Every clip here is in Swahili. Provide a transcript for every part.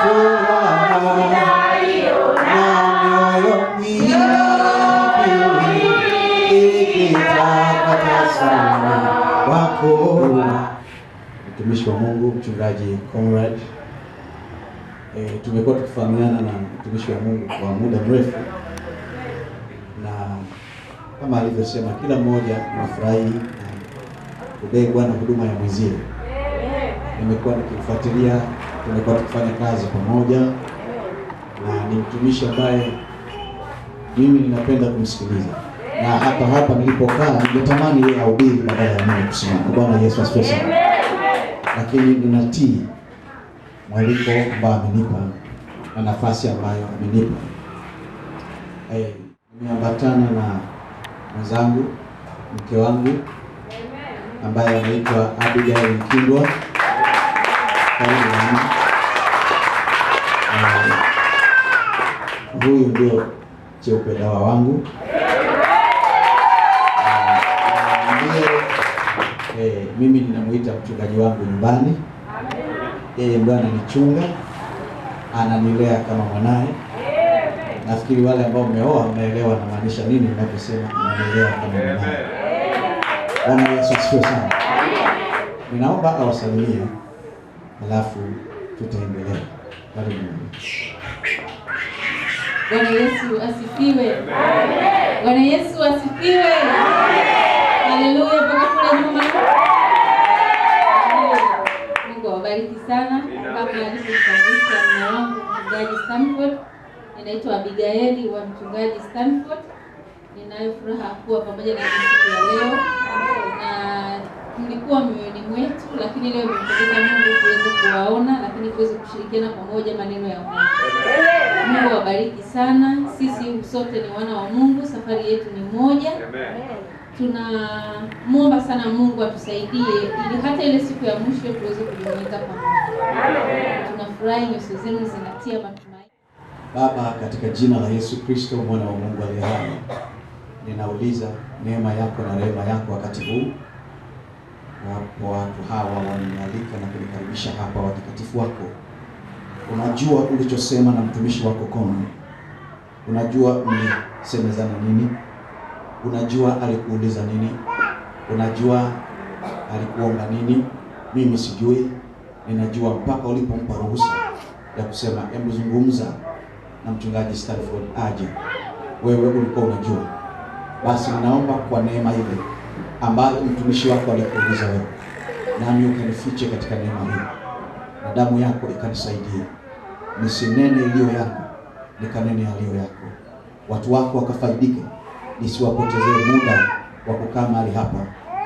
furaha na mioyo ikitaka sana wako. Mtumishi wa Mungu Mchungaji Conrad, tumekuwa tukifahamiana na mtumishi wa Mungu kwa muda mrefu, na kama alivyosema, kila mmoja anafurahi kubebwa na huduma ya mwenzie. Nimekuwa nikifuatilia, tumekuwa tukifanya kazi pamoja, na ni mtumishi ambaye mimi ninapenda kumsikiliza, na hapa nilipokaa ningetamani yeye ahubiri badala ya mimi kusimama. Bwana Yesu asifiwe sana. Lakini ninatii mwaliko ambao amenipa na nafasi ambayo amenipa. Nimeambatana na mwenzangu, mke wangu ambaye anaitwa Abigail Mkindwa. Huyu ndio cheupe dawa wangu. Mimi ninamuita mchungaji wangu nyumbani. Yeye ndiye ananichunga, ananilea kama mwanae. Nafikiri wale ambao mmeoa mnaelewa namaanisha nini ninaposema ananilea kama mwanae. Bwana Yesu asifiwe sana. Ninaomba awasalimie, alafu tutaendelea. Karibu. Bwana Yesu asifiwe. Bwana Yesu asifiwe. Haleluya, mpaka kule nyuma. Mungu awabariki sana. Kama alivyotambulisha mume wangu Mchungaji Stanford, ninaitwa Abigail wa Mchungaji Stanford. Ninayo furaha kuwa pamoja na siku ya leo, na tulikuwa mioyoni mwetu, lakini leo nimependeza Mungu tuweze kuwaona, lakini tuweze kushirikiana pamoja maneno ya Mungu. Mungu awabariki sana. Sisi sote ni wana wa Mungu, safari yetu ni moja. Tunamuomba sana Mungu atusaidie ili hata ile siku ya mwisho tuweze kujumuika pamoja. Tunafurahi, nyuso zenu zinatia matumaini. Baba, katika jina la Yesu Kristo mwana wa Mungu aliye hai, ninauliza neema yako na rehema yako wakati huu. Wapo watu hawa wanialika na kunikaribisha hapa, watakatifu wako. Unajua ulichosema na mtumishi wako Konrad. Unajua mlisemezana nini. Unajua alikuuliza nini. Unajua alikuomba nini. Mimi sijui. Ninajua mpaka ulipompa ruhusa ya kusema hebu zungumza na Mchungaji Stanford aje. Wewe ulikuwa unajua. Basi ninaomba kwa neema ile ambayo mtumishi wako alikuuliza wewe, nami ukanifiche katika neema hii, na damu yako ikanisaidie. Nisinene iliyo yako, nikanene yaliyo yako. Watu wako wakafaidike, nisiwapotezee muda wa kukaa mahali hapa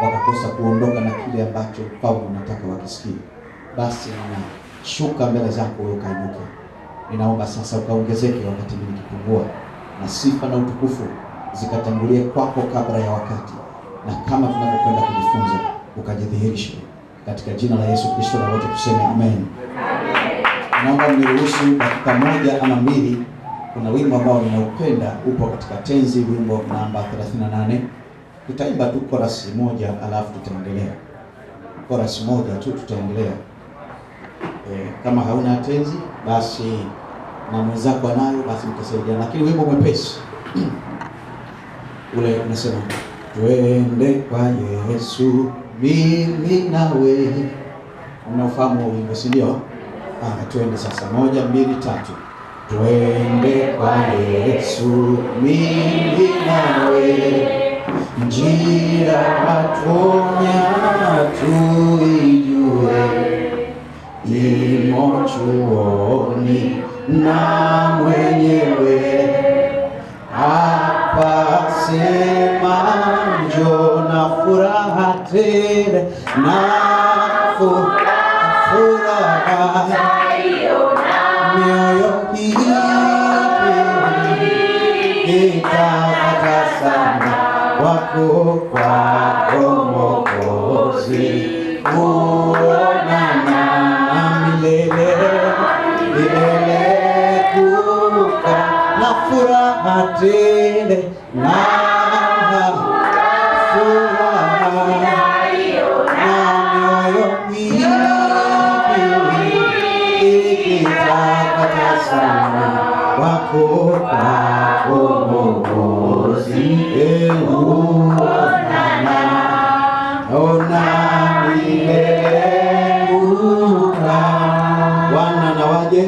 wakakosa kuondoka na kile ambacho Paulo anataka wakisikie. Basi ninashuka mbele zako wewe ukainuke. Ninaomba sasa ukaongezeke wakati mimi nikipungua, na sifa na utukufu zikatangulie kwako kabla ya wakati, na kama tunapokwenda kujifunza ukajidhihirishe katika jina la Yesu Kristo, na wote tuseme amen. Naomba mniruhusu dakika moja ama mbili. Kuna wimbo ambao ninaupenda, upo katika tenzi, wimbo namba 38. Tutaimba tu chorus moja alafu tutaendelea. Chorus moja tu tutaendelea. Kama hauna tenzi basi na mwenzako anayo, basi mtasaidia, lakini wimbo mwepesi. Ule unasema twende kwa Yesu mimi nawe. Unafahamu wimbo, si ndio? Twende sasa, 1 2 3. Twende kwa Yesu mimi nawe, njia atonya tuijue, imo chuoni na mwenyewe hapa sema njoo na furaha tele, na furaha mioyo ikitaka sana wako kwako Mwokozi, kuonana milele kuka na furaha tele, na furaha na mioyo ikitaka umetakasa wako kwako Mwokozi, ona milele uka wana na waje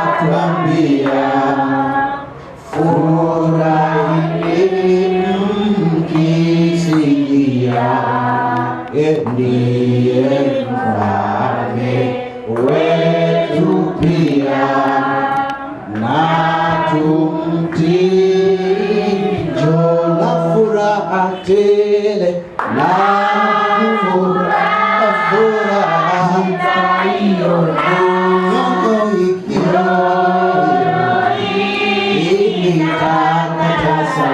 atuambia furahini mkisikia ndiye mfalme wetu pia na tumtii. Njoo furaha tele na furaha itaiona ikitakasa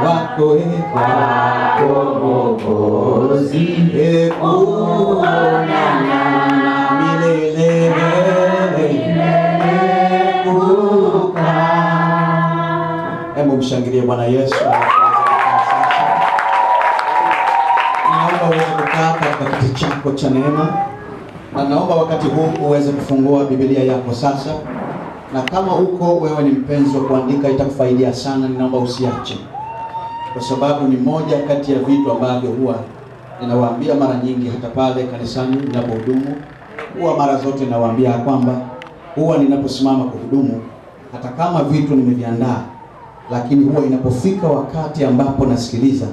wako Mwokozi, kuonana milele kukaa. Hebu mshangilie Bwana Yesu. Naomba uweze kukaa katika kiti chako cha neema, na naomba wakati huu uweze kufungua Biblia yako sasa, na kama uko wewe ni mpenzi wa kuandika itakufaidia sana, ninaomba usiache, kwa sababu ni moja kati ya vitu ambavyo huwa ninawaambia mara nyingi hata pale kanisani ninapohudumu. Huwa mara zote ninawaambia kwamba huwa ninaposimama kuhudumu, hata kama vitu nimeviandaa, lakini huwa inapofika wakati ambapo nasikiliza,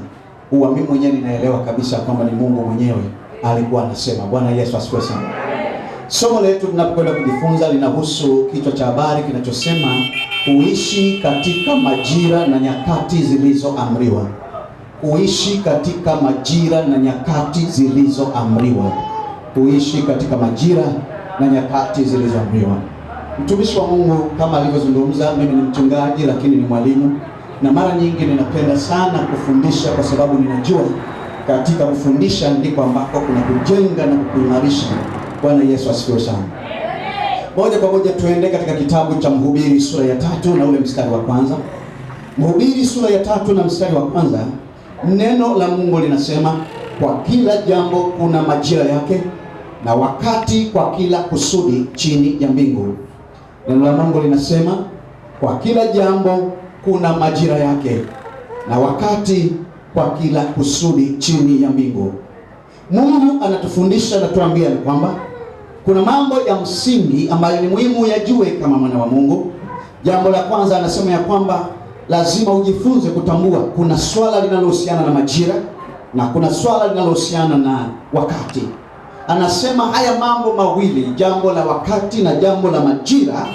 huwa mimi mwenyewe ninaelewa kabisa kwamba ni Mungu mwenyewe alikuwa anasema. Bwana Yesu asifiwe sana. Somo letu tunapokwenda kujifunza linahusu kichwa cha habari kinachosema kuishi katika majira na nyakati zilizoamriwa. Kuishi katika majira na nyakati zilizoamriwa. Kuishi katika majira na nyakati zilizoamriwa. Mtumishi wa Mungu kama alivyozungumza, mimi ni mchungaji lakini ni mwalimu, na mara nyingi ninapenda sana kufundisha kwa sababu ninajua katika kufundisha ndiko ambako kuna kujenga na kuimarisha. Bwana Yesu asifiwe sana. Moja kwa moja tuende katika kitabu cha Mhubiri sura ya 3 na ule mstari wa kwanza. Mhubiri sura ya 3 na mstari wa kwanza, neno la Mungu linasema, kwa kila jambo kuna majira yake na wakati kwa kila kusudi chini ya mbingu. Neno la Mungu linasema, kwa kila jambo kuna majira yake na wakati kwa kila kusudi chini ya mbingu. Mungu anatufundisha na tuambia ni kwamba kuna mambo ya msingi ambayo ni muhimu yajue kama mwana wa Mungu. Jambo la kwanza anasema ya kwamba lazima ujifunze kutambua kuna swala linalohusiana na majira na kuna swala linalohusiana na wakati. Anasema haya mambo mawili, jambo la wakati na jambo la majira,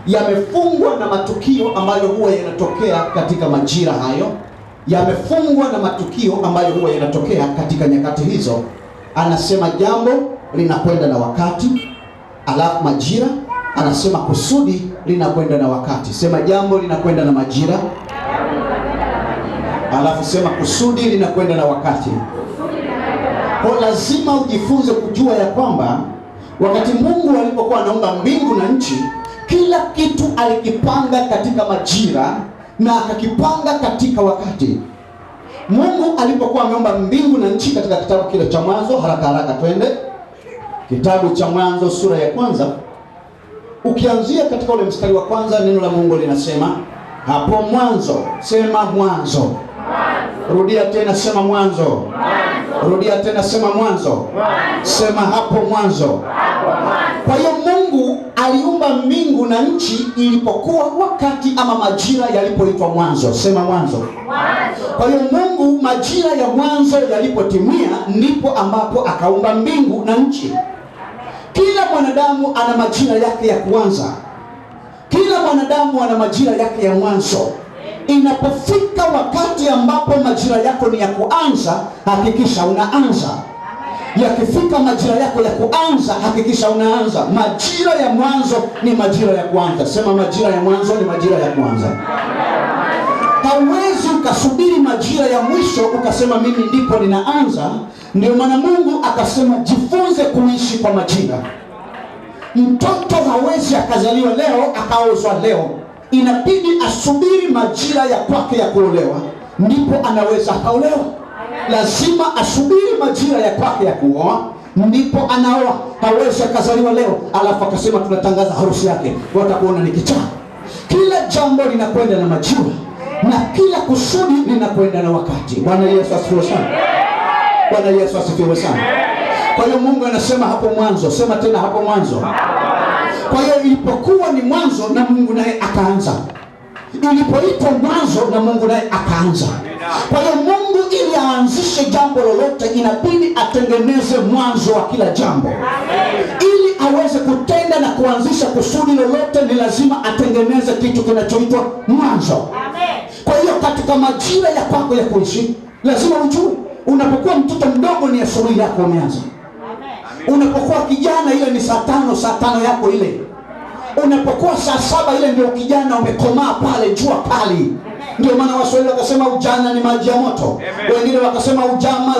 yamefungwa na matukio ambayo huwa yanatokea katika majira hayo, yamefungwa na matukio ambayo huwa yanatokea katika nyakati hizo. Anasema jambo linakwenda na wakati, alafu majira. Anasema kusudi linakwenda na wakati. Sema jambo linakwenda na majira, alafu sema kusudi linakwenda na wakati. Kwa lazima ujifunze kujua ya kwamba wakati Mungu alipokuwa anaumba mbingu na nchi, kila kitu alikipanga katika majira na akakipanga katika wakati. Mungu alipokuwa ameumba mbingu na nchi, katika kitabu kile cha Mwanzo, haraka twende kitabu cha Mwanzo sura ya kwanza, ukianzia katika ule mstari wa kwanza, neno la Mungu linasema, hapo mwanzo. Sema mwanzo. Rudia tena, sema mwanzo. Rudia tena, sema mwanzo. Sema hapo mwanzo. Kwa hiyo Mungu aliumba mbingu na nchi ilipokuwa wakati ama majira yalipoitwa mwanzo. Sema mwanzo. Kwa hiyo Mungu majira ya mwanzo yalipotimia, ndipo ambapo akaumba mbingu na nchi. Kila mwanadamu ana majira yake ya kuanza. Kila mwanadamu ana majira yake ya mwanzo. Inapofika wakati ambapo majira yako ni ya kuanza, hakikisha unaanza. Yakifika majira yako ya kuanza, hakikisha unaanza. Majira ya mwanzo ni majira ya kuanza. Sema majira ya mwanzo ni majira ya kuanza. Hauwezi ukasubiri majira ya mwisho ukasema mimi ndipo ninaanza. Ndio maana Mungu akasema jifunze kuishi kwa majira. Mtoto hawezi akazaliwa leo akaozwa leo. Inabidi asubiri majira ya kwake ya kuolewa, ndipo anaweza akaolewa. Lazima asubiri majira ya kwake ya kuoa, ndipo anaoa. Hawezi akazaliwa leo alafu akasema tunatangaza harusi yake, watakuona ni kichaa. Kila jambo linakwenda na majira na kila kusudi linakwenda na wakati. Bwana Yesu asifiwe sana. Bwana Yesu asifiwe sana. Kwa hiyo Mungu anasema hapo mwanzo, sema tena hapo mwanzo. Kwa hiyo ilipokuwa ni mwanzo na Mungu naye akaanza. Ilipoitwa mwanzo na Mungu naye akaanza. Kwa hiyo Mungu ili aanzishe jambo lolote inabidi atengeneze mwanzo wa kila jambo. Ili aweze kutenda na kuanzisha kusudi lolote ni lazima atengeneze kitu kinachoitwa mwanzo. Kwa hiyo katika majira ya kwako ya kuishi lazima ujue, unapokuwa mtoto mdogo ni asubuhi yako umeanza. Unapokuwa kijana ile ni saa tano yako ile. Unapokuwa saa 7 ile ndio kijana umekomaa pale, jua kali. Ndio maana Waswahili wakasema ujana ni maji ya moto. Wengine wakasema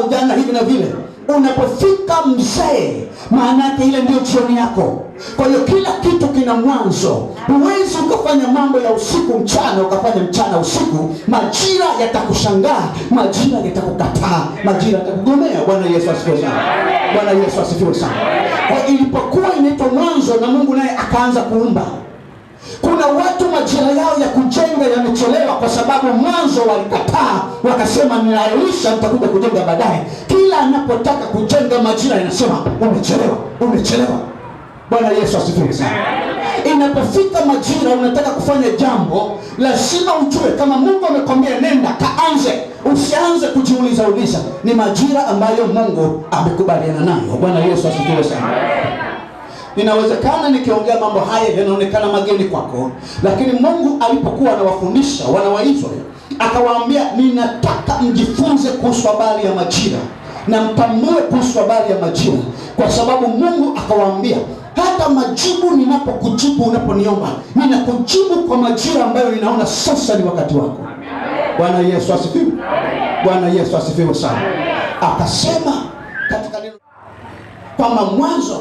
ujana hivi na vile. Unapofika mzee, maana yake ile ndio jioni yako. Kwa hiyo kila kitu kina mwanzo. Huwezi ukafanya mambo ya usiku mchana, ukafanya mchana usiku. Majira yatakushangaa, majira yatakukataa, majira yatakugomea. Bwana Yesu asifiwe sana. Bwana Yesu asifiwe sana. Kwa ilipokuwa inaitwa mwanzo na Mungu naye akaanza kuumba. Kuna watu majira yao ya kujenga yamechelewa kwa sababu mwanzo walikataa, wakasema ninaahirisha, nitakuja kujenga baadaye. Kila anapotaka kujenga majira yanasema umechelewa. Bwana Yesu asifiwe sana. Inapofika majira unataka kufanya jambo, lazima ujue kama Mungu amekwambia nenda kaanze, usianze kujiuliza. Ni majira ambayo Mungu amekubaliana nayo. Bwana Yesu asifiwe sana. Inawezekana nikiongea mambo haya yanaonekana mageni kwako, lakini Mungu alipokuwa anawafundisha wana wa Israeli akawaambia, ninataka mjifunze kuhusu habari ya majira na mtambue kuhusu habari ya majira, kwa sababu Mungu akawaambia hata majibu ninapokujibu, unaponiomba ninakujibu kwa majira ambayo ninaona sasa ni wakati wako. Bwana Yesu asifiwe. Bwana Yesu asifiwe sana. Akasema katika neno kwamba mwanzo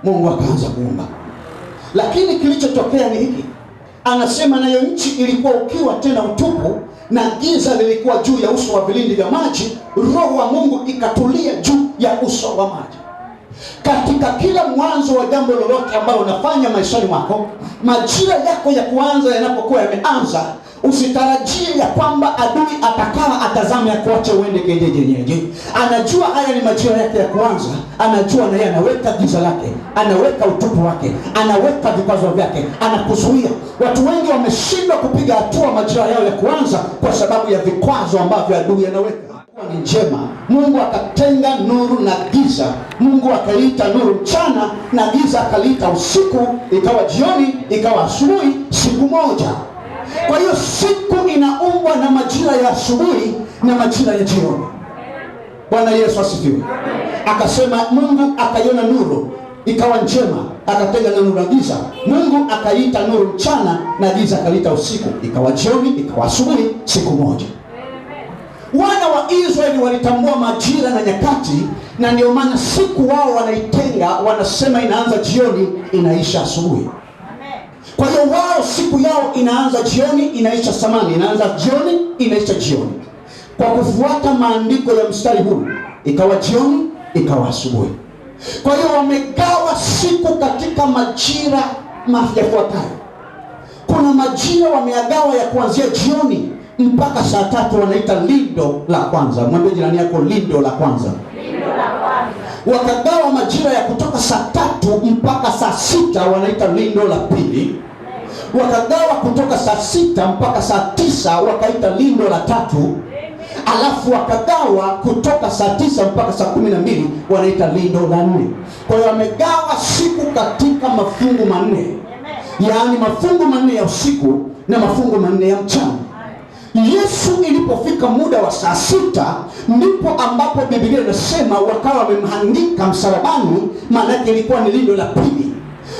Mungu akaanza kuumba. Lakini kilichotokea ni hiki. Anasema nayo nchi ilikuwa ukiwa tena utupu, na giza lilikuwa juu ya uso wa vilindi vya maji, Roho wa Mungu ikatulia juu ya uso wa maji. Katika kila mwanzo wa jambo lolote ambalo unafanya maishani mwako, majira yako ya kuanza yanapokuwa yameanza, usitarajie ya kwamba adui atakaa atazame ya kuacha uende kienyeji. Anajua haya ni majira yake ya kuanza, anajua na yeye anaweka giza lake, anaweka utupu wake, anaweka vikwazo vyake, anakuzuia. Watu wengi wameshindwa kupiga hatua majira yao ya kuanza kwa sababu ya vikwazo ambavyo adui anaweka. Ni njema, Mungu akatenga nuru na giza. Mungu akaliita nuru mchana na giza akaliita usiku, ikawa jioni, ikawa asubuhi, siku moja. Kwa hiyo siku inaumbwa na majira ya asubuhi na majira ya jioni. Bwana Yesu asifiwe. Akasema Mungu akaiona nuru ikawa njema, akatenga nuru na giza. Mungu akaita nuru mchana na giza akaliita usiku, ikawa jioni, ikawa asubuhi, siku moja. Wana wa Israeli walitambua majira na nyakati, na ndio maana siku wao wanaitenga, wanasema inaanza jioni, inaisha asubuhi. Kwa hiyo wao siku yao inaanza jioni, inaisha samani, inaanza jioni, inaisha jioni. Kwa kufuata maandiko ya mstari huu, ikawa jioni, ikawa asubuhi. Kwa hiyo wamegawa siku katika majira yafuatayo. Kuna majira wameagawa ya kuanzia jioni mpaka saa 3, wanaita lindo la kwanza. Mwambie jirani yako lindo la kwanza. Lindo la kwanza. Wakagawa majira ya kutoka saa 3 mpaka saa 6, wanaita lindo la pili. Wakagawa kutoka saa 6 mpaka saa 9, wakaita lindo la 3. Alafu wakagawa kutoka saa 9 mpaka saa 12, wanaita lindo la 4. Kwa hiyo wamegawa siku katika mafungu manne. Yaani mafungu manne ya usiku na mafungu manne ya mchana. Yesu ilipofika muda wa saa 6, ndipo ambapo Biblia inasema wakawa wamemhandika msalabani, maana yake ilikuwa ni lindo la pili.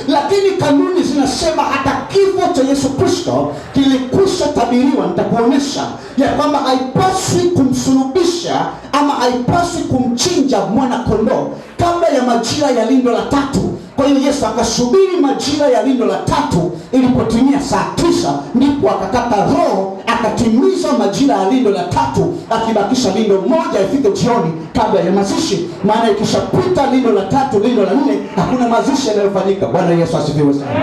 Lakini kanuni zinasema hata kifo cha Yesu Kristo kilikwisha tabiriwa. Nitakuonyesha ya kwamba haipaswi kumsulubisha ama haipaswi kumchinja mwana kondoo kabla ya majira ya lindo la 3, Kwa hiyo Yesu akasubiri majira ya lindo la tatu. Ilipotimia saa 9 ndipo akakata roho, akatimiza majira ya lindo la tatu, akibakisha lindo moja ifike jioni kabla ya mazishi. Maana ikishapita lindo la tatu, lindo la 4, hakuna mazishi yanayofanyika. Bwana Yesu asifiwe sana.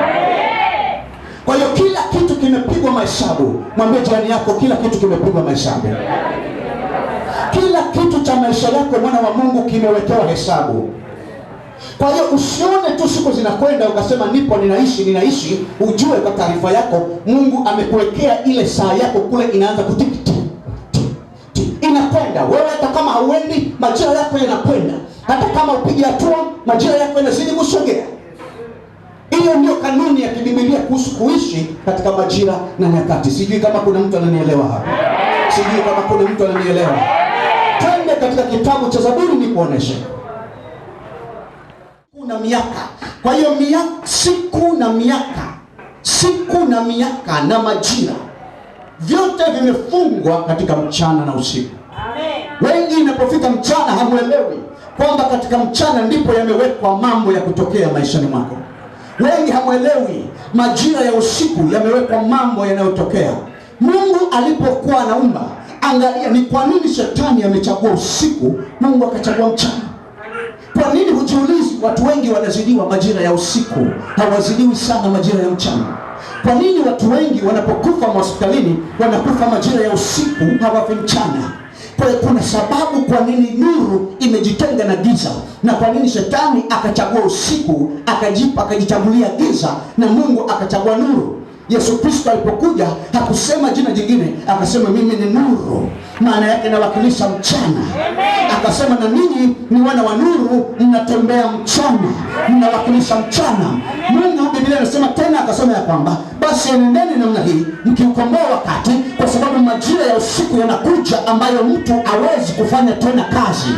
Kwa hiyo kila kitu kimepigwa mahesabu. Mwambie jirani yako, kila kitu kimepigwa mahesabu. Kila kitu cha maisha yako, mwana wa Mungu, kimewekewa hesabu. Kwa hiyo usione tu siku zinakwenda ukasema nipo ninaishi. Ujue kwa taarifa yako, Mungu amekuwekea ile saa yako kule, inaanza kutiki inakwenda. Wewe hata kama hauendi, majira yako yanakwenda. Hata kama upige hatua, majira yako yanazidi kusogea. Hiyo ndio kanuni ya kibiblia kuhusu kuishi katika majira na nyakati. Sijui kama kuna mtu ananielewa hapa. Sijui kama kuna mtu ananielewa. Twende katika kitabu cha Zaburi nikuoneshe. Kuna miaka. Kwa hiyo siku na miaka na majira, vyote vimefungwa katika mchana na usiku. Amen. Wengi inapofika mchana hamuelewi kwamba katika mchana ndipo yamewekwa mambo ya kutokea maishani mwako. Wengi hamuelewi majira ya usiku yamewekwa mambo yanayotokea. Mungu alipokuwa anaumba, angalia ni kwa nini shetani amechagua usiku, Mungu akachagua mchana. Kwa nini hujiulizi? Watu wengi wanazidiwa majira ya usiku, hawazidiwi sana majira ya mchana. Kwa nini watu wengi wanapokufa hospitalini wanakufa majira ya usiku, hawafi mchana? Kwa hiyo kuna sababu kwa nini nuru imejitenga na giza, na kwa nini shetani akachagua usiku, akajichagulia giza, na Mungu akachagua nuru. Yesu Kristo alipokuja hakusema jina jingine, akasema mimi ni nuru, maana yake nawakilisha mchana. Akasema na ninyi ni wana wa nuru, mnatembea mchana, mnawakilisha mchana. Mungu, Biblia inasema tena, akasema ya kwamba basi enendeni namna hii mkiukomboa wakati, kwa sababu majira ya usiku yanakuja ambayo mtu hawezi kufanya tena kazi.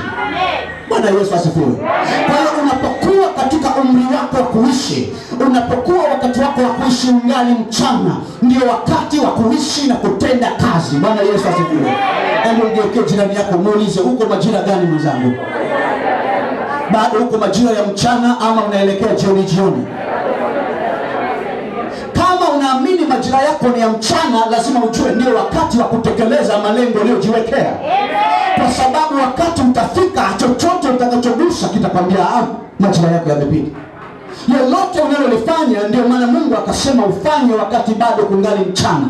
Bwana Yesu asifiwe. Kwa hiyo unapokuwa katika umri wako wa kuishi, unapokuwa wakati wako wa kuishi ungali mchana, ndio wakati wa kuishi na kutenda kazi. Bwana Yesu asifiwe. Hebu ngeuke jirani yako, muulize, uko majira gani mwenzangu? Bado uko majira ya mchana ama unaelekea jioni? Kama unaamini majira yako ni ya mchana, lazima ujue ndio wakati wa kutekeleza malengo uliyojiwekea. Kwa sababu wakati utafika, chochote utakachogusa kitakwambia majira yako yamepita. Lolote unalolifanya, ndio maana Mungu akasema ufanye wakati bado kungali mchana.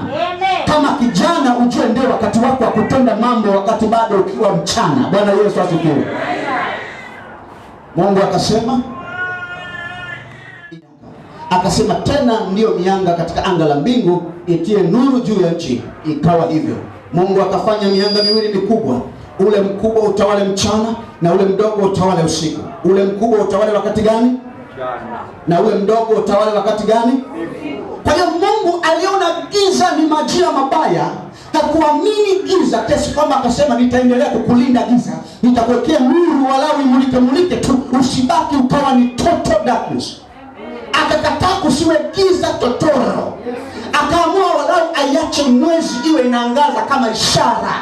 Kama kijana, ujue ndio wakati wako wa kutenda mambo wakati bado ukiwa mchana. Bwana Yesu asifiwe. Mungu akasema tena ndio mianga katika anga la mbingu itie nuru juu ya nchi. Ikawa hivyo. Mungu akafanya mianga miwili mikubwa, ule mkubwa utawale mchana na ule mdogo utawale usiku. Ule mkubwa utawale wakati gani? Mchana. Na ule mdogo utawale wakati gani? Kwa hiyo Mungu aliona giza ni majira mabaya, hakuamini giza kiasi kwamba akasema nitaendelea kukulinda giza, nitakuwekea nuru walau imulike tu, usibaki ukawa ni total darkness. Akakataa kusiwe giza totoro. Akaamua walau aiache mwezi iwe inaangaza kama ishara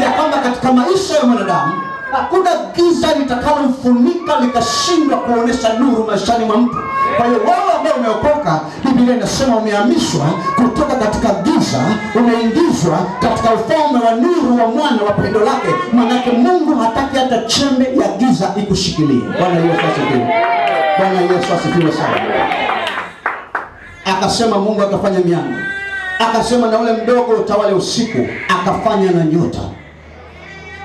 ya kwamba katika maisha ya mwanadamu hakuna giza litakalomfunika likashindwa kuonesha nuru maishani mwa mtu. Kwa hiyo wewe ambaye umeokoka, Biblia inasema umehamishwa kutoka katika giza, umeingizwa katika ufalme wa nuru wa mwana wa pendo lake. Maanake Mungu hataki hata chembe ya giza ikushikilie. Bwana Yesu asifiwe. Bwana Yesu asifiwe sana. Akasema Mungu akafanya mianga. Akasema na ule mdogo utawale usiku, akafanya na nyota.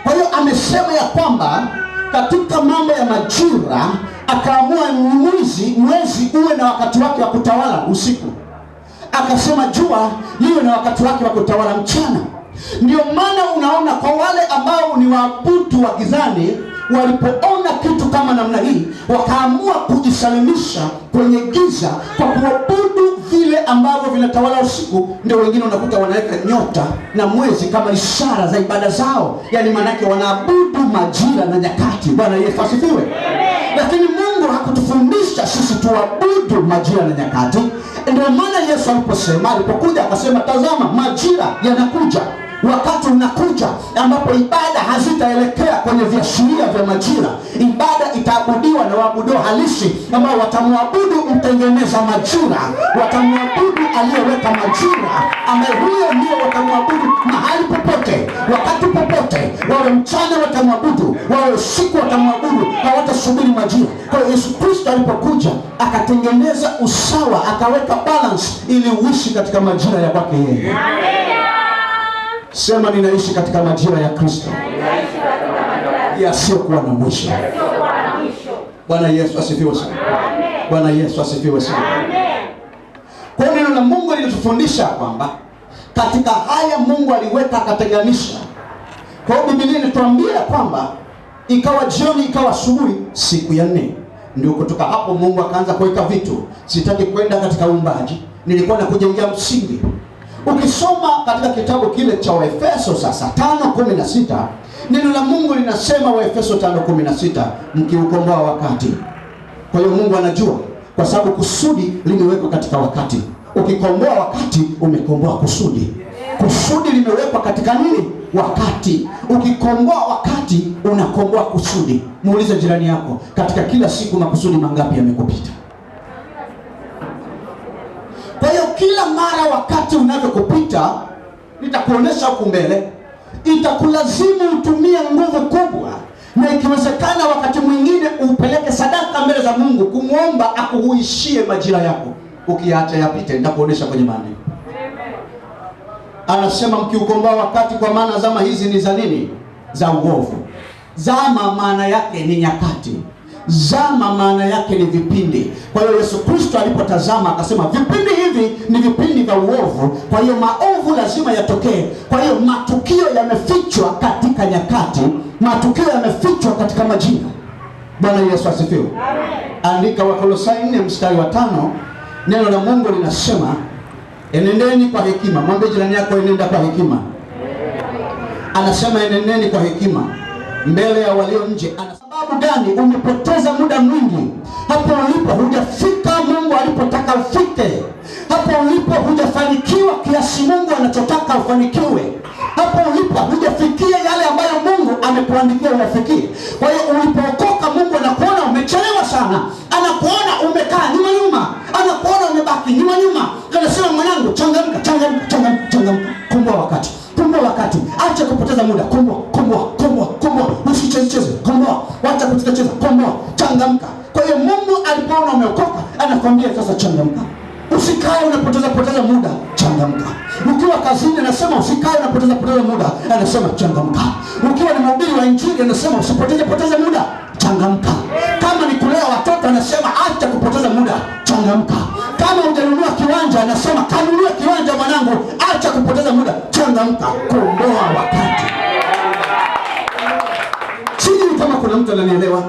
Kwa hiyo amesema ya kwamba katika mambo ya majira akaamua mwezi uwe na wakati wake wa kutawala usiku. Akasema jua liwe na wakati wake wa kutawala mchana. Ndio maana unaona kwa wale ambao ni waabudu wa gizani, walipoona kitu kama namna hii, wakaamua kujisalimisha kwenye giza kwa kuabudu vile ambavyo vinatawala usiku. Ndio wengine unakuta wanaweka nyota na mwezi kama ishara za ibada zao, yani manake wanaabudu majira na nyakati. Bwana Yesu asifiwe. Lakini Mungu hakutufundisha sisi tuabudu majira na nyakati. Ndio maana Yesu alipokuja akasema, tazama majira yanakuja wakati unakuja ambapo ibada hazitaelekea kwenye viashiria vya majira. Ibada itaabudiwa na waabudu halisi ambao watamwabudu mtengeneza majira, watamwabudu aliyeweka majira, ambaye huyo ndio watamwabudu mahali popote, wakati popote, wawe mchana watamwabudu, wawe usiku watamwabudu, hawatasubiri majira. Kwa hiyo Yesu Kristo alipokuja akatengeneza usawa, akaweka balance ili uishi katika majira ya kwake yeye. Sema, ninaishi katika majira ya Kristo yasiyokuwa na mwisho. Bwana Yesu asifiwe sana. Bwana Yesu asifiwe sana. Kwa neno la Mungu linatufundisha kwamba katika haya Mungu aliweka akatenganisha. Kwa hiyo Biblia inatuambia kwamba ikawa jioni ikawa asubuhi siku ya 4. Ndio kutoka hapo Mungu akaanza kuweka vitu. Sitaki kwenda katika uumbaji, nilikuwa na kujengea msingi. Ukisoma katika kitabu kile cha Waefeso sasa 5:16, neno la Mungu linasema, Waefeso 5:16, mkiukomboa wakati. Kwa hiyo Mungu anajua, kwa sababu kusudi limewekwa katika wakati. Ukikomboa wakati, umekomboa kusudi. Kusudi limewekwa katika nini? Wakati. Ukikomboa wakati, unakomboa kusudi. Muulize jirani yako, katika kila siku makusudi mangapi yamekupita? Kwa hiyo kila mara wakati unavyokupita, nitakuonesha huku mbele, itakulazimu utumie nguvu kubwa, na ikiwezekana wakati mwingine upeleke sadaka mbele za Mungu kumwomba akuhuishie majira yako. Ukiacha yapite, nitakuonesha kwenye maandiko. Anasema mkiukomboa wakati, kwa maana zama hizi ni za nini? Za uovu. Zama maana yake ni nyakati. Zama maana yake ni vipindi. Kwa hiyo Yesu Kristo alipotazama akasema vipindi hivi ni vipindi vya uovu, kwa hiyo maovu lazima yatokee. Kwa hiyo matukio yamefichwa katika nyakati, matukio yamefichwa katika majira. Bwana Yesu asifiwe. Amen. Andika Wakolosai 4:5, neno la Mungu linasema, enendeni kwa hekima. Mwambie jirani yako, enenda kwa hekima. Anasema enendeni kwa hekima mbele ya walio nje. Sababu gani? Umepoteza muda mwingi. Hapo ulipo hujafika Mungu alipotaka ufike. Hapo ulipo hujafanikiwa kiasi Mungu anachotaka ufanikiwe. Hapo ulipo hujafikia yale ambayo Mungu amekuandikia uyafikie. Kwa hiyo ulipookoka, Mungu anakuona umechelewa sana, anakuona umekaa nyuma, anakuona umebaki nyuma. Anasema, mwanangu, changamka, komboa wakati. Komboa wakati, acha kupoteza muda. Komboa, usicheze, komboa, acha kucheza, komboa, changamka. Kwa hiyo Mungu alipoona umeokoka, anakwambia sasa changamka. Usikae unapoteza muda, changamka. Ukiwa kazini anasema usikae unapoteza muda, anasema changamka. Ukiwa ni mhubiri wa Injili anasema usipoteze muda, changamka. Kama ni kulea watoto anasema acha kupoteza muda, changamka. Kama hujanunua kiwanja anasema kanunue kiwanja mwanangu, acha kupoteza muda, changamka. Komboa wakati. Sijui kama kuna mtu ananielewa.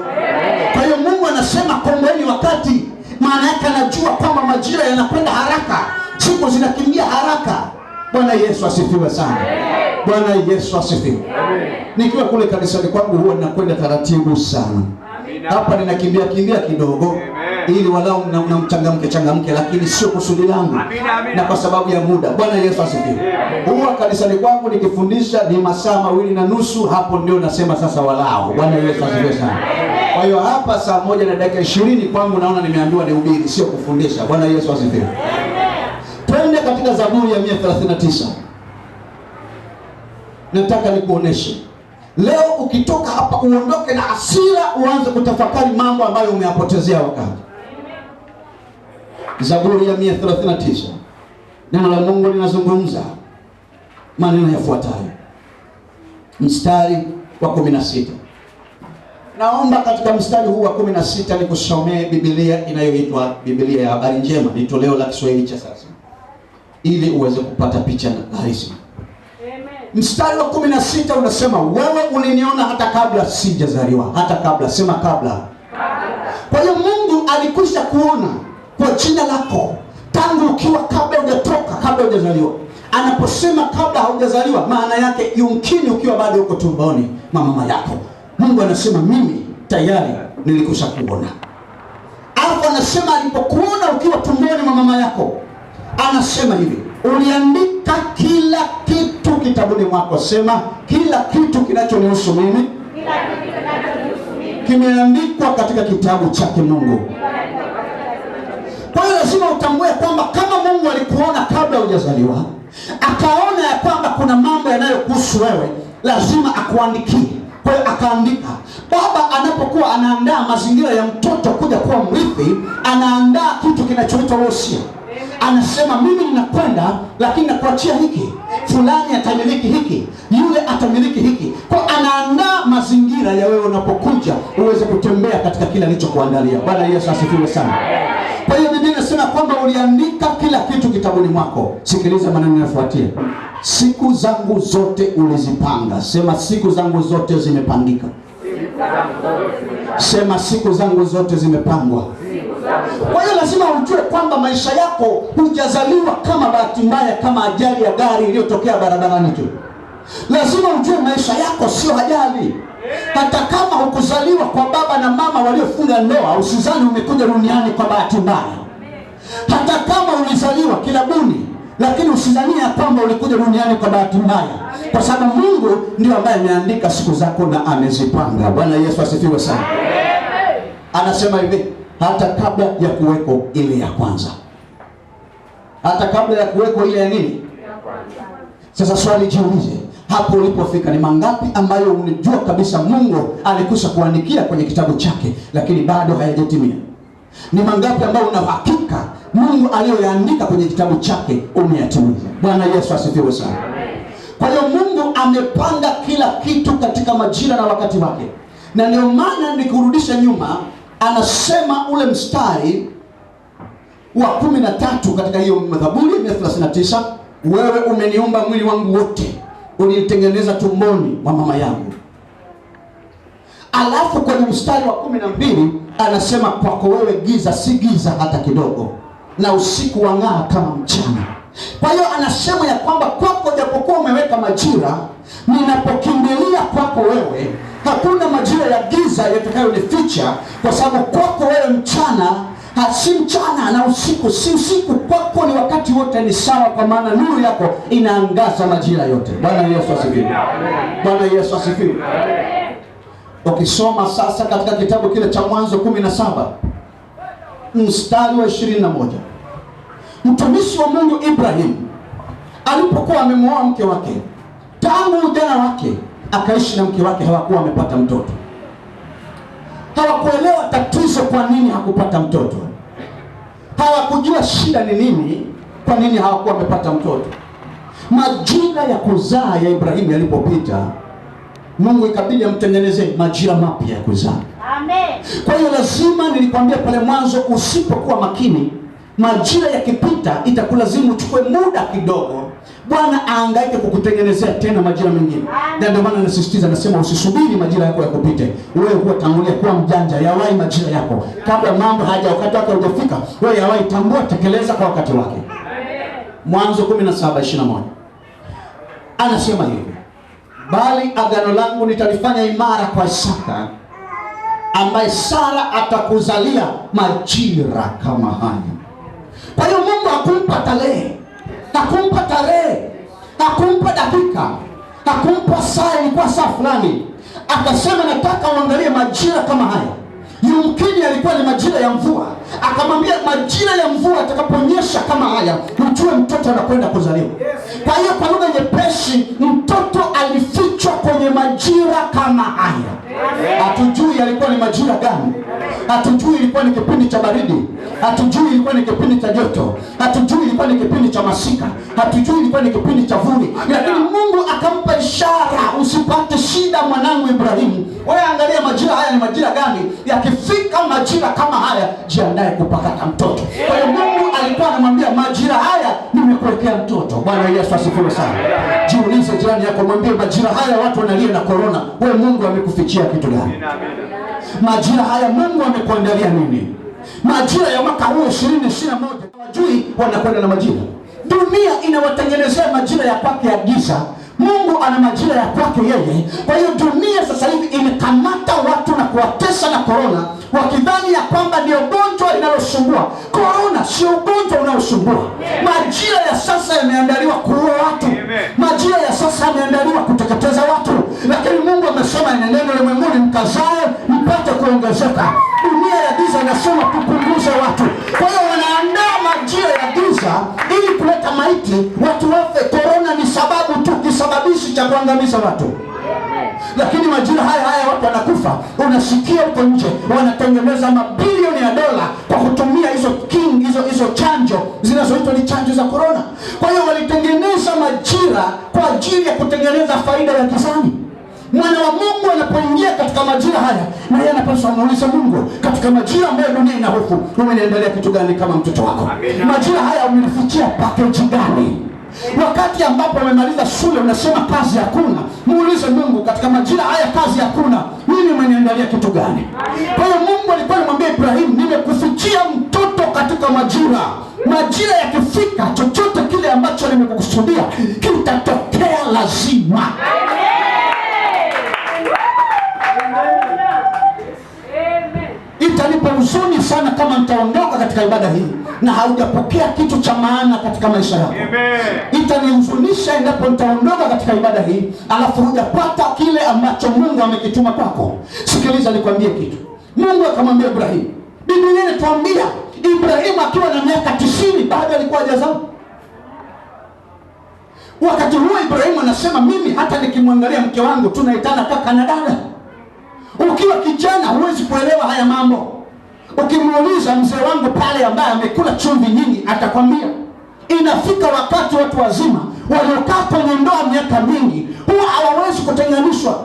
Kwa hiyo Mungu anasema komboeni wakati. Maana yake anajua kwamba majira yanakwenda haraka, siku zinakimbia haraka. Bwana Yesu asifiwe sana. Bwana Yesu asifiwe. Nikiwa kule kanisani kwangu huwa ninakwenda taratibu sana. Hapa ninakimbia kidogo ili walau changamke, lakini sio kusudi langu, na kwa sababu ya muda. Bwana Yesu asifiwe. Huwa kanisani kwangu nikifundisha ni masaa 2.5, hapo ndio nasema sasa walau. Bwana Yesu asifiwe sana. Kwa hiyo hapa saa 1:20 kwangu naona nimeambiwa nihubiri, sio kufundisha. Bwana Yesu asifiwe. Twende katika Zaburi ya 139. Nataka nikuoneshe leo, ukitoka hapa uondoke na hasira, uanze kutafakari mambo ambayo umeyapotezea wakati. Zaburi ya 139, neno la Mungu linazungumza maneno yafuatayo. Mstari wa 16. Naomba katika mstari huu wa 16 nikusomee Biblia inayoitwa Biblia ya Habari Njema, ni toleo la Kiswahili cha sasa, ili uweze kupata picha halisi. Mstari wa 16 unasema, wewe uliniona hata kabla sijazaliwa. Hata kabla, sema kabla. Kwa hiyo Mungu alikwisha kuona kwa jina lako tangu ukiwa kabla hujatoka, kabla hujazaliwa. Anaposema kabla haujazaliwa, maana yake yumkini ukiwa bado uko tumboni mama yako. Mungu anasema mimi tayari nilikusha kuona. Alafu anasema alipokuona ukiwa tumboni mwa mama yako, anasema hivi, uliandika kila kitu kitabuni mwako. Sema, kila kitu kinachonihusu mimi kimeandikwa katika kitabu chake Mungu. Kwa hiyo lazima utambue kwamba kama Mungu alikuona kabla hujazaliwa, akaona ya kwamba kuna mambo yanayokuhusu wewe, lazima akuandikie. Kwa hiyo akaandika. Baba anapokuwa anaandaa mazingira ya mtoto kuja kuwa mrithi, anaandaa kitu kinachoitwa wosia. Anasema, mimi ninakwenda lakini nakuachia hiki, fulani atamiliki hiki, yule atamiliki hiki. Kwa anaandaa mazingira ya wewe unapokuja uweze kutembea katika kila alichokuandalia. Bwana Yesu asifiwe sana. Kwa hiyo Biblia inasema kwamba uliandika kila kitu kitabuni mwako. Sikiliza maneno yanayofuatia. Siku zangu zote ulizipanga. Sema, siku zangu zote zimepangika. Sema, siku zangu zote zimepangwa. Kwa hiyo lazima ujue kwamba maisha yako hujazaliwa kama bahati mbaya, kama ajali ya gari iliyotokea barabarani tu. Lazima ujue maisha yako sio ajali. Hata kama hukuzaliwa kwa baba na mama waliofunga ndoa, usizani umekuja duniani kwa bahati mbaya. Hata kama ulizaliwa kilabuni, lakini usizania ya kwamba ulikuja duniani kwa bahati mbaya, kwa sababu Mungu ndio ambaye ameandika siku zako na amezipanga. Bwana Yesu asifiwe sana. Anasema hivi, hata kabla ya kuweko ile ya kwanza. Hata kabla ya kuweko ile ya nini? Sasa swali jiulize, hapo ulipofika ni mangapi ambayo unajua kabisa Mungu alikwisha kuandikia kwenye kitabu chake lakini bado hayajatimia? Ni mangapi ambayo una hakika Mungu aliyoyaandika kwenye kitabu chake umeyatimiza? Bwana Yesu asifiwe sana. Kwa hiyo Mungu amepanga kila kitu katika majira na wakati wake. Na ndio maana nikurudisha nyuma, anasema ule mstari wa 13 katika hiyo Zaburi 139, wewe umeniumba mwili wangu wote, ulinitengeneza tumboni mwa mama yangu. Alafu kwenye mstari wa 12 anasema, kwako wewe giza si giza hata kidogo, na usiku wang'aa kama mchana. Kwa hiyo anasema ya kwamba kwako japokuwa umeweka majira, ninapokimbilia kwako wewe hakuna majira ya giza yatakayonificha, kwa sababu kwako wewe mchana si mchana na usiku si usiku. Kwako ni wakati wote ni sawa, kwa maana nuru yako inaangaza majira yote. Bwana Yesu asifiwe. Bwana Yesu asifiwe. Ukisoma sasa katika kitabu kile cha Mwanzo 17 mstari wa 21, mtumishi wa Mungu Ibrahim alipokuwa amemwoa mke wake, tangu ujana wake akaishi na mke wake, hawakuwa wamepata mtoto. Hawakuelewa tatizo, kwa nini hakupata mtoto. Hawakujua shida ni nini, kwa nini hawakuwa wamepata mtoto. Majira ya kuzaa ya Ibrahimu yalipopita, Mungu ikabidi amtengenezee majira mapya ya kuzaa. Amen. Kwa hiyo lazima, nilikwambia pale mwanzo, usipokuwa makini, majira yakipita itakulazimu uchukue muda kidogo Bwana aangaike kukutengenezea tena majira mengine. Na ndio maana nasisitiza, nasema usisubiri majira yako yakupite. Wewe huwa tangulia kuwa mjanja, yawahi majira yako. Kabla mambo wakati wake hujafika, wewe yawahi, tambua, tekeleza kwa wakati wake. Mwanzo 17:21 anasema hivi, bali agano langu nitalifanya imara kwa Isaka, ambaye Sara atakuzalia majira kama haya. Kwa hiyo Mungu hakumpa tarehe, hakumpa dakika, hakumpa saa, ilikuwa saa fulani. Akasema nataka uangalie majira kama haya. Yumkini alikuwa ni majira ya mvua, akamwambia majira ya mvua atakaponyesha kama haya, ujue mtoto anakwenda kuzaliwa. Kwa hiyo kwa lugha nyepesi, mtoto alifichwa kwenye majira kama haya. Hatujui alikuwa ni majira gani, hatujui ilikuwa ni kipindi cha baridi, hatujui ilikuwa ni kipindi cha joto, hatujui ilikuwa ni kipindi cha masika, hatujui ilikuwa ni kipindi cha vuli, lakini Mungu akampa ishara, usipate shida mwanangu Ibrahimu, wewe angalia majira haya ni majira gani. Yakifika majira kama haya, jiandae kupata mtoto. Kwa hiyo Mungu alikuwa anamwambia majira haya nimekuwekea mtoto. Bwana Yesu asifiwe sana. Jiulize jirani yako, mwambie majira haya watu wanalia na corona, wewe Mungu amekufichia kitu gani? Majira haya Mungu amekuandalia nini? Majira ya mwaka huu 2021 hawajui wanakwenda na majira. Dunia inawatengenezea majira ya kwake ya giza, Mungu ana majira ya kwake yeye. Kwa hiyo dunia sasa hivi imekamata watu na kuwatesa na corona, wakidhani ya kwamba ni ugonjwa linalosumbua. Korona sio ugonjwa unaosumbua. Majira ya sasa yameandaliwa kuua watu. Majira ya sasa yameandaliwa kuteketeza watu. Lakini Mungu amesema enendeni ulimwenguni mkazae mpate kuongezeka. Dunia ya giza inasema tupunguze watu. Kwa hiyo wanaandaa majira ya giza ili kuleta maiti, watu wafe. Korona ni sababu tu, kisababishi cha kuangamiza watu. Lakini majira haya watu wanakufa. Unasikia huko nje wanatengeneza mabilioni ya dola kwa kutumia hizo chanjo zinazoitwa ni chanjo za korona. Kwa hiyo walitengeneza majira kwa ajili ya kutengeneza faida ya gizani. Mwana wa Mungu anapoingia katika majira haya, na yeye anapaswa muulize Mungu, katika majira ambayo dunia ina hofu, umeniendelea kitu gani kama mtoto wako? Majira haya umenifichia package gani? Wakati ambapo umemaliza shule unasema kazi hakuna, muulize Mungu, katika majira haya kazi hakuna, mimi umeniandalia kitu gani? Kwa hiyo Mungu alikuwa anamwambia Ibrahimu, nimekufichia mtoto katika majira. Majira yakifika, chochote kile ambacho nimekukusudia kitatokea lazima. Itanipa huzuni sana kama nitaondoka katika ibada hii na haujapokea kitu cha maana katika maisha yako. Itanihuzunisha endapo nitaondoka katika ibada hii alafu hujapata kile ambacho Mungu amekituma kwako. Sikiliza nikwambie kitu. Mungu akamwambia Ibrahimu. Biblia inatuambia Ibrahimu akiwa na miaka 90 bado alikuwa hajazaa. Wakati huo Ibrahimu anasema, mimi hata nikimwangalia mke wangu tunaitana kaka na dada. Ukiwa kijana huwezi kuelewa haya mambo. Ukimuuliza mzee wangu pale ambaye amekula chumvi nyingi, atakwambia inafika wakati watu wazima waliokaa kwenye ndoa miaka mingi huwa hawawezi kutenganishwa.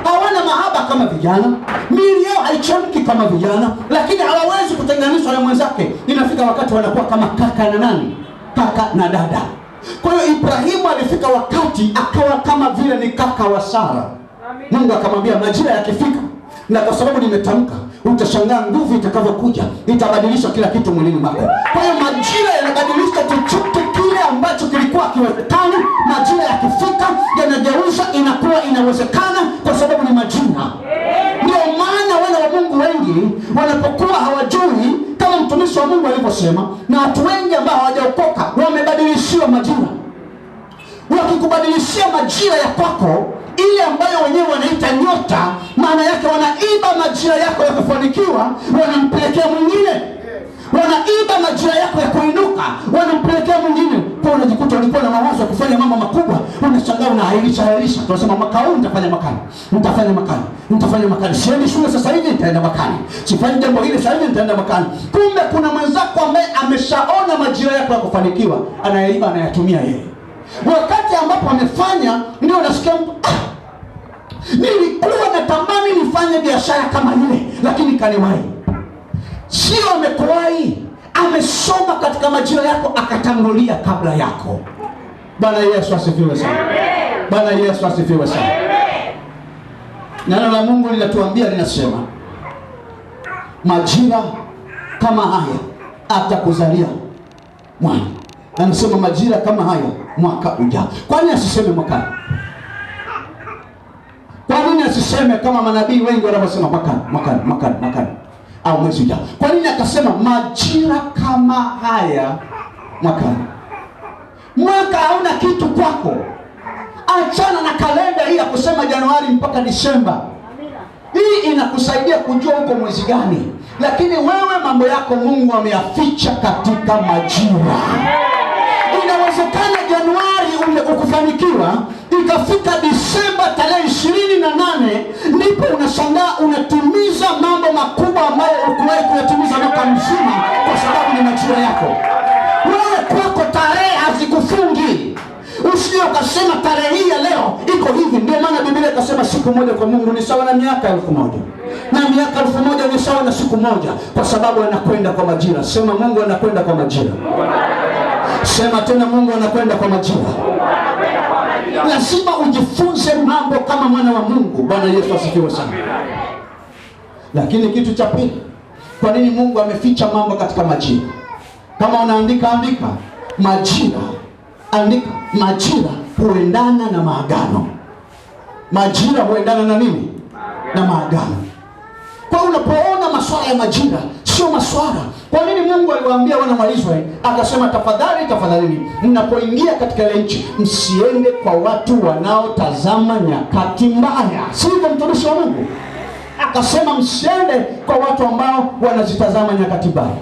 Hawana mahaba kama vijana, miili yao haichemki kama vijana, lakini hawawezi kutenganishwa na mwenzake. Inafika wakati wanakuwa kama kaka na nani? Kaka na dada. Kwa hiyo Ibrahimu alifika wakati akawa kama vile ni kaka wa Sara. Mungu akamwambia, majira yakifika, na kwa sababu nimetamka, utashangaa nguvu itakavyokuja, itabadilisha kila kitu mwilini mwako. Kwa hiyo majira yanabadilisha chochote kile ambacho kilikuwa kiwezekana. Majira yakifika yanageuza, inakuwa inawezekana kwa sababu ni majira. Ndio maana wana wa Mungu wengi wanapokuwa hawajui, kama mtumishi wa Mungu alivyosema, na watu wengi ambao hawajaokoka wamebadilishiwa majira. Wakikubadilishia majira ya kwako, ile ambayo wenyewe wanaita nyota, maana yake wanaiba majira yako ya kufanikiwa, wanampelekea mwingine. Wanaiba majira yako ya kuinuka, wanampelekea mwingine. Kwa unajikuta ulikuwa na mawazo ya kufanya mambo makubwa, unashangaa unahairisha. Tunasema mwaka huu nitafanya makani. Siendi shule sasa hivi, nitaenda makani. Sifanyi jambo hili sasa hivi, nitaenda makani. Kumbe kuna mwenzako ambaye ameshaona majira yako ya kufanikiwa, anayaiba, anayatumia yeye. Wakati ambapo amefanya, ndio unasikia mtu, nilikuwa natamani nifanye biashara kama ile, lakini kaniwahi. Sio amekuwahi, amesoma katika majira yako, akatangulia kabla yako. Bwana Yesu asifiwe sana. Bwana Yesu asifiwe sana. Neno la Mungu linatuambia, linasema majira kama haya atakuzalia mwana. Anasema majira kama haya mwaka ujao. Kwa nini asiseme mwakani? Kwa nini asiseme kama manabii wengi wanavyosema mwakani au mwezi ujao? Kwa nini akasema majira kama haya mwakani? Mwaka hauna kitu kwako. Achana na kalenda hii ya kusema Januari mpaka Disemba. Hii inakusaidia kujua uko mwezi gani, lakini wewe mambo yako Mungu ameyaficha katika majira. Inawezekana Januari ukufanikiwa, ikafika Disemba tarehe 28 ndipo unashangaa unatimiza mambo makubwa ambayo hukuwahi kuyatimiza mwaka mzima, kwa sababu ni majira yako. Wewe kwako tarehe hazikufungi. Usije ukasema tarehe hii ya leo iko hivi. Ndio maana Biblia ikasema siku moja kwa Mungu ni sawa na miaka 1000, na miaka 1000 ni sawa na siku moja, kwa sababu anakwenda kwa majira. Sema Mungu anakwenda kwa majira. Sema tena, Mungu anakwenda kwa majira. Lazima ujifunze mambo kama mwana wa Mungu. Bwana Yesu asifiwe sana. Lakini kitu cha pili, kwa nini Mungu ameficha mambo katika majira? Kama unaandika, andika majira. Andika majira huendana na maagano. Majira huendana na nini? Na maagano. Kwa unapoona masuala ya majira, sio masuala. Kwa nini Mungu aliwaambia wana wa Israeli akasema, tafadhali mnapoingia katika ile nchi msiende kwa watu wanaotazama nyakati mbaya? Sivyo mtumishi wa Mungu? Akasema msiende kwa watu ambao wanazitazama nyakati mbaya.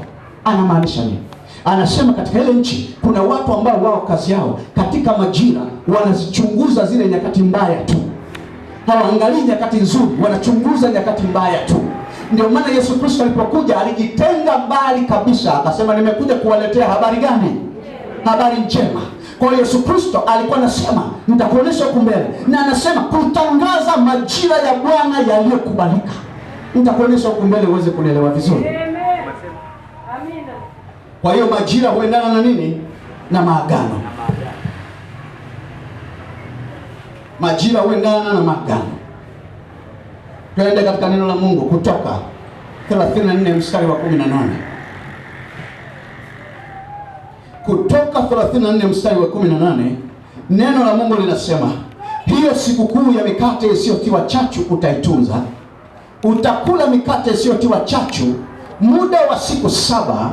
Anamaanisha nini? Anasema katika ile nchi kuna watu ambao wao kazi yao katika majira wanazichunguza zile nyakati mbaya tu. Hawaangalii nyakati nzuri, wanachunguza nyakati mbaya tu. Ndio maana Yesu Kristo alipokuja alijitenga mbali kabisa, akasema nimekuja kuwaletea habari gani? Habari njema. Kwa hiyo Yesu Kristo alikuwa anasema nitakuonesha huko mbele, na anasema kutangaza majira ya Bwana yaliyokubalika. Nitakuonesha huko mbele uweze kunielewa vizuri. Amina. Kwa hiyo majira huendana na nini? Na maagano. Majira huendana na maagano. Tuende katika neno la Mungu, Kutoka 34 mstari wa 18. Kutoka 34 mstari wa 18, neno la Mungu linasema, hiyo sikukuu ya mikate isiyotiwa chachu utaitunza. Utakula mikate isiyotiwa chachu muda wa siku 7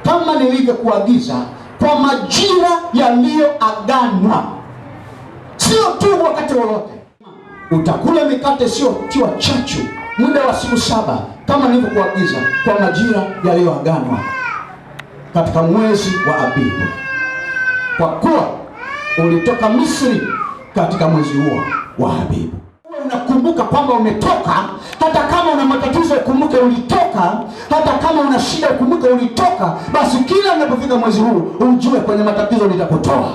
kama nilivyokuagiza, kwa majira yaliyoaganwa. Sio tu wakati wowote. Utakula mikate isiyotiwa chachu muda wa siku 7 kama nilivyokuagiza, kwa majira yaliyoaganwa katika mwezi wa Abibu, kwa kuwa ulitoka Misri katika mwezi huo wa Abibu. Unakumbuka kwamba umetoka, hata kama una matatizo ukumbuke ulitoka, hata kama una shida ukumbuke ulitoka. Basi kila unapofika mwezi huu ujue, kwenye matatizo nitakutoa,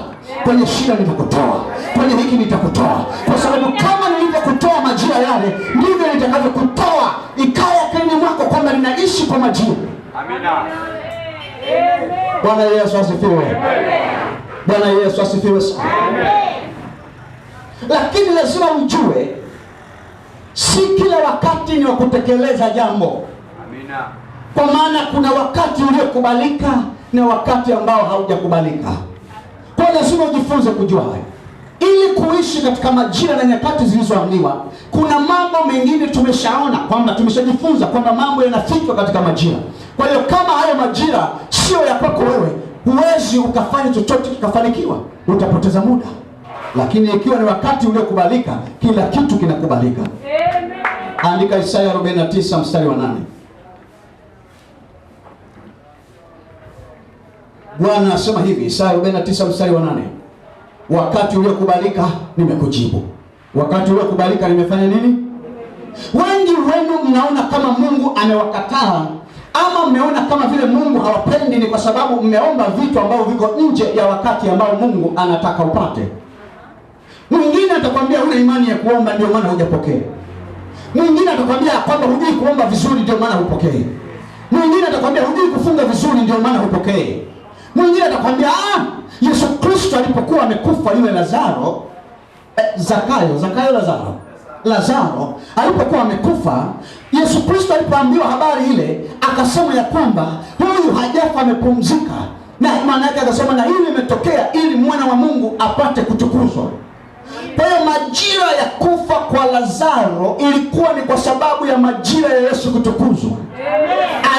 kwenye shida nitakutoa, kwenye hiki nitakutoa, kwa sababu kama nilivyokutoa majira yale ndivyo nitakavyokutoa. Ikae akilini mwako kwamba ninaishi kwa majira. Amina. Bwana Yesu asifiwe. Bwana Yesu asifiwe sana. Lakini lazima ujue, si kila wakati ni wa kutekeleza jambo. Amina. Kwa maana kuna wakati uliokubalika na wakati ambao haujakubalika. Kwa lazima ujifunze kujua hayo ili kuishi katika majira na nyakati zilizoamriwa. Kuna mambo mengine tumeshaona kwamba tumeshajifunza kwamba mambo yanafichwa katika majira. Kwa hiyo kama hayo majira sio ya kwako wewe, huwezi ukafanya chochote kikafanikiwa, utapoteza muda. Lakini ikiwa ni wakati uliokubalika, kila kitu kinakubalika. Amen. Andika Isaya 49 mstari wa 8. Bwana anasema hivi, Isaya 49 mstari wa 8. Wakati uliokubalika nimekujibu. Wakati uliokubalika nimefanya nini? Wengi wenu mnaona kama Mungu amewakataa, ama mmeona kama vile Mungu hawapendi, ni kwa sababu mmeomba vitu ambavyo viko nje ya wakati ambao Mungu anataka upate. Mwingine atakwambia huna imani ya kuomba ndio maana hujapokea. Mwingine atakwambia kwamba hujui kuomba vizuri ndio maana hupokee. Mwingine atakwambia hujui kufunga vizuri ndio maana hupokee. Mwingine atakwambia Yesu Kristo alipokuwa amekufa yule Lazaro, Lazaro alipokuwa amekufa, Yesu Kristo alipoambiwa habari ile akasema ya kwamba huyu hajafa, amepumzika. Na maana yake akasema na hili limetokea ili mwana wa Mungu apate kutukuzwa. Kwa hiyo majira ya kufa kwa Lazaro ilikuwa ni kwa sababu ya majira ya Yesu kutukuzwa.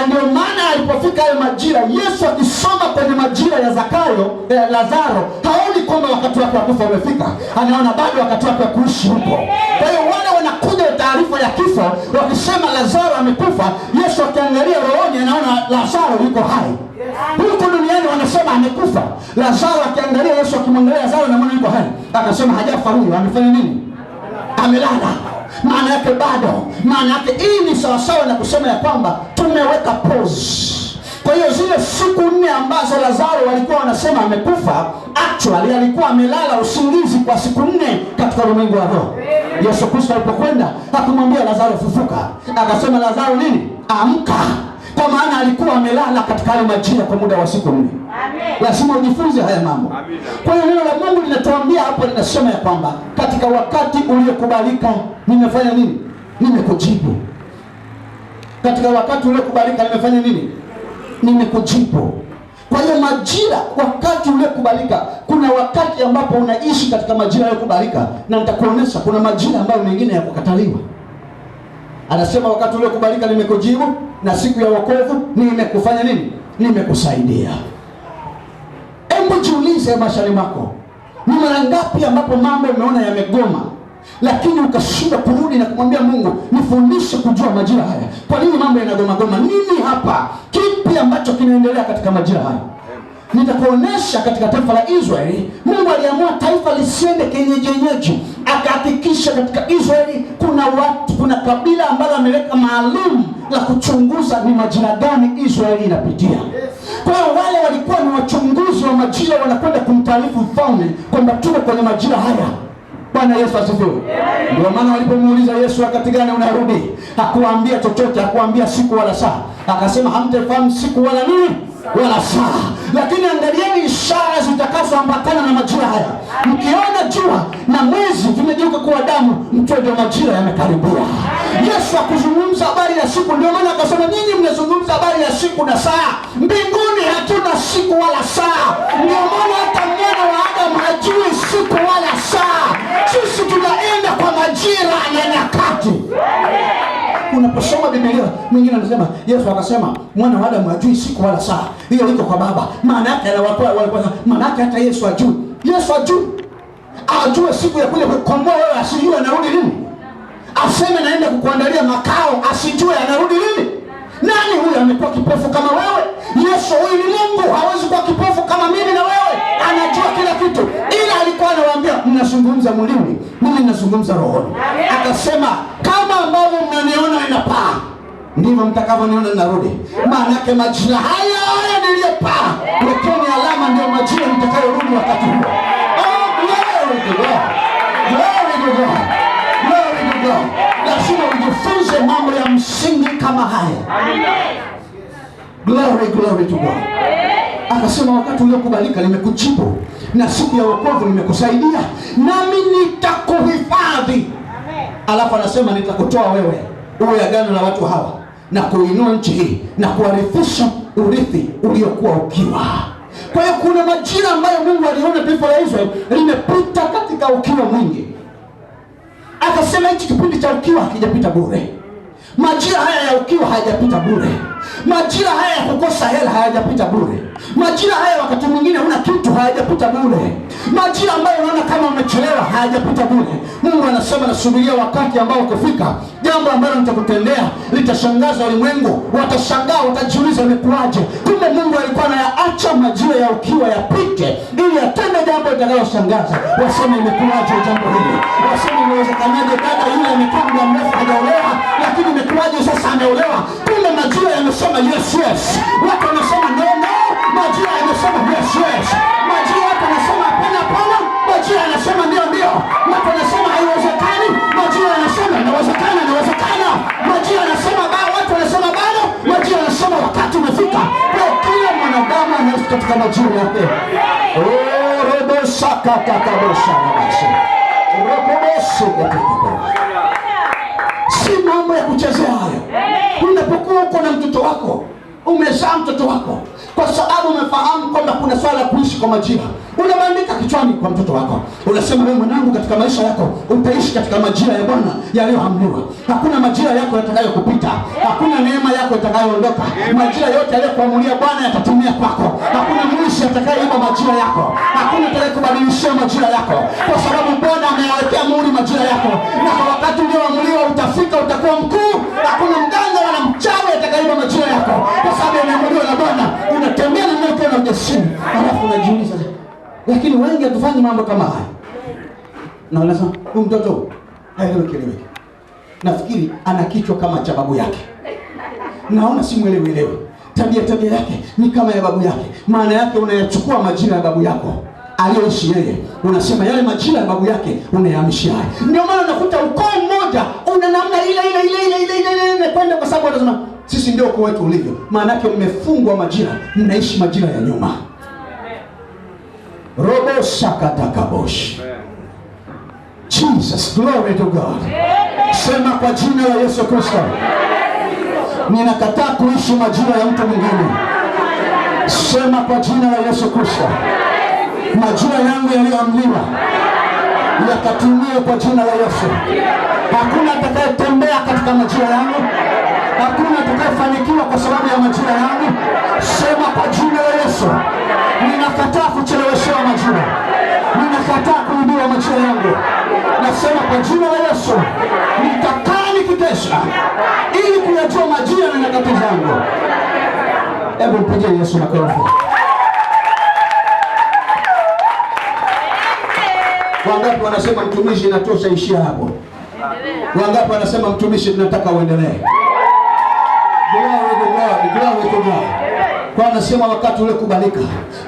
Ndio maana alipofika hayo majira, Yesu akisoma kwenye majira ya Lazaro, haoni kwamba wakati wake wa kufa umefika, anaona bado wakati wake wa kuishi huko. Kwa hiyo wale wanakuja taarifa ya kifo wakisema Lazaro amekufa, Yesu akiangalia rohoni anaona Lazaro yuko hai. Huko duniani wanasema amekufa. Lazaro akiangalia, Yesu akimwangalia Lazaro na mwana yuko hai, akasema hajafa huyu, amefanya nini? Amelala. Maana yake bado. Maana yake hii ni sawasawa na kusema ya kwamba tumeweka pause. Kwa hiyo zile siku 4 ambazo Lazaro walikuwa wanasema amekufa, actually alikuwa amelala usingizi kwa siku 4 katika ulimwengu wa roho. Yesu Kristo alipokwenda akamwambia Lazaro fufuka, akasema Lazaro nini? Amka. Kwa maana alikuwa amelala katika hali majira kwa muda wa siku 4. Amen. Lazima ujifunze haya mambo. Amen. Kwa hiyo neno la Mungu linatuambia hapo, linasema ya kwamba katika wakati uliokubalika nimefanya nini? Nimekujibu. Katika wakati uliokubalika nimefanya nini? Nimekujibu. Kwa hiyo majira, wakati uliokubalika, kuna wakati ambapo unaishi katika majira yaliyokubalika, na nitakuonesha kuna majira ambayo mengine ya kukataliwa. Anasema wakati uliokubalika nimekujibu, na siku ya wokovu nimekufanya nini? Nimekusaidia. Hebu jiulize maishani mwako, ni mara ngapi ambapo mambo umeona yamegoma, lakini ukashinda kurudi na kumwambia Mungu, nifundishe kujua majira haya. Kwa nini mambo yanagoma? Nini hapa? Kipi ambacho kinaendelea katika majira haya? Nitakuonesha katika taifa la Israeli, Mungu aliamua taifa lisiende kienyeji. Akahakikisha katika Israeli kuna watu, kuna kabila ambalo ameweka maalum la kuchunguza ni majira gani Israeli inapitia. Kwa hiyo wale walikuwa ni wachunguzi wa majira, wanakwenda kumtaarifu mfalme kwamba tuko kwenye majira haya. Bwana Yesu asifiwe. Ndio maana walipomuuliza Yesu wakati gani unarudi, hakuambia chochote, hakuambia siku wala saa. Akasema hamtafahamu siku wala nini wala saa, lakini angalieni ishara zitakazoambatana na majira haya. Mkiona jua na mwezi vimegeuka kuwa damu, mjue ndio majira yamekaribia. Yesu akuzungumza habari ya siku, ndio maana akasema nyinyi mnazungumza habari ya siku na saa, mbinguni hatuna siku wala saa. Ndio maana hata mwana wa Adamu hajui siku wala saa. Sisi tunaenda kwa majira na nyakati. Unaposoma Biblia, mwingine anasema Yesu akasema mwana wa Adamu hajui siku wala saa. Hiyo iko kwa Baba. Maana yake maana yake hata Yesu hajui. Yesu ajue siku ya kuja kukomboa wewe, asijue anarudi lini. Aseme naenda kukuandalia makao, asijue anarudi lini. Nani huyu amekuwa kipofu kama wewe? Yesu huyu ni Mungu, hawezi kuwa kipofu kama mimi na wewe. Anajua kila kitu. Ila alikuwa anawaambia mnazungumza mwilini, mimi ninazungumza rohoni. Akasema kama ambavyo mnaniona ninapaa, ndivyo mtakavyoniona ninarudi. Maana yake majira haya niliyopaa, lakini alama ndio majira nitakayorudi wakati huo. Oh, glory to God. Glory to God. Glory to God. Lazima ujifunze mambo ya msingi kama haya. Glory to God. Akasema wakati uliokubalika nimekujibu, na siku ya wokovu nimekusaidia, nami nitakuhifadhi. Alafu anasema nitakutoa wewe uwe agano la watu hawa, na kuinua nchi hii, na kuwarithisha urithi uliokuwa ukiwa. Kwa hiyo kuna majira ambayo Mungu aliona taifa la Israeli limepita katika ukiwa mwingi. Akasema hichi kipindi cha ukiwa hakijapita bure. Majira haya ya ukiwa hayajapita bure. Majira haya ya kukosa hela hayajapita bure. Majira haya wakati mwingine huna kitu hayajapita bure. Majira ambayo unaona kama umechelewa hayajapita bure. Mungu anasema nasubiria wakati ambao ukifika, jambo ambalo nitakutendea litashangaza ulimwengu. Watashangaa, watajiuliza imekuaje? Kumbe Mungu alikuwa anayaacha majira ya ukiwa yapite ili atende jambo litakaloshangaza. Waseme imekuaje jambo hili? Waseme inawezekanaje dada yule amekaa muda mrefu hajaolewa, lakini imekuaje sasa ameolewa? Kumbe majira yamesema yes. Watu wanasema no. Majira yamesema yes. Majira watu wanasema hapana. Majira yanasema ndio. Watu wanasema haiwezekani. Majira yanasema inawezekana. Majira yanasema watu wanasema bado. Majira yanasema wakati umefika. Kwa kila mwanadamu anaishi katika majira yake. Si mambo ya kuchezea hayo. Unapokuwa uko na mtoto wako, umezaa mtoto wako, kwa sababu umefahamu kwamba kuna swala la kuishi kwa majira, unabandika kichwani kwa mtoto wako. Unasema wewe mwanangu, katika maisha yako utaishi katika majira ya Bwana yaliyoamriwa. Hakuna majira yako yatakayokupita. Hakuna neema yako itakayoondoka. Majira yote aliyokuamulia Bwana yatatimia kwako. Hakuna mwishi atakayeiba majira yako. Hakuna atakayekubadilishia majira yako, kwa sababu Bwana ameyawekea muhuri majira yako, na kwa wakati ulioamuliwa utafika, utakuwa mkuu. Hakuna mganga wala mchawi atakayeiba majira yako, kwa sababu yameamuliwa na Bwana. Unatembea na moyo na ujasiri, alafu unajiuliza, lakini wengi hatufanyi mambo kama haya. Na unasema huyu mtoto haeleweki. Nafikiri ana kichwa kama cha babu yake. Naona si mwelewi. Tabia yake ni kama ya babu yake. Maana yake unayachukua majira ya babu yako aliyoishi yeye, unasema yale majira ya babu yake unayahamishia haya. Ndio maana unakuta ukoo mmoja una namna ile kwenda, kwa sababu wanasema sisi ndio ukoo wetu ulivyo. Maana yake mmefungwa majira, mnaishi majira ya nyuma. Robo shakatakabosh. Jesus, glory to God. Sema kwa jina la Yesu Kristo, ninakataa kuishi majira ya mtu mwingine. Sema kwa jina la Yesu Kristo, majira yangu yaliyoamriwa yakatimie kwa jina la Yesu. Hakuna atakayetembea katika majira yangu. Hakuna atakayefanikiwa kwa sababu ya majira yangu. Sema kwa jina la Yesu, ninakataa kucheleweshewa majira. Ninakataa kuibiwa majira yangu. Nasema kwa jina la Yesu, nitakaa nikikesha ili kuyajua majira na nyakati zangu. Hebu mpigie Yesu makofi. Wangapi wanasema mtumishi inatosha, ishia hapo? Wangapi wanasema mtumishi tunataka uendelee? Glory to God. Kwa anasema wakati ule kubalika.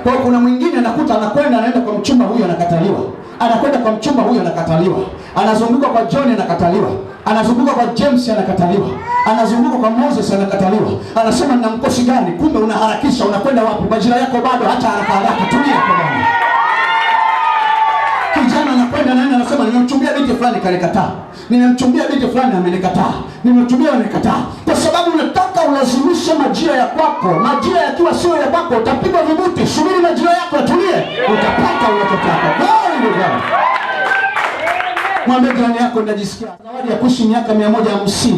Kwa kuna mwingine anakuta anaenda kwa mchumba huyu anakataliwa. Anakwenda kwa mchumba huyu anakataliwa. Anazunguka kwa John anakataliwa. Anazunguka kwa James anakataliwa. Anazunguka kwa Moses anakataliwa. Anasema nina mkosi gani? Kumbe unaharakisha, unakwenda wapi? Majira yako bado, hata haraka. Tulia kwa Bwana. Kijana anakwenda naenda anasema nimemchumbia binti fulani kanikataa. Nimemchumbia binti fulani amenikataa. Nimemchumbia amenikataa. Kwa sababu unataka ulazimishe majira ya kwako. Majira yakiwa sio ya kwako utapigwa vibuti. Subiri majira yako atulie, utapata unachotaka. Mwambie jirani yako ninajisikia zawadi ya kuishi miaka 150.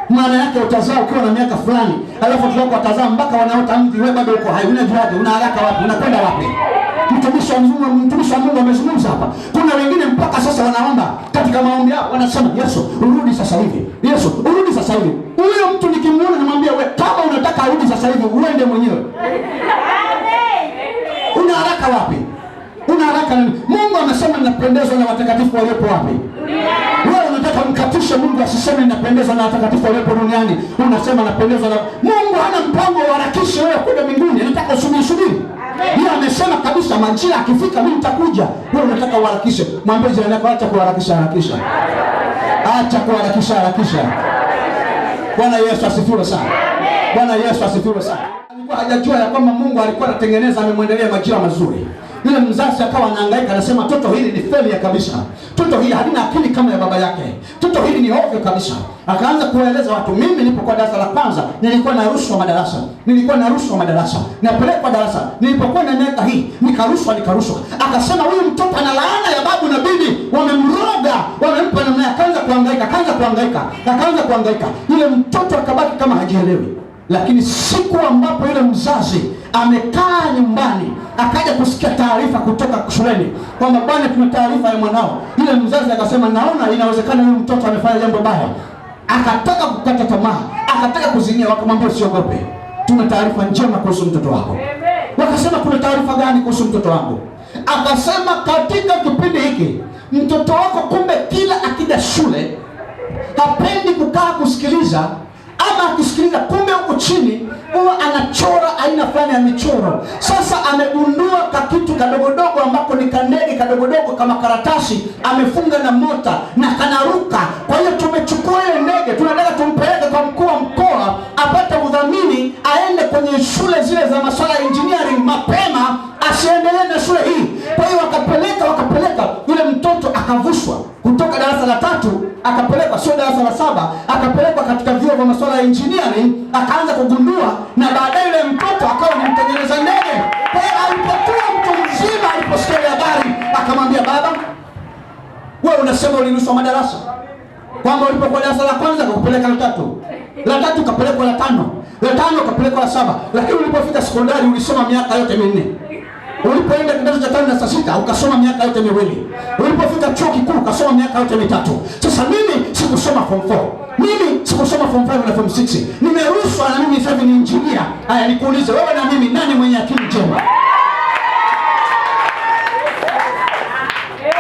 Maana yake utazaa ukiwa na miaka fulani, alafu watoto wako watazaa mpaka wanaota mvi, wewe bado uko hai. Unajuaje? Una haraka wapi? Unakwenda wapi? Mtumishi wa Mungu amezungumza hapa. Kuna wengine mpaka sasa wanaomba katika maombi yao, wanasema Yesu urudi sasa hivi. Yesu urudi sasa hivi. Huyo mtu nikimuona namwambia wewe, kama unataka arudi sasa hivi uende mwenyewe. Una haraka wapi? Una haraka nini? Mungu amesema ninapendezwa na watakatifu waliopo wapi? Wewe unataka mkatishe Mungu asiseme ninapendezwa na watakatifu waliopo duniani. Unasema napendezwa na Mungu. Hana mpango wa harakisha wewe kwenda mbinguni. Anataka usubiri. Yeye amesema kabisa majira akifika mimi nitakuja. Wewe unataka uharakishe. Mwambie jirani yako acha kuharakisha. Acha kuharakisha. Bwana Yesu asifiwe sana. Bwana Yesu asifiwe sana. Alikuwa hajajua ya kwamba Mungu alikuwa anatengeneza, amemwendelea majira mazuri. Yule mzazi akawa anahangaika, anasema toto hili ni failure kabisa. Toto hili halina akili kama ya baba yake. Toto hili ni ovyo kabisa. Akaanza kueleza watu, mimi nilipokuwa darasa la kwanza nilikuwa narushwa madarasa. Napelekwa darasa. Nilipokuwa na miaka hii nikarushwa. Akasema huyu mtoto ana laana ya babu na bibi, wamemroga, wamempa namna. Akaanza kuhangaika. Yule mtoto akabaki kama hajielewi. Lakini siku ambapo yule mzazi amekaa nyumbani, akaja kusikia taarifa kutoka shuleni kwamba bwana, tuna taarifa ya mwanao. Yule mzazi akasema naona inawezekana yule mtoto amefanya jambo baya. Akataka kukata tamaa, akataka kuzimia. Wakamwambia usiogope, tuna taarifa njema kuhusu mtoto wako. Wakasema kuna taarifa gani kuhusu mtoto wangu? Akasema katika kipindi hiki mtoto wako kumbe kila akija shule hapendi kukaa kusikiliza, ama akisikiliza kumbe huko chini huwa anachora aina fulani ya michoro. Sasa amegundua kakitu kadogodogo ambako ni kandege kadogodogo kama karatasi, amefunga na mota na kanaruka. Kwa hiyo tumechukua ile ndege, tunataka tumpeleke kwa mkuu wa mkoa apate udhamini aende kwenye shule zile za masuala ya engineering mapema, asiendelee na shule hii. Kwa hiyo wakapeleka yule mtoto akavushwa kutoka darasa la 3 akapelekwa, sio darasa la 7, akapelekwa katika vyuo vya masuala ya engineering, akaanza kugundua, na baadaye yule mtoto akawa ni mtengeneza ndege. Kwa hiyo alipokuwa mtu mzima, aliposikia habari akamwambia baba, wewe unasema ulirushwa madarasa, kwamba ulipokuwa darasa la kwanza akakupeleka la 3, la 3 ukapelekwa la 5, la 5 ukapelekwa la 7, lakini ulipofika sekondari ulisoma miaka yote 4. Ulipoenda kidato cha 5 na 6 ukasoma miaka yote 2. Ulipofika chuo kikuu ukasoma miaka yote 3. Sasa mimi sikusoma form 4. Mimi sikusoma form 5 na form 6. Nimerushwa na mimi sasa ni engineer. Haya nikuulize wewe na mimi nani mwenye akili njema?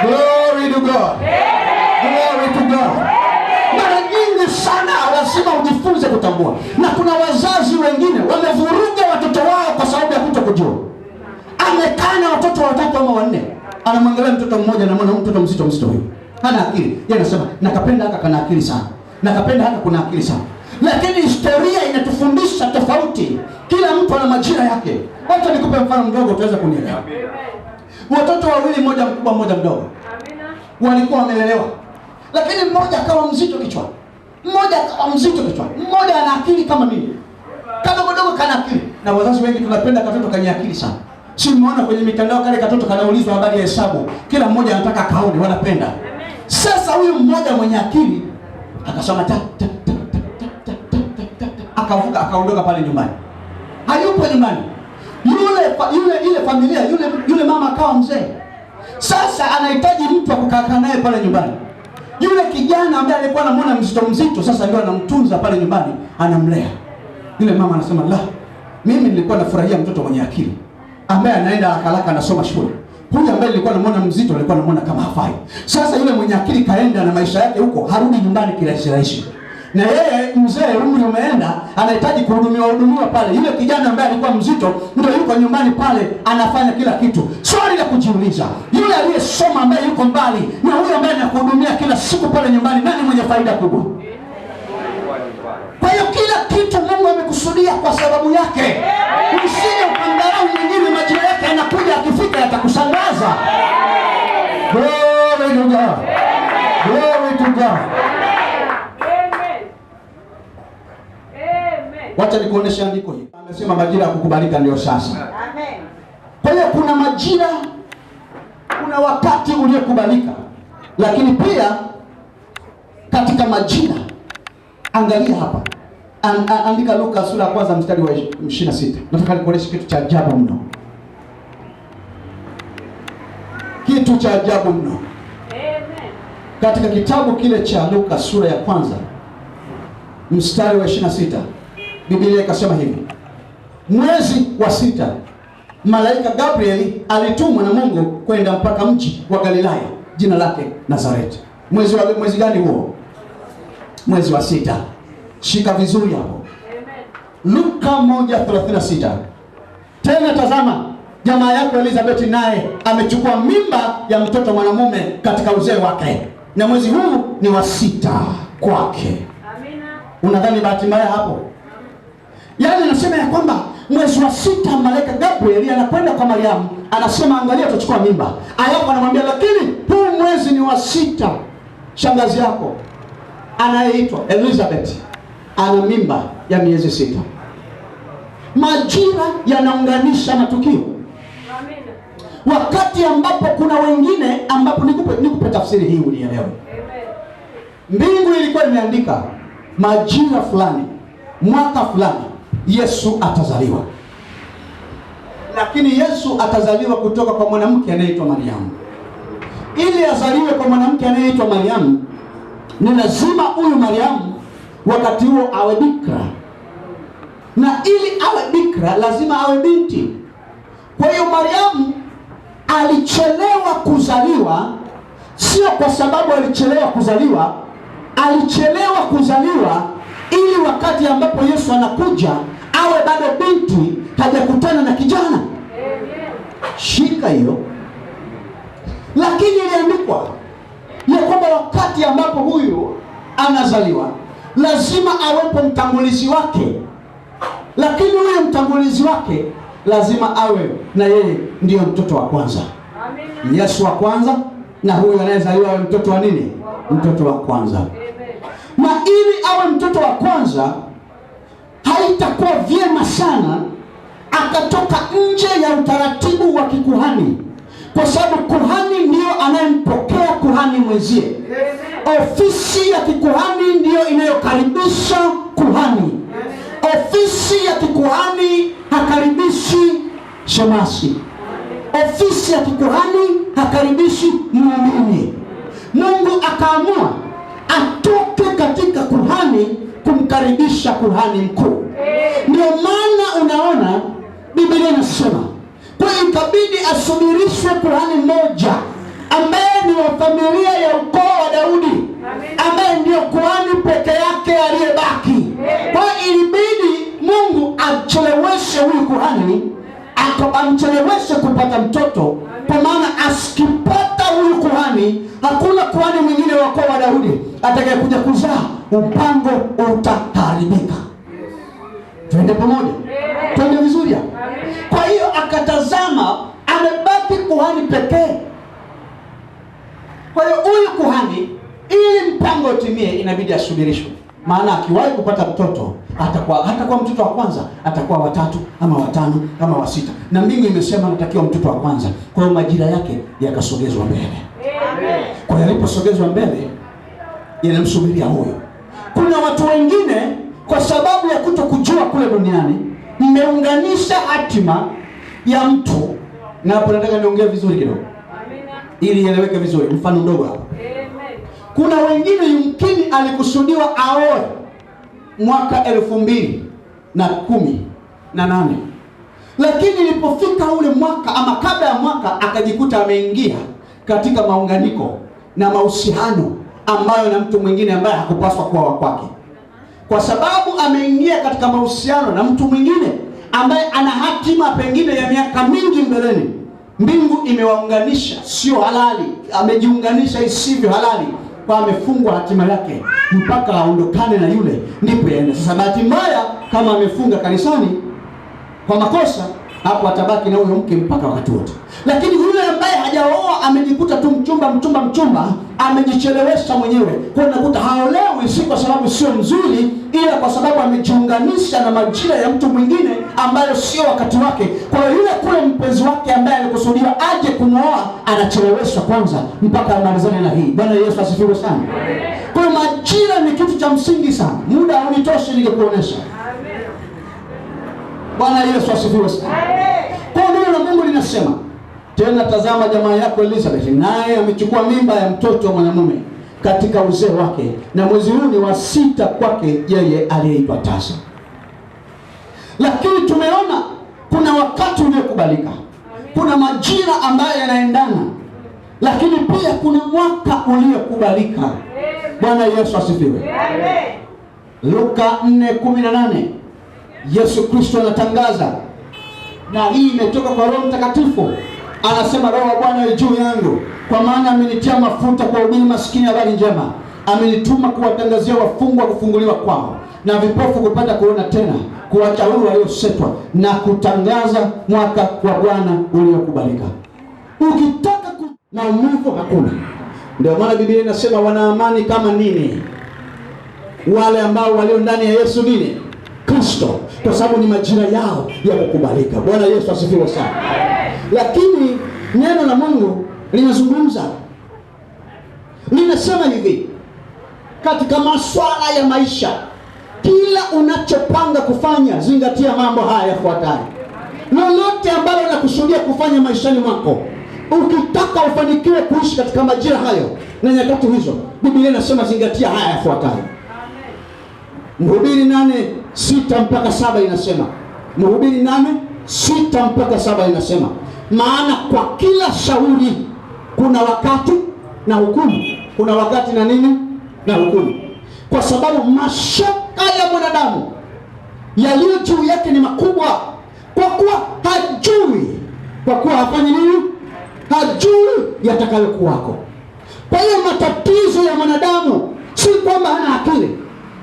Glory to God. Glory to God. Mara nyingi sana lazima ujifunze kutambua. Na kuna wazazi wengine wamevuruga watoto wao kwa sababu ya kutokujua. Amekaa na watoto 3 ama 4. Anamwangalia mtoto mmoja na mwana mtoto mzito huyo. Hana akili. Yeye anasema nakapenda haka kana akili sana. Nakapenda haka kuna akili sana. Lakini historia inatufundisha tofauti. Kila mtu ana majira yake. Wacha nikupe mfano mdogo utaweza kunielewa. Watoto wawili, mmoja mkubwa mmoja mdogo. Walikuwa wamelelewa. Lakini mmoja akawa mzito kichwani. Mmoja ana akili kama mimi. Kadogo kana akili. Na wazazi wengi tunapenda katoto kwenye akili sana. Si umeona kwenye mitandao kale katoto kanaulizwa habari ya hesabu, kila mmoja anataka kaone, wanapenda. Sasa huyu mmoja mwenye akili akasoma akavuka akaondoka pale nyumbani. Hayupo nyumbani. Ile familia yule mama akawa mzee. Sasa anahitaji mtu wa kukaa naye pale nyumbani. Yule kijana ambaye alikuwa anamwona mzito sasa ndio anamtunza pale nyumbani, anamlea. Yule mama anasema, "La, mimi nilikuwa nafurahia mtoto mwenye akili ambaye anaenda haraka anasoma shule. Huyu ambaye nilikuwa namuona mzito nilikuwa namuona kama hafai. Sasa yule mwenye akili kaenda na maisha yake huko, harudi nyumbani kirahisi. Na yeye mzee umri umeenda, anahitaji kuhudumiwa pale. Yule kijana ambaye alikuwa mzito ndio yuko nyumbani pale anafanya kila kitu." Swali la kujiuliza, yule aliyesoma ambaye yuko mbali na huyo ambaye anakuhudumia kila siku pale nyumbani, nani mwenye faida kubwa? Kwa hiyo kila kitu Mungu amekusudia kwa sababu yake. Usije ukamdharau mwingine, majira yake yanakuja, akifika yatakushangaza. Glory to God. Glory to God. Wacha nikuoneshe andiko hili. Amesema majira ya kukubalika ndio sasa. Amen. Kwa hiyo kuna majira, kuna wakati uliokubalika. Lakini pia katika majira, angalia hapa. Andika Luka sura ya kwanza mstari wa 26. Nataka nikuoneshe kitu cha ajabu mno. Kitu cha ajabu mno. Amen. Katika kitabu kile cha Luka sura ya kwanza mstari wa 26. Biblia ikasema hivi: mwezi wa 6 malaika Gabrieli alitumwa na Mungu kwenda mpaka mji wa Galilaya jina lake Nazareti. Mwezi gani huo? Mwezi wa 6. Shika vizuri hapo. Amen. Luka 1:36. Tena tazama, jamaa yako Elizabeth naye amechukua mimba ya mtoto mwanamume katika uzee wake, na mwezi huu ni wa 6 kwake. Amina. Unadhani bahati mbaya hapo? Yaani anasema ya kwamba mwezi wa 6 malaika Gabriel anakwenda kwa Mariamu, anasema angalia utachukua mimba. Alafu anamwambia lakini huu mwezi ni wa 6. Shangazi yako anayeitwa Elizabeth ana mimba ya miezi 6. Majira yanaunganisha matukio. Amina. Wakati ambapo kuna wengine ambapo nikupe tafsiri hii unielewe. Amen. Mbingu ilikuwa imeandika majira fulani, mwaka fulani Yesu atazaliwa. Lakini Yesu atazaliwa kutoka kwa mwanamke anayeitwa Mariamu. Ili azaliwe kwa mwanamke anayeitwa Mariamu, ni lazima huyu Mariamu wakati huo awe bikira. Na ili awe bikira lazima awe binti. Kwa hiyo Mariamu alichelewa kuzaliwa, sio kwa sababu alichelewa kuzaliwa, alichelewa kuzaliwa ili wakati ambapo Yesu anakuja awe bado binti, hajakutana na kijana. Amen. Shika hiyo. Lakini iliandikwa ya kwamba wakati ambapo huyu anazaliwa lazima awepo mtangulizi wake. Lakini huyo mtangulizi wake lazima awe na yeye ndiyo mtoto wa kwanza. Amen. Yesu wa kwanza, na huyo anayezaliwa awe mtoto wa nini? Mtoto wa kwanza. Na ili awe mtoto wa kwanza, haitakuwa vyema sana akatoka nje ya utaratibu wa kikuhani, kwa sababu kuhani ndio anayempokea kuhani mwenzie. Ofisi ya kikuhani ndio inayokaribisha kuhani. Ofisi ya kikuhani hakaribishi shemasi. Ofisi ya kikuhani hakaribishi muumini. Mungu akaamua atoke katika kuhani kumkaribisha kuhani mkuu. Ndio maana unaona Biblia inasema kwa ikabidi asubirishwe kuhani mmoja ambaye ni wa familia ya ukoo wa Daudi, ambaye ndio kuhani peke yake aliyebaki. Kwa ilibidi Mungu acheleweshe huyu kuhani, amcheleweshe kupata mtoto, kwa maana asikipata huyu kuhani hakuna kuhani mwingine wa ukoo wa Daudi atakayekuja kuzaa, upango utaharibika. Twende pamoja? Twende vizuri hapo. Kwa hiyo akatazama amebaki kuhani pekee. Kwa hiyo huyu kuhani ili mpango utimie inabidi asubirishwe. Maana akiwahi kupata mtoto hatakuwa mtoto wa kwanza, atakuwa wa 3 ama wa 5 ama wa 6. Na mbingu imesema anatakiwa mtoto wa kwanza. Kwa hiyo majira yake yakasogezwa mbele. Amen. Kwa hiyo aliposogezwa mbele inamsubiria huyo. Kuna watu wengine kwa sababu ya kutokujua kule duniani, mmeunganisha hatima ya mtu, na hapo nataka niongee vizuri kidogo ili ieleweke vizuri. Mfano mdogo hapa. Kuna wengine yumkini alikusudiwa aoe mwaka 2018, lakini ilipofika ule mwaka ama kabla ya mwaka akajikuta ameingia katika maunganiko na mahusiano ambayo na mtu mwingine ambaye hakupaswa kuwa wa kwake, kwa sababu ameingia katika mahusiano na mtu mwingine ambaye ana hatima pengine ya miaka mingi mbeleni. Mbingu imewaunganisha, sio halali, amejiunganisha isivyo halali, kwa amefungwa hatima yake mpaka aondokane na yule, ndipo yaende. Sasa bahati mbaya, kama amefunga kanisani kwa makosa, hapo atabaki na huyo mke mpaka wakati wote. Lakini yule ambaye hajaoa amejikuta tu mchumba, amejichelewesha mwenyewe. Kwa hiyo unakuta haolewi, si kwa sababu sio mzuri, ila kwa sababu amejiunganisha na majira ya mtu mwingine ambayo sio wakati wake. Kwa hiyo yule kule mpenzi wake ambaye alikusudiwa aje kumwoa anacheleweshwa kwanza mpaka amalizane na hii. Bwana Yesu asifiwe sana. Kwa hiyo majira ni kitu cha msingi sana. Muda haunitoshi ningekuonesha. Bwana Yesu asifiwe sana. Kwa hiyo neno la Mungu linasema, tena tazama jamaa yako Elizabeth naye amechukua mimba ya mtoto mwanamume katika uzee wake, na mwezi huu ni wa 6 kwake yeye aliyeitwa tasa. Lakini tumeona kuna wakati uliokubalika, kuna majira ambayo yanaendana, lakini pia kuna mwaka uliokubalika. Bwana Yesu asifiwe. Luka 4:18 Yesu Kristo anatangaza, na hii imetoka kwa Roho Mtakatifu. Anasema, Roho wa Bwana yu juu yangu, kwa maana amenitia mafuta kuwahubiri maskini habari njema, amenituma kuwatangazia wafungwa kufunguliwa kwao, na vipofu kupata kuona tena, kuwacha huru waliosetwa, na kutangaza mwaka wa Bwana uliokubalika. Ukitaka maumivu hakuna. Ndio maana Biblia inasema wana amani kama nini wale ambao walio ndani ya Yesu nini Kristo, kwa sababu ni majira yao ya kukubalika. Bwana Yesu asifiwe sana. Lakini neno la Mungu linazungumza, linasema hivi, katika masuala ya maisha, kila unachopanga kufanya zingatia mambo haya yafuatayo. Lolote ambalo unakusudia kufanya maishani mwako, ukitaka ufanikiwe kuishi katika majira hayo na nyakati hizo, Biblia inasema zingatia haya yafuatayo. Mhubiri 8:6 mpaka 7 inasema, Mhubiri 8:6 mpaka 7 inasema, maana kwa kila shauri kuna wakati na hukumu. Kuna wakati na nini? Na hukumu. Kwa sababu mashaka ya mwanadamu yaliyo juu yake ni makubwa, kwa kuwa hajui, kwa kuwa hafanyi nini? Hajui yatakayokuwako. Kwa hiyo matatizo ya mwanadamu si kwamba hana akili.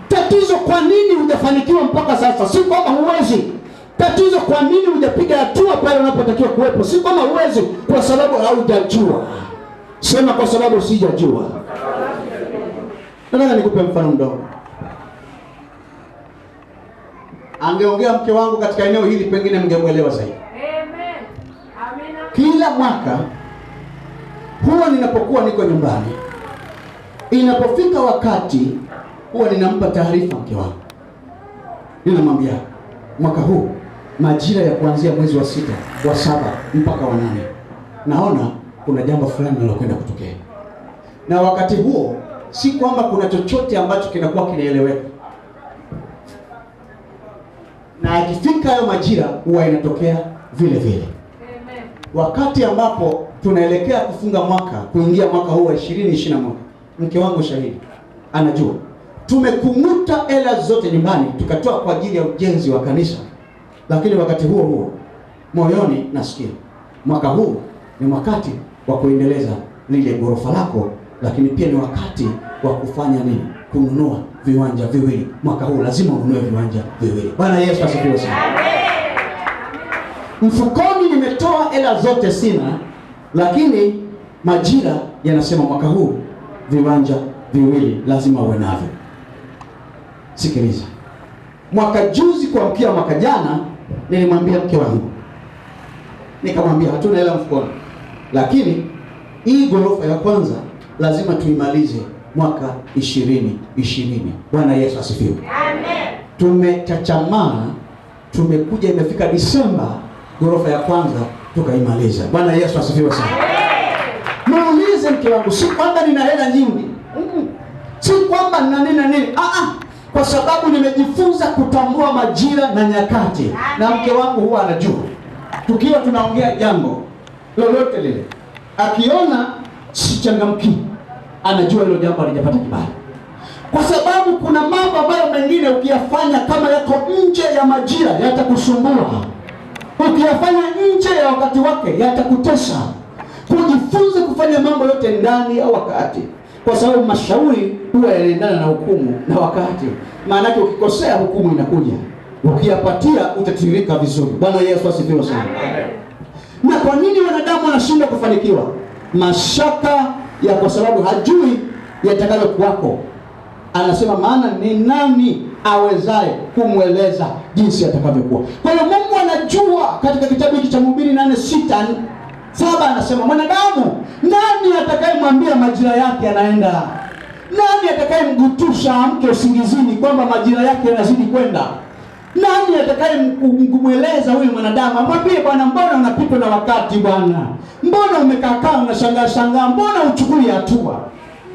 Tatizo kwa nini hujafanikiwa mpaka sasa, si kwamba huwezi. Tatizo kwa nini hujapiga hatua pale unapotakiwa kuwepo, si kwamba huwezi, kwa sababu haujajua. Sema, kwa sababu sijajua. Nataka nikupe mfano mdogo. Angeongea mke wangu katika eneo hili, pengine mngemwelewa zaidi. Amen. Amina. Kila mwaka huwa ninapokuwa niko nyumbani, inapofika wakati huwa ninampa taarifa mke wangu. Ninamwambia, mwaka huu majira ya kuanzia mwezi wa 6, wa 7 mpaka wa 8, naona kuna jambo fulani linalokwenda kutokea. Na wakati huo si kwamba kuna chochote ambacho kinakuwa kinaeleweka, na ikifika hayo majira huwa inatokea vile vile. Amen. Wakati ambapo tunaelekea kufunga mwaka, kuingia mwaka huu wa 2021, mke wangu shahidi, anajua tumekumuta hela zote nyumbani tukatoa kwa ajili ya ujenzi wa kanisa, lakini wakati huo huo moyoni nasikia mwaka huu ni wakati wa kuendeleza lile ghorofa lako, lakini pia ni wakati wa kufanya nini? Kununua viwanja viwili. Mwaka huu lazima ununue viwanja viwili. Bwana Yesu asifiwe sana. Mfukoni nimetoa hela zote sina, lakini majira yanasema mwaka huu viwanja viwili lazima uwe navyo. Sikiliza. Mwaka juzi kuamkia mwaka jana nilimwambia mke wangu, nikamwambia hatuna hela mfukoni, lakini hii ghorofa ya kwanza lazima tuimalize mwaka 2020. Bwana Yesu asifiwe. Amen. Tumechachamaa, tumekuja imefika Disemba, ghorofa ya kwanza tukaimaliza. Bwana Yesu asifiwe sana. Muulize mke wangu, si kwamba nina hela nyingi. Si kwamba nina nini. Kwa sababu nimejifunza kutambua majira na nyakati. Na mke wangu huwa anajua. Tukiwa tunaongea jambo lolote lile, akiona sichangamki, anajua hilo jambo halijapata kibali. Kwa sababu kuna mambo ambayo mengine ukiyafanya kama yako nje ya majira yatakusumbua. Ukiyafanya nje ya wakati wake yatakutesa. Kujifunza kufanya mambo yote ndani ya wakati. Kwa sababu mashauri huwa yanaendana na hukumu na wakati. Maana yake ukikosea hukumu inakuja. Ukiyapatia utatiririka vizuri. Bwana Yesu asifiwe sana. Na kwa nini wanadamu wanashindwa kufanikiwa? Mashaka ya kwa sababu hajui yatakalo kwako. Anasema maana ni nani awezaye kumweleza jinsi atakavyokuwa. Kwa hiyo Mungu anajua. Katika kitabu hiki cha Mhubiri 8:6-7 anasema mwanadamu, nani atakayemwambia majira yake yanaenda? Nani atakayemgutusha amke usingizini kwamba majira yake yanazidi kwenda? Nani atakayemweleza huyu mwanadamu? Amwambie, bwana, mbona unapitwa na wakati bwana? Mbona umekaa unashangaa? Mbona uchukui hatua?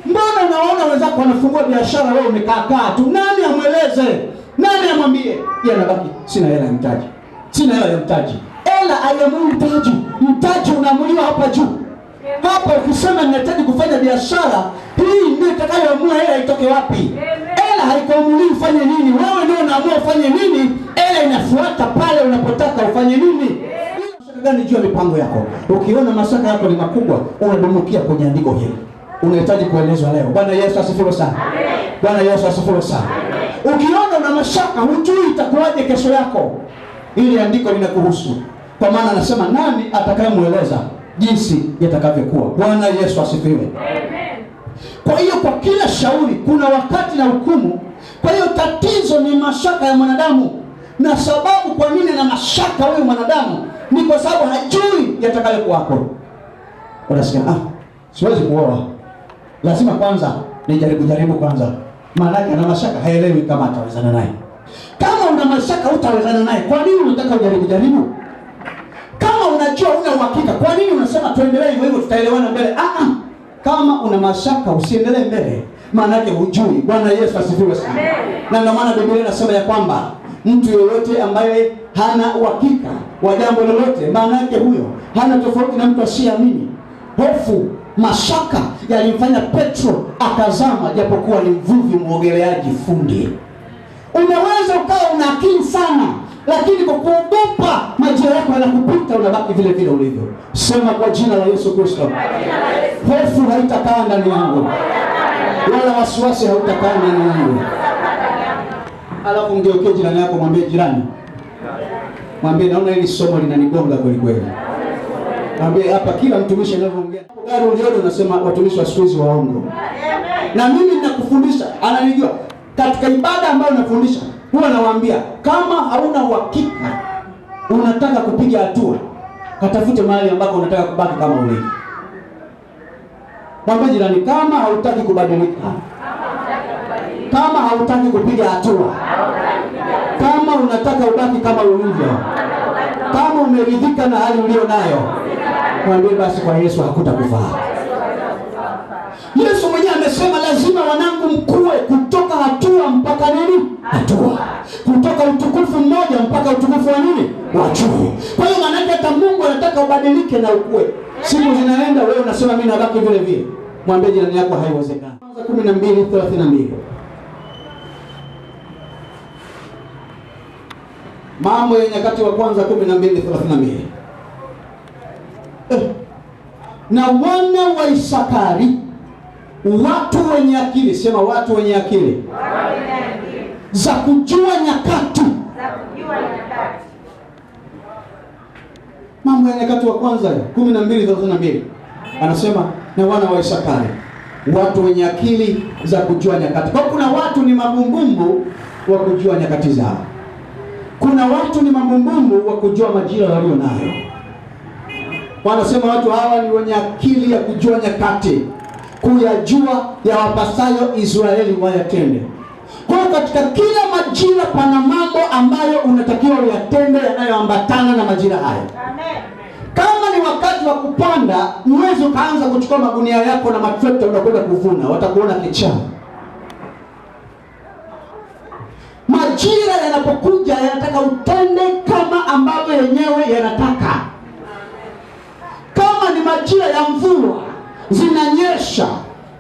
Mbona unaona wenzako wanafungua biashara, wewe umekaa tu? Nani amweleze? Nani amwambie? Yeye anabaki, sina hela ya mtaji. Sina hela ya mtaji. Hela haiamui mtaji. Mtaji unaamuliwa hapa juu. Hapa ukisema ninahitaji kufanya biashara, hii ndio itakayoamua hela itoke wapi. Hela haikuamuli ufanye nini. Wewe ndio unaamua ufanye nini. Hela inafuata pale unapotaka ufanye nini. Mashaka gani juu ya mipango yako? Ukiona mashaka yako ni makubwa, unadumukia kwenye andiko hili. Unahitaji kuelezwa leo. Bwana Yesu asifiwe sana. Bwana Yesu asifiwe sana. Ukiona una mashaka, hujui itakuwaje kesho yako, ili andiko linakuhusu. Kwa maana anasema nani atakayemweleza jinsi yatakavyokuwa. Bwana Yesu asifiwe. Kwa hiyo kwa kila shauri kuna wakati na hukumu. Kwa hiyo tatizo ni mashaka ya mwanadamu. Na sababu kwa nini na mashaka huyu mwanadamu ni kwa sababu hajui yatakayokuwako. Unasikia, siwezi kuoa, lazima kwanza nijaribu kwanza. Maana yake ana mashaka, haelewi kama atawezana naye. Kama una mashaka hutawezana naye, kwa nini unataka ujaribu? Kama unajua una uhakika, kwa nini unasema tuendelee hivyo tutaelewana mbele? Kama una mashaka usiendelee mbele, maana yake hujui. Bwana Yesu asifiwe sana. Na ndio maana Biblia inasema ya kwamba mtu yoyote ambaye hana uhakika wa jambo lolote, maana yake huyo hana tofauti na mtu asiyeamini. Hofu, mashaka yalimfanya Petro akazama, japokuwa ni mvuvi muogeleaji fundi. Unaweza ukawa una akili sana, lakini kwa kuogopa majira yako yanakupita, unabaki vile vile ulivyo. Sema kwa jina la Yesu Kristo, hofu haitakaa ndani yangu, wala wasiwasi hautakaa ndani yangu. Alafu mgeukie jirani yako, mwambie jirani, mwambie naona hili somo linanigonga kweli kweli. Mwambie hapa kila mtumishi anavyoongea gari uliona unasema watumishi wa siku hizi waongo. Na mimi ninakufundisha, ananijua. Katika ibada ambayo nafundisha, huwa nawaambia kama hauna uhakika unataka kupiga hatua, katafute mahali ambako unataka kubaki kama ulivyo. Mwambie jirani, kama hautaki kubadilika, kama hautaki kupiga hatua, kama unataka ubaki kama ulivyo, kama umeridhika na hali ulio nayo, mwambie basi kwa Yesu hakutakufaa. Yesu mwenyewe amesema lazima wanangu mkue kutoka hatua mpaka nini? Hatua. Kutoka utukufu mmoja mpaka utukufu wa nini? Wa juu. Kwa hiyo maana yake hata Mungu anataka ubadilike na ukue. Siku zinaenda wewe unasema mimi nabaki vile vile. Mwambie jirani yako haiwezekani. 12:32. Mambo ya Nyakati wa Kwanza 12:32. Na wana wa Isakari, watu wenye akili, sema watu wenye akili, za kujua nyakati. Mambo ya Nyakati wa Kwanza 12:32 anasema na wana wa Isakari, watu wenye akili za kujua nyakati. Kwa kuna watu ni mabumbumbu wa kujua nyakati zao. Kuna watu ni mabumbumbu wa kujua majira walio nayo. Wanasema watu hawa ni wenye akili ya kujua nyakati. kuyajua yawapasayo Israeli wayatende. Kwa katika kila majira pana mambo ambayo unatakiwa uyatende yanayoambatana na majira haya. Amen. Kama ni wakati wa kupanda, uweze ukaanza kuchukua magunia yako na matrekta unakwenda kuvuna, watakuona kichaa. Majira yanapokuja yanataka utende kama ambavyo yenyewe yanataka. Kama ni majira ya mvua zinanyesha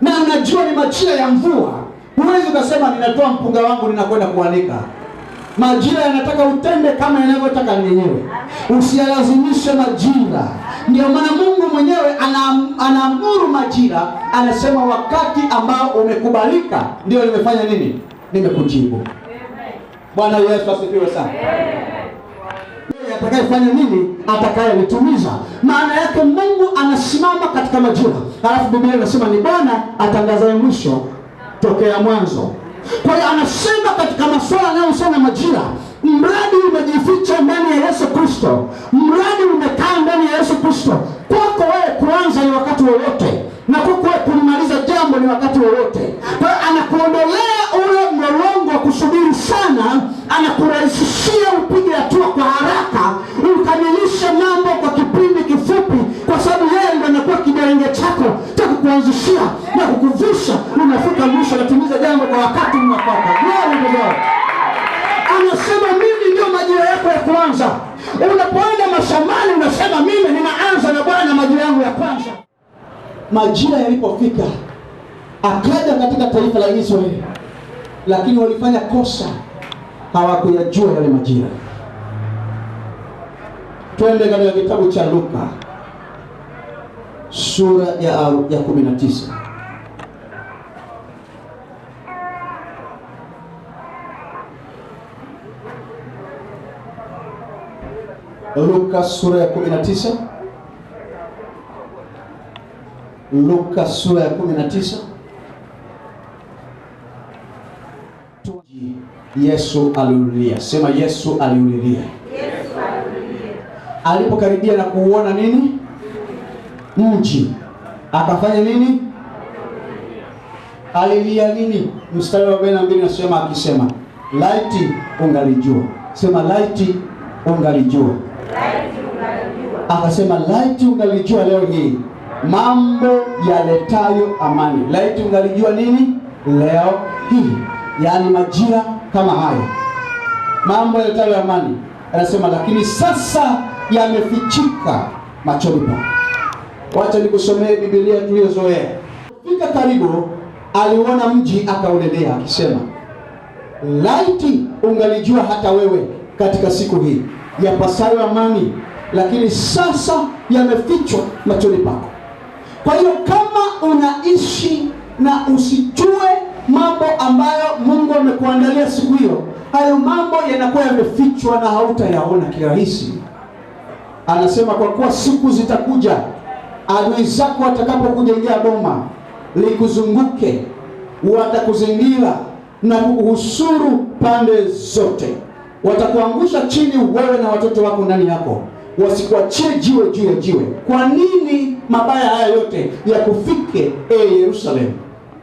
na unajua ni majira ya mvua, huwezi ukasema ninatoa mpunga wangu ninakwenda kuanika. Majira yanataka utende kama yanavyotaka yenyewe. Usiyalazimishe majira. Ndio maana Mungu mwenyewe anaamuru majira, anasema wakati ambao umekubalika ndio nimefanya nini? Nimekujibu. Bwana Yesu asifiwe sana. Yeye atakayefanya nini? Atakayelitumiza. Maana yake Mungu anasimama katika majira. Halafu Biblia inasema ni Bwana atangazaye mwisho tokea mwanzo. Kwa hiyo anasema katika masuala yanayohusiana na majira, mradi umejificha ndani ya Yesu Kristo, mradi umekaa ndani ya Yesu Kristo, kwako wewe kuanza ni wakati wowote, na kwako wewe kulimaliza jambo ni wakati wowote. Kwa hiyo anakuondolea ule mlolongo wa kusubiri sana, anakurahisishia upige hatua kwa haraka, ukamilishe mambo kwa kipindi kifupi, kwa sababu yeye ndiye anakuwa kiberenge chako cha kukuanzishia na kukuvusha. Unafika mwisho, unatimiza jambo kwa wakati mwafaka. Glory to God. Anasema mimi ndio majira yako ya kwanza. Unapoenda mashambani unasema mimi ninaanza na Bwana majira yangu ya kwanza. Majira yalipofika, akaja katika taifa la Israeli, lakini walifanya kosa, hawakuyajua yale majira. Twende katika kitabu cha Luka sura ya 19. Luka sura ya 19. Luka sura ya 19. Yesu aliulilia. Sema Yesu aliulilia. Yesu aliulilia. Alipokaribia na kuuona nini? Mji. Akafanya nini? Alilia nini? Mstari wa 42 nasema akisema, laiti ungalijua. Sema laiti ungalijua. Akasema laiti ungalijua leo hii mambo yaletayo amani. Laiti ungalijua nini? Leo hii, yaani majira kama haya, mambo yaletayo amani. Anasema lakini sasa yamefichika machoni pako. Wacha nikusomee Biblia tuliyozoea. Fika karibu, aliona mji akaulelea akisema, laiti ungalijua hata wewe katika siku hii yapasayo amani, lakini sasa yamefichwa machoni pako. Kwa hiyo kama unaishi na usijue mambo ambayo Mungu amekuandalia siku hiyo, hayo mambo yanakuwa yamefichwa na hautayaona kirahisi. Anasema kwa kuwa siku zitakuja, adui zako watakapokujengea boma likuzunguke, watakuzingira na kukuhusuru pande zote. Watakuangusha chini wewe na watoto wako ndani yako, wasikuachie jiwe juu ya jiwe. Kwa nini mabaya haya yote yakufike, Yerusalemu?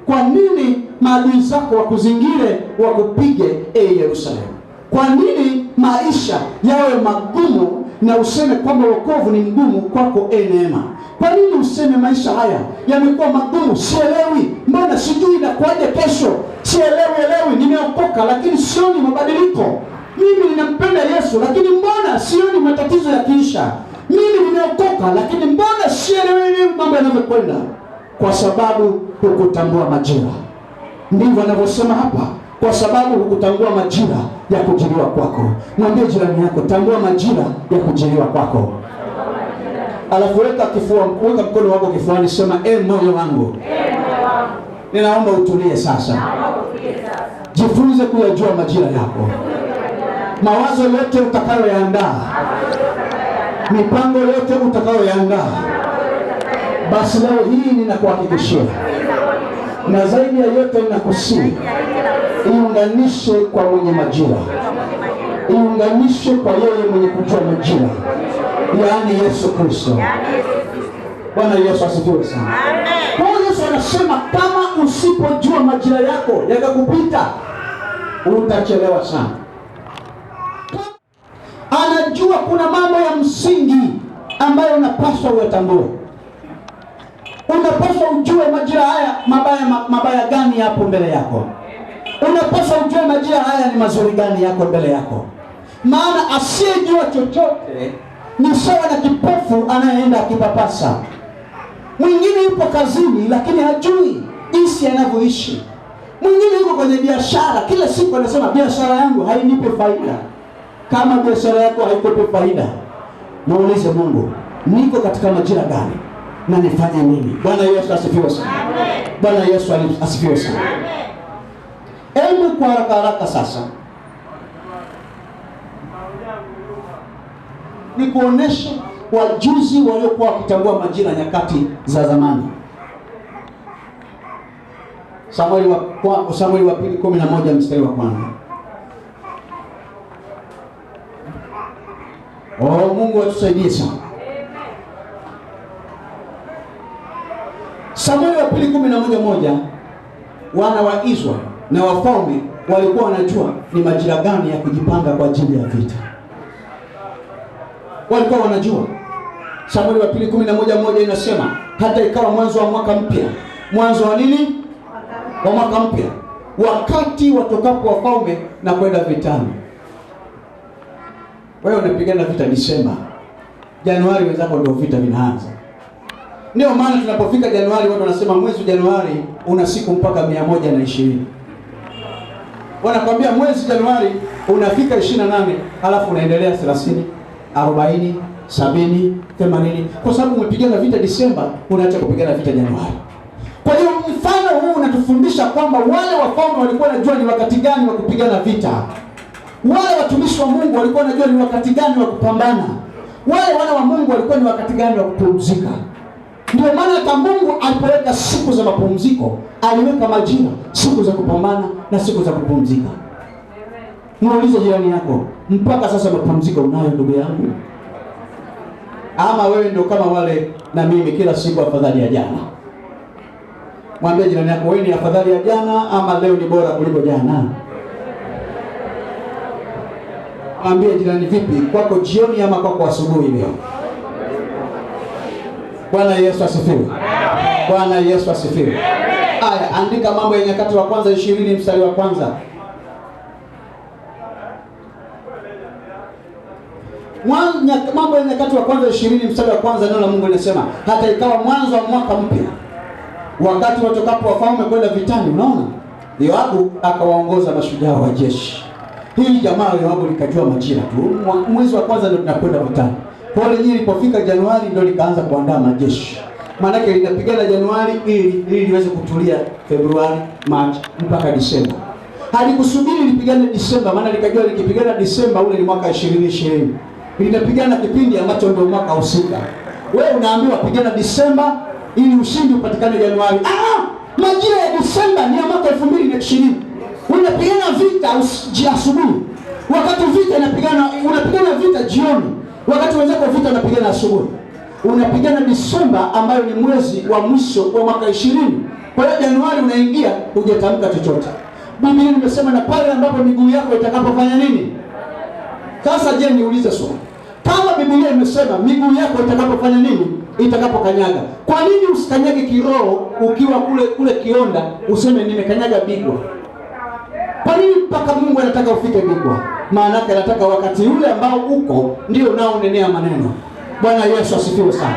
Kwa nini maadui zako wakuzingire, wakupige, Yerusalemu? Kwa nini maisha yawe magumu na useme kwamba wokovu ni mgumu kwako, Neema? Kwa nini useme maisha haya yamekuwa magumu? Sielewi, mbona sijui inakuaje kesho? Sielewi, nimeokoka lakini sioni mabadiliko. Mimi ninampenda Yesu lakini mbona sioni matatizo yakiisha? Mimi nimeokoka lakini mbona sielewi mambo yanavyokwenda? Kwa sababu hukutambua majira. Ndivyo anavyosema hapa, kwa sababu hukutambua majira ya kujiliwa kwako. Mwambie jirani yako, tambua majira ya kujiliwa kwako. Alafu weka mkono wako kifuani, sema moyo wangu, ninaomba utulie sasa. Jifunze kuyajua majira yako. Mawazo yote utakayoyaandaa, mipango yote utakayoyaandaa, basi leo hii ninakuhakikishia, na zaidi ya yote ninakusihi, iunganishe kwa mwenye majira, iunganishe kwa yeye mwenye kujua majira, yaani Yesu Kristo. Bwana Yesu asifiwe sana. Amen. Kwa hiyo Yesu anasema kama usipojua majira yako yakakupita, utachelewa sana. Anajua kuna mambo ya msingi ambayo unapaswa uyatambue. Unapaswa ujue majira haya mabaya gani yapo mbele yako. Unapaswa ujue majira haya ni mazuri gani yako mbele yako. Maana asiyejua chochote ni sawa na kipofu anayeenda akipapasa. Mwingine yupo kazini lakini hajui jinsi anavyoishi. Mwingine yuko kwenye biashara, kila siku anasema biashara yangu hainipi faida. Kama biashara yako haikupi faida, muulize Mungu, niko katika majira gani na nifanye nini? Bwana Yesu asifiwe sana. Amen. Bwana Yesu asifiwe sana. Amen. Hebu kwa haraka sasa nikuonesha wajuzi waliokuwa wakitambua majira nyakati za zamani. Samueli wa pili 11 mstari wa 1. Oh, Mungu atusaidie sana. Samueli wa pili 11:1, wana wa Israeli na wafalme walikuwa wanajua ni majira gani ya kujipanga kwa ajili ya vita. Walikuwa wanajua. Samueli wa pili 11:1 inasema hata ikawa mwanzo wa mwaka mpya. Mwanzo wa nini? Wa mwaka mpya. Wakati watokapo wafalme na kwenda vitani. Wewe unapigana vita Disemba. Januari wenzako ndio vita vinaanza. Ndio maana tunapofika Januari watu wanasema mwezi Januari una siku mpaka 120. Wanakwambia mwezi Januari unafika 28 alafu unaendelea 30, 40, 70, 80 kwa sababu umepigana vita Disemba, unaacha kupigana vita Januari. Kwa hiyo mfano huu unatufundisha kwamba wale wafalme walikuwa wanajua ni wakati gani wa kupigana vita. Wale watumishi wa Mungu walikuwa wanajua ni wakati gani wa kupambana. Wale wana wa Mungu walikuwa ni wakati gani wa kupumzika. Ndio maana hata Mungu alipoweka siku za mapumziko, aliweka majira, siku za kupambana na siku za kupumzika. Muulize jirani yako, mpaka sasa mapumziko unayo ndugu yangu? Ama wewe ndio kama wale na mimi kila siku afadhali ya jana? Mwambie jirani yako, wewe ni afadhali ya jana ama leo ni bora kuliko jana? Mwambie jirani, vipi kwako jioni ama kwako asubuhi leo? Bwana Yesu asifiwe. Bwana Yesu asifiwe. Aya, andika Mambo ya Nyakati wa kwanza 20 mstari wa kwanza. Mambo ya Nyakati wa kwanza 20 mstari wa kwanza, neno la Mungu linasema hata ikawa mwanzo wa mwaka mpya, wakati watokapo wafalme kwenda vitani. Unaona, Yoabu akawaongoza mashujaa wa jeshi. Hii jamaa Yoabu likajua majira tu. Mwezi wa kwanza ndio tunakwenda vitani. Kwa hiyo lenyewe ilipofika Januari ndio likaanza kuandaa majeshi. Maana yake linapigana Januari ili liweze kutulia Februari, Machi mpaka Disemba. Halikusubiri lipigane Disemba, maana likajua likipigana Disemba ule ni mwaka 2020. Linapigana kipindi ambacho ndio mwaka husika. Wewe unaambiwa pigana Disemba ili ushindi upatikane Januari. Majira ya Disemba ni ya mwaka 2020. Unapigana vita asubuhi. Wakati vita unapigana vita jioni. Wakati wenzako vita unapigana asubuhi. Unapigana Disemba ambayo ni mwezi wa mwisho wa mwaka 20. Kwa hiyo Januari unaingia hujatamka chochote. Biblia imesema na pale ambapo miguu yako itakapofanya nini? Sasa je, niulize swali. Kama Biblia imesema miguu yako itakapofanya nini? Itakapokanyaga. Kwa nini usikanyage kiroho ukiwa kule Kionda useme nimekanyaga Bigwa? Kwa nini mpaka Mungu anataka ufike Bigwa? Maana yake anataka wakati ule ambao uko ndio nao unenea maneno. Bwana Yesu asifiwe sana.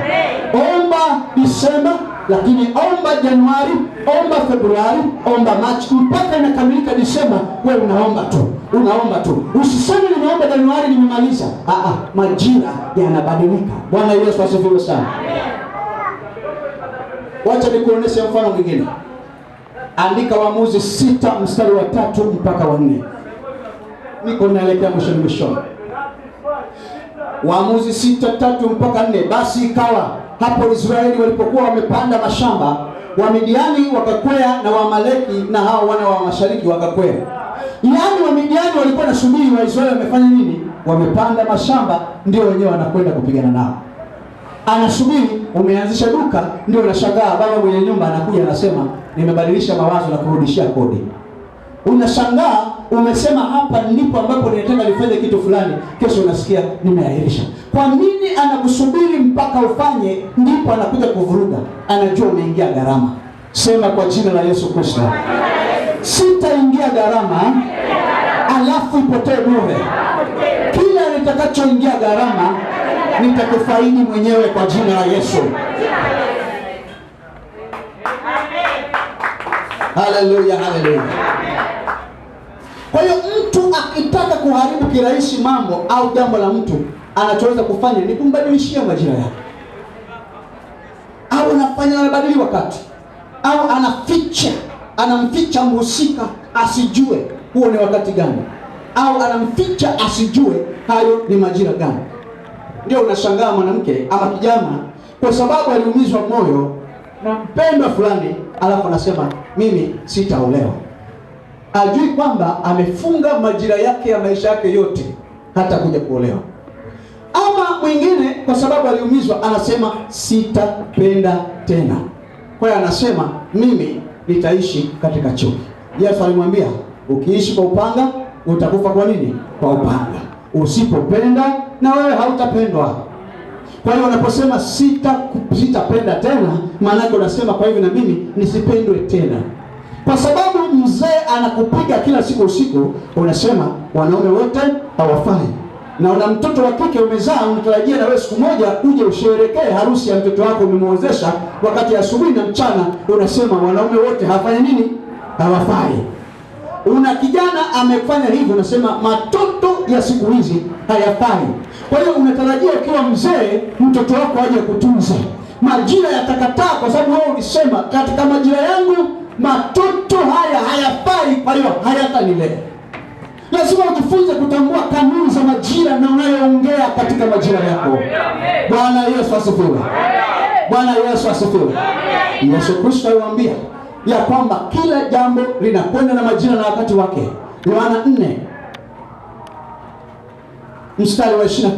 Omba Disemba, lakini omba Januari, omba Februari, omba Machi mpaka inakamilika Disemba, wewe unaomba tu. Unaomba tu. Usiseme nimeomba Januari nimemaliza. Majira yanabadilika. Bwana Yesu asifiwe sana. Wacha nikuoneshe mfano mwingine. Andika Waamuzi 6 mstari wa 3 mpaka wa 4. Niko naelekea mwisho. Waamuzi 6:3 mpaka 4. Basi ikawa hapo Israeli walipokuwa wamepanda mashamba, Wamidiani wakakwea na Waamaleki na hao wana wa mashariki wakakwea. Yaani Wamidiani walikuwa nasubiri Waisraeli wamefanya nini? Wamepanda mashamba, ndio wenyewe wanakwenda kupigana nao. Anasubiri umeanzisha duka, ndio unashangaa baba mwenye nyumba anakuja anasema nimebadilisha mawazo na kurudishia kodi. Unashangaa umesema hapa ndipo ambapo ninataka nifanye kitu fulani, kesho unasikia nimeahirisha. Kwa nini anakusubiri mpaka ufanye ndipo anakuja kuvuruga? Anajua umeingia gharama. Sema kwa jina la Yesu Kristo, sitaingia gharama alafu ipotee bure. Kila nitakachoingia gharama nitakufaidi mwenyewe kwa jina la Yesu. Haleluya, haleluya. Kwa hiyo mtu akitaka kuharibu kirahisi mambo au jambo la mtu, anachoweza kufanya ni kumbadilishia majira yake, au anabadili wakati, au anamficha mhusika asijue huo ni wakati gani, au anamficha asijue hayo ni majira gani. Ndio unashangaa mwanamke ama kijana kwa sababu aliumizwa moyo na mpendwa fulani, alafu anasema mimi sitaolewa. Ajui kwamba amefunga majira yake ya maisha yake yote hata kuja kuolewa. Ama mwingine kwa sababu aliumizwa anasema sitapenda tena. Kwa hiyo anasema mimi nitaishi katika chuki. Yesu alimwambia ukiishi kwa upanga utakufa kwa nini? Kwa upanga. Usipopenda na wewe hautapendwa. Kwa hiyo unaposema sitapenda tena, maana yake unasema kwa hivyo na mimi nisipendwe tena. Kwa sababu mzee anakupiga kila siku usiku, unasema wanaume wote hawafai. Na una mtoto wa kike umezaa, unatarajia na wewe siku moja uje usherekee harusi ya mtoto wako umemwozesha, wakati asubuhi na mchana unasema wanaume wote hawafai nini? Hawafai. Una kijana amefanya hivyo, unasema matoto ya siku hizi hayafai. Kwa hiyo unatarajia ukiwa mzee mtoto wako aje kutunza. Majira yatakataa kwa sababu wewe ulisema katika majira yangu matoto haya hayafai, kwa hiyo hayatanilea. Lazima ujifunze kutambua kanuni za majira na unayoongea katika majira yako. Bwana Yesu asifiwe. Bwana Yesu asifiwe. Yesu Kristo aliwaambia ya kwamba kila jambo linakwenda na majira na wakati wake. Yohana 4 mstari wa 23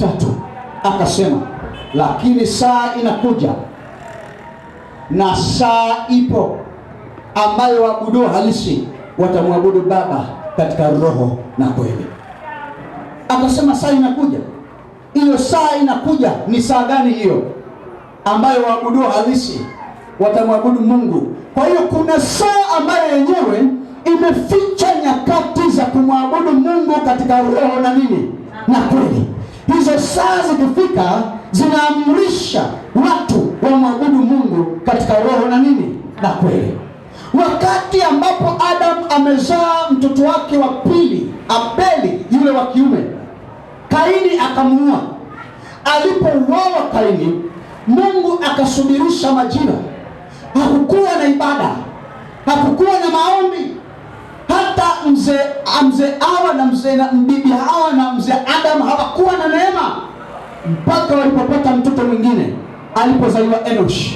akasema, lakini saa inakuja na saa ipo ambayo waabudu halisi watamwabudu Baba katika roho na kweli. Akasema saa inakuja. Hiyo saa inakuja ni saa gani hiyo? Ambayo waabudu halisi watamwabudu Mungu. Kwa hiyo kuna saa ambayo yenyewe imeficha nyakati za kumwabudu Mungu katika roho na nini? Na kweli. Hizo saa zikifika zinaamrisha watu wamwabudu Mungu katika roho na nini? Na kweli. Wakati ambapo Adam amezaa mtoto wake wa pili, Abeli yule wa kiume, Kaini akamuua. Alipouawa Kaini, Mungu akasubirisha majira. Hakukuwa na ibada, hakukuwa na maombi. Hata mzee Hawa na bibi Hawa na mzee Adam hawakuwa na neema mpaka walipopata mtoto mwingine, alipozaliwa Enosh.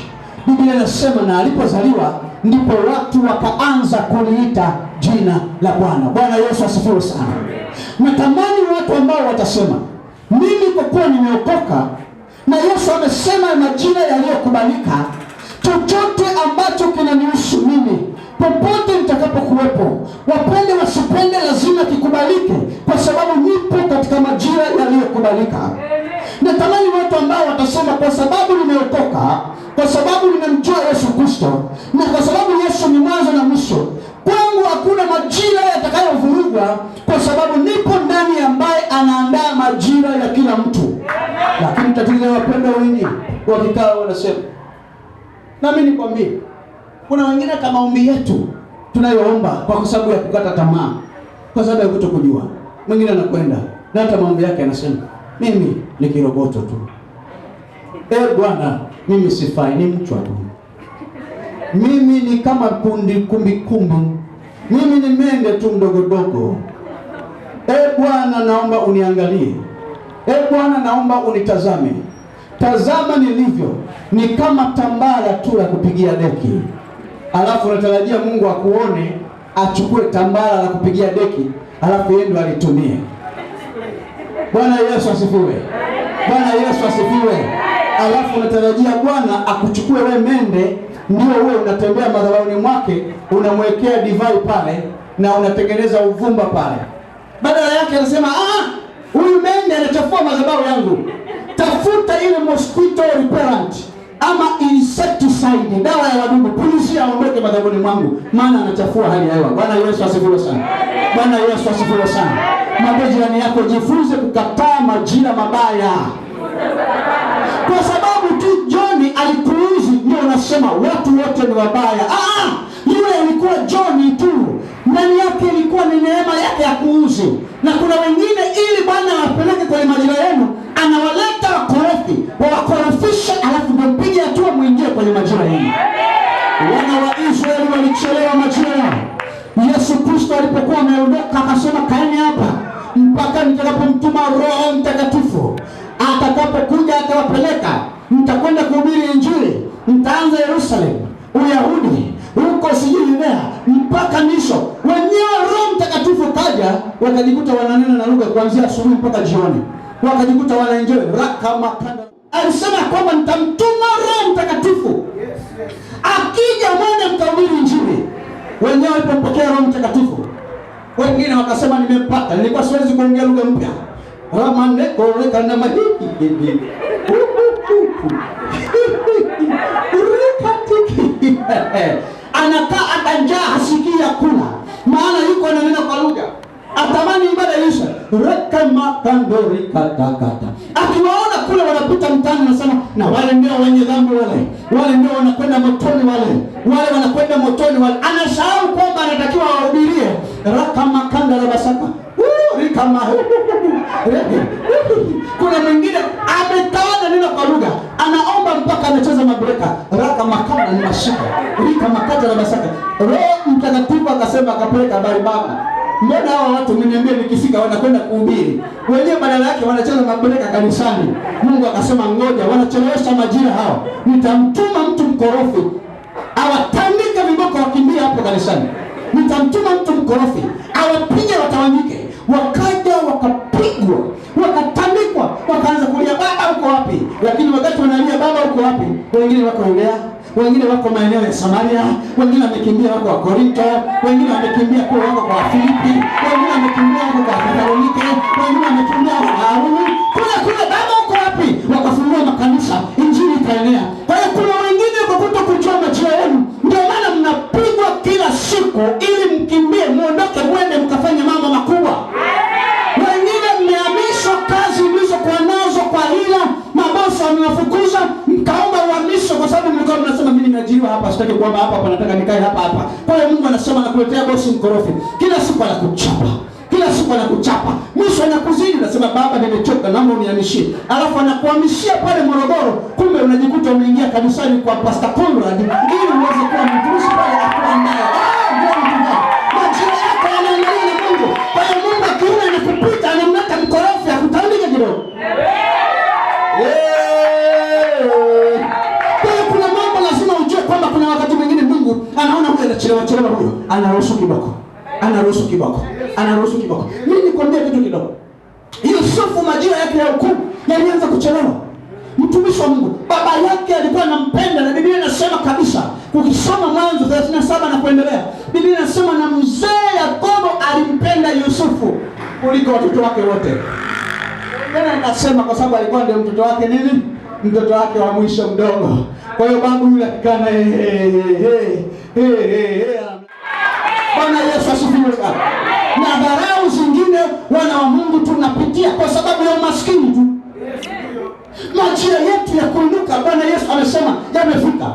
Biblia inasema na alipozaliwa ndipo watu wakaanza kuliita jina la Bwana. Bwana Yesu asifiwe sana. Natamani watu ambao watasema mimi kwa kuwa nimeokoka na Yesu amesema majira yaliyokubalika, chochote ambacho kinanihusu mimi, popote nitakapokuwepo, wapende wasipende, lazima kikubalike kwa sababu nipo katika majira yaliyokubalika. Natamani watu ambao watasema kwa sababu nimeokoka, kwa sababu ninamjua Yesu Kristo, na kwa sababu Yesu ni mwanzo na mwisho, kwangu hakuna majira yatakayovurugwa kwa sababu nipo ndani ambaye anaandaa majira ya kila mtu. Lakini tatizo wapenda wengi wakikaa wanasema, na mimi nikwambie, kuna wengine kama maombi yetu tunayoomba kwa sababu ya kukata tamaa, kwa sababu ya kutokujua. Mwingine anakwenda na hata maombi yake anasema mimi ni kiroboto tu. Bwana, mimi sifai, ni mchwa tu. Mimi ni kama kumbi. Mimi ni mende tu mdogo. Bwana, naomba uniangalie. Bwana, naomba unitazame. Tazama nilivyo, ni kama tambara tu la kupigia deki. Alafu unatarajia Mungu akuone, achukue tambara la kupigia deki, alafu yeye ndo alitumie. Bwana Yesu asifiwe. Bwana Yesu asifiwe. alafu unatarajia Bwana akuchukue wewe mende, ndio wewe unatembea madhabahuni mwake, unamwekea divai pale na unatengeneza uvumba pale. Badala yake anasema huyu mende anachafua madhabahu yangu. Tafuta ile mosquito repellent ama insecticide, dawa ya wadudu, pulizia aondoke madhabahuni mwangu, maana anachafua hali ya hewa. Bwana Yesu asifiwe sana. Bwana Yesu asifiwe sana. Mwambie jirani yako, jifunze kukataa majira mabaya. Kwa sababu tu John alikuuzi ndio unasema watu wote ni wabaya. Yule alikuwa John tu, ndani yake ilikuwa ni neema yake ya kuuzi. Na kuna wengine ili Bwana awapeleke kwenye majira yenu, anawaleta wakorofi, wawakorofishe, alafu ndio mpige hatua muingie kwenye majira yenu. Wana wa Israeli walichelewa majira yao. Yesu Kristo alipokuwa ameondoka akasema, kaeni hapa mpaka nitakapomtuma Roho Mtakatifu. Atakapokuja atawapeleka, mtakwenda kuhubiri Injili, mtaanza Yerusalemu, Uyahudi, huko sijui Yudea mpaka misho. Wenyewe Roho Mtakatifu kaja, wakajikuta wananena na lugha kuanzia asubuhi mpaka jioni, wakajikuta wanaenjoy rakamakanda. Alisema kwamba nitamtuma Roho Mtakatifu, akija mwende mtahubiri Injili. Wenyewe walipompokea Roho Mtakatifu, wengine wakasema nimempata, nilikuwa siwezi kuongea lugha mpya. Ramandeko reka na mahiki anakaa atanjaa, hasikia kula, maana yuko ananena kwa lugha, atamani ibada isha. Reka makandori katakata, akiwaona kule wanapita mtani, nasema na wale ndio wenye dhambi, wale ndio wanakwenda motoni, wale wanakwenda motoni, anasahau kwamba anatakiwa wahubirie raka makanda la basaka kama kuna mwingine ametawana neno kwa lugha, anaomba mpaka anacheza mabreka raka makanda ni mashika rika makata na basaka. Roho Mtakatifu akasema, akapeleka habari, baba, mbona hao watu mniambie nikifika wanakwenda kuhubiri, wenyewe badala yake wanacheza mabreka kanisani. Mungu akasema, ngoja, wanachelewesha majira hao, nitamtuma mtu mkorofi awatandike viboko wakimbia hapo kanisani. Nitamtuma mtu mkorofi awapige watawanyike. Wakaja wakapigwa, wakatandikwa, wakaanza kulia, baba uko wapi? Lakini wakati wanalia baba uko wapi, wengine wako Yudea, wengine wako maeneo ya Samaria, wengine wamekimbia wako wa Korinto, wengine wamekimbia kwa wako kwa Filipi, wengine wamekimbia wako kwa Thessalonike, wengine wamekimbia kwa Arumi. Kule baba uko wapi? Wakafungua makanisa, Injili ikaenea. Kwa hiyo kuna wengine kwa kutokujua majira yenu, ndio maana mnapigwa kila siku ili mkimbie, muondoke, mwende mkafanye mambo makubwa. Wengine mmehamishwa kazi mlizokuwa nazo kwa hila, mabosi wamewafukuza, mkaomba uhamisho kwa sababu mlikuwa mnasema mimi nimeajiriwa hapa, sitaki kuomba hapa, nataka nikae hapa. Kwa hiyo Mungu anasema nakuletea bosi mkorofi, kila siku anakuchapa, mwisho anakuzidi, nasema baba nimechoka, naomba unihamishie. Alafu anakuhamishia pale Morogoro, kumbe unajikuta umeingia kanisani kwa Pastor Conrad ili uweze kuwa mtumishi pale akuandae. Majira yako yanaangalia na Mungu. Kwa hiyo Mungu akiona anakupita, anamleta mkorofi akutandike kidogo. Kwa hiyo kuna mambo lazima ujue kwamba kuna wakati mwingine Mungu anaona huyu anachelewa, huyo anaruhusu kiboko. Mimi nikwambia kitu kidogo. Yusufu majira yake ya hukumu yalianza kuchelewa. Mtumishi wa Mungu, baba yake alikuwa anampenda, na Biblia inasema kabisa, ukisoma Mwanzo 37 na kuendelea, Biblia inasema na mzee Yakobo alimpenda Yusufu kuliko watoto wake wote. Tena inasema kwa sababu alikuwa ndio mtoto wake nini? Mtoto wake wa mwisho mdogo. Kwa hiyo babu yule akikana Bwana Yesu asifiwe sana. Na dharau zingine wana wa Mungu tunapitia kwa sababu ya umaskini tu. Majira yetu ya kuinuka, Bwana Yesu amesema yamefika.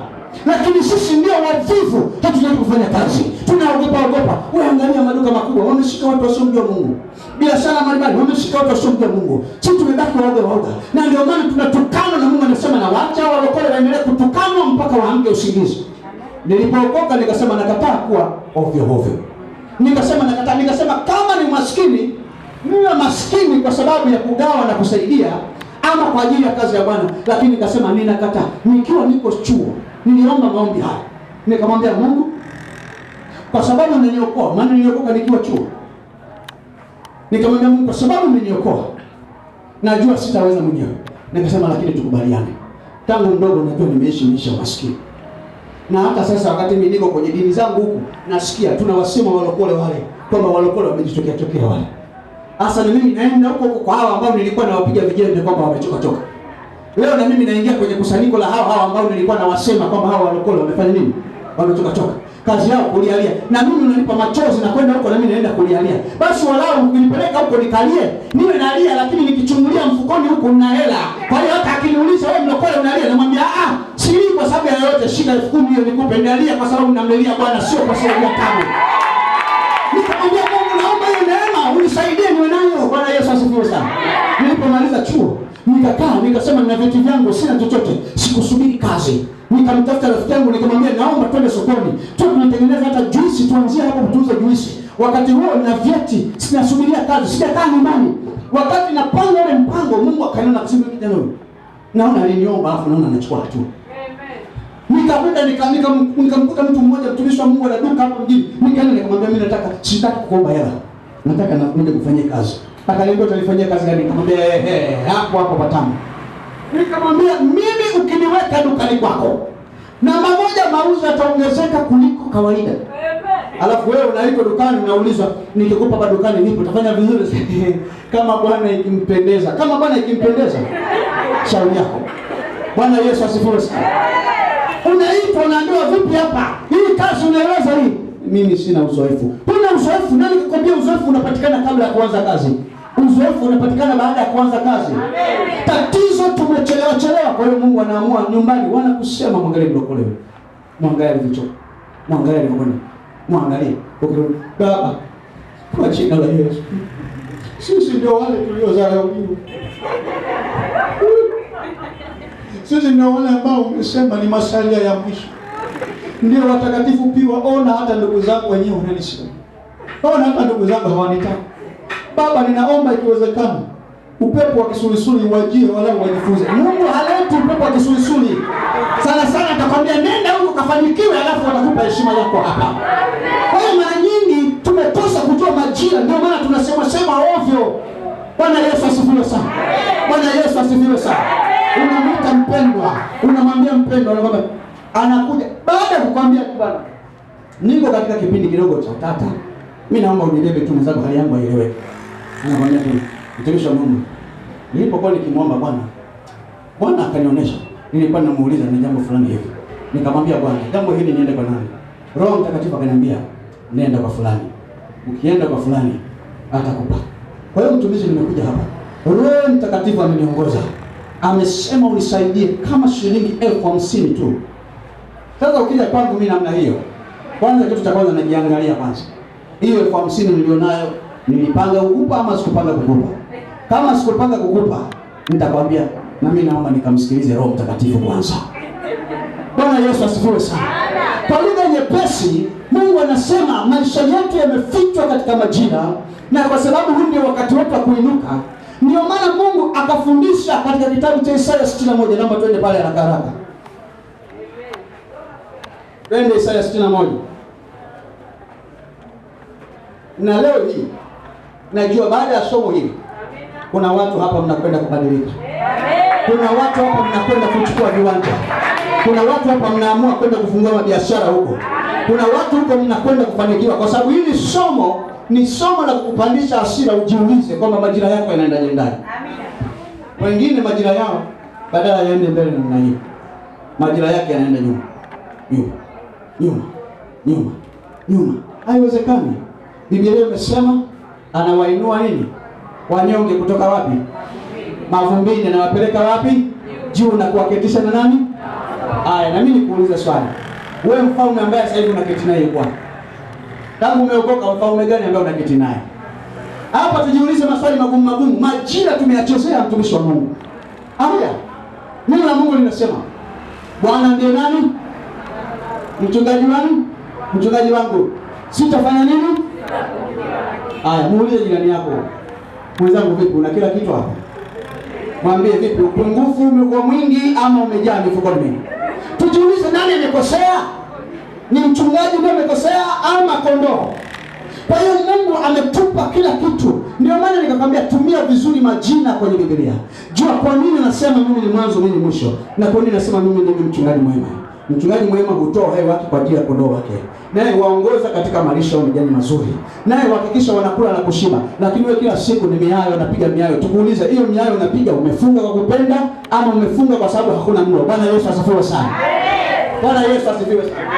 Lakini sisi ndio wavivu, hatujui kufanya kazi. Tunaogopa. Wewe angalia maduka makubwa, wameshika watu wasiomjua Mungu. Biashara mbalimbali wameshika watu wasiomjua Mungu. Sisi tumebaki waoga. Na ndio maana tunatukana, na Mungu anasema na waacha walokole waendelee kutukanwa mpaka waamke usingizi. Nilipookoka nikasema nakataa kuwa ovyo. Nikasema kama ni maskini, niwe maskini kwa sababu ya kugawa na kusaidia, ama kwa ajili ya kazi ya Bwana. Lakini nikasema ninakataa. Nikiwa niko chuo, niliomba maombi haya. Nikamwambia Mungu, kwa sababu umeniokoa, maana niliokoka nikiwa chuo. Nikamwambia Mungu, kwa sababu umeniokoa, najua sitaweza mwenyewe. Nikasema lakini tukubaliane. Tangu mdogo najua nimeishi maisha maskini. Na hata sasa wakati mimi niko kwenye dini zangu huku, nasikia tunawasema walokole wale kwamba walokole wamejitokea wale. Hasa na mimi naenda huko kwa hao ambao nilikuwa nawapiga vijembe kwamba wamechoka. Leo na mimi naingia kwenye kusanyiko la hao ambao nilikuwa nawasema kwamba hao walokole wamefanya nini? Wamechoka. Kazi yao kulialia. Na mimi unanipa machozi na kwenda huko na mimi naenda kulialia. Basi walau ukinipeleka huko nikalie, niwe nalia lakini nikichungulia mfukoni huko nina hela. Kwa hiyo hata akiniuliza wewe mlokole unalia, namwambia sili kwa sababu ya yote, shika 10,000 hiyo nikupe, nalia kwa sababu namlilia Bwana, sio kwa sababu ya tabu. Nikamwambia Mungu, naomba hiyo neema unisaidie niwe nayo. Bwana Yesu asifiwe sana. Nilipomaliza chuo, nikakaa nikasema nina vitu vyangu, sina chochote, sikusubiri kazi. Nikamtafuta rafiki yangu nikamwambia naomba twende sokoni. Tunatengeneza hata juisi, tuanzie hapo kutuuza juisi. Wakati huo na vyeti, sinasubiria kazi, sijakaa nyumbani. Wakati napanga ule mpango, Mungu akaniona kusema kijana huyu. Naona aliniomba afu naona anachukua hatua. Nikakwenda nikamkuta mtu mmoja mtumishi wa Mungu ana duka hapo mjini. Nikaenda nikamwambia mimi sitaki kuomba hela. Nataka nakuja kufanyia kazi. Akaniambia utanifanyia kazi gani? Nikamwambia hapo patamu. Nikamwambia mimi ukiniweka dukani kwako, namba moja mauzo yataongezeka kuliko kawaida. Alafu wewe unaitwa dukani unaulizwa nikikupa ba dukani nipo utafanya vizuri. Kama Bwana ikimpendeza. Kama Bwana ikimpendeza. Shauri yako. Bwana Yesu asifiwe sana. Unaitwa unaambiwa vipi hapa? Hii kazi unaiweza hii? Mimi sina uzoefu. Kuna uzoefu, nani kukwambia uzoefu unapatikana kabla ya kuanza kazi? Uzoefu unapatikana baada ya kuanza kazi. Tatizo tumechelewa. Kwa hiyo Mungu anaamua nyumbani wanakusema mwangalie mlokole. Mwangalie vichwa. Mwangalie ngoni. Mwangalie. Baba, kwa jina la Yesu. Sisi ndio wale tuliozaliwa. Sisi ndio wale ambao umesema ni masalia ya mwisho. Ndio watakatifu piwa. Ona hata ndugu zangu wenyewe wananisema. Ona hata ndugu zangu hawanitaki. Baba, ninaomba ikiwezekana upepo wa kisulisuli uwajie wala wajifunze. Mungu haleti upepo wa kisulisuli. Sana atakwambia nenda huko kafanikiwe, alafu atakupa heshima yako hapa. Kwa hiyo mara nyingi tumekosa kujua majira, ndio maana tunasema ovyo. Bwana Yesu asifiwe sana. Bwana Yesu asifiwe sana. Unamwita mpendwa, unamwambia mpendwa, anakuja baada ya kukwambia bwana, niko katika kipindi kidogo cha utata. Mimi naomba unibebe tu mzako, hali yangu haieleweki. Anakwambia tu, mtumishi wa Mungu, nilipokuwa nikimwomba Bwana akanionyesha. Nilikuwa namuuliza na jambo fulani hivi. Nikamwambia Bwana, jambo hili niende kwa nani? Roho Mtakatifu akaniambia, nenda kwa fulani. Ukienda kwa fulani atakupa. Kwa hiyo mtumishi, nimekuja hapa. Roho Mtakatifu ameniongoza. Amesema unisaidie kama shilingi 50,000 tu. Sasa ukija kwangu mimi namna hiyo, kwanza kitu cha kwanza najiangalia kwanza. Hiyo 50,000 nilionayo nilipanga kukupa ama sikupanga kukupa? Kama sikupanga kukupa, nitakwambia na mimi naomba nikamsikilize Roho Mtakatifu kwanza. Bwana Yesu asifiwe sana. Kwa lugha nyepesi, Mungu anasema maisha yetu yamefichwa katika majira, na kwa sababu huu ndio wakati wetu wa kuinuka. Ndio maana Mungu akafundisha katika kitabu cha Isaya 61. Naomba twende pale haraka. Twende Isaya 61. Na leo hii najua baada ya somo hili kuna watu hapa mnakwenda kubadilika. Kuna watu hapa mnakwenda kuchukua viwanja. Kuna watu hapa mnaamua kwenda kufungua biashara huko. Kuna watu huko mnakwenda kufanikiwa, kwa sababu hili somo ni somo la kukupandisha hasira. Ujiulize kwamba majira yako yanaenda ndani. Amina. Wengine majira yao badala yaende mbele na hiyo, majira yake yanaenda nyuma. Haiwezekani. Biblia imesema anawainua nini? Wanyonge kutoka wapi? Mavumbini. Anawapeleka wapi? Juu, na kuwaketisha na nani? Aya, na mimi nikuuliza swali. Wewe mfalme ambaye sasa hivi unaketi naye kwa tangu umeokoka, mfalme gani ambaye unaketi naye? Hapa tujiulize maswali magumu. Majira tumeyachezea, mtumishi wa Mungu. Aya. Neno la Mungu linasema, Bwana ndiye nani? Mchungaji wangu. Mchungaji wangu. Sitafanya nini? Aya, muulize jirani yako. Mwenzangu, vipi, una kila kitu hapa? Mwambie, vipi, upungufu umekuwa mwingi ama umejaa mifukoni mingi? Tujiulize, nani amekosea? Ni mchungaji ndiye amekosea ama kondoo? Kwa hiyo Mungu ametupa kila kitu. Ndio maana nikakwambia tumia vizuri majina kwenye Biblia. Jua kwa nini nasema mimi ni mwanzo, mimi ni mwisho, na kwa nini nasema mimi ni mchungaji mwema. Mchungaji mwema hutoa uhai wake kwa ajili ya kondoo wake, naye waongoza katika malisho ya majani mazuri, naye wahakikisha wanakula na kushiba. Lakini wewe kila siku ni miayo, unapiga miayo. Tukuulize, hiyo miayo unapiga umefunga kwa kupenda ama umefunga kwa sababu hakuna mlo? Bwana Yesu asifiwe sana. Bwana Yesu asifiwe sana.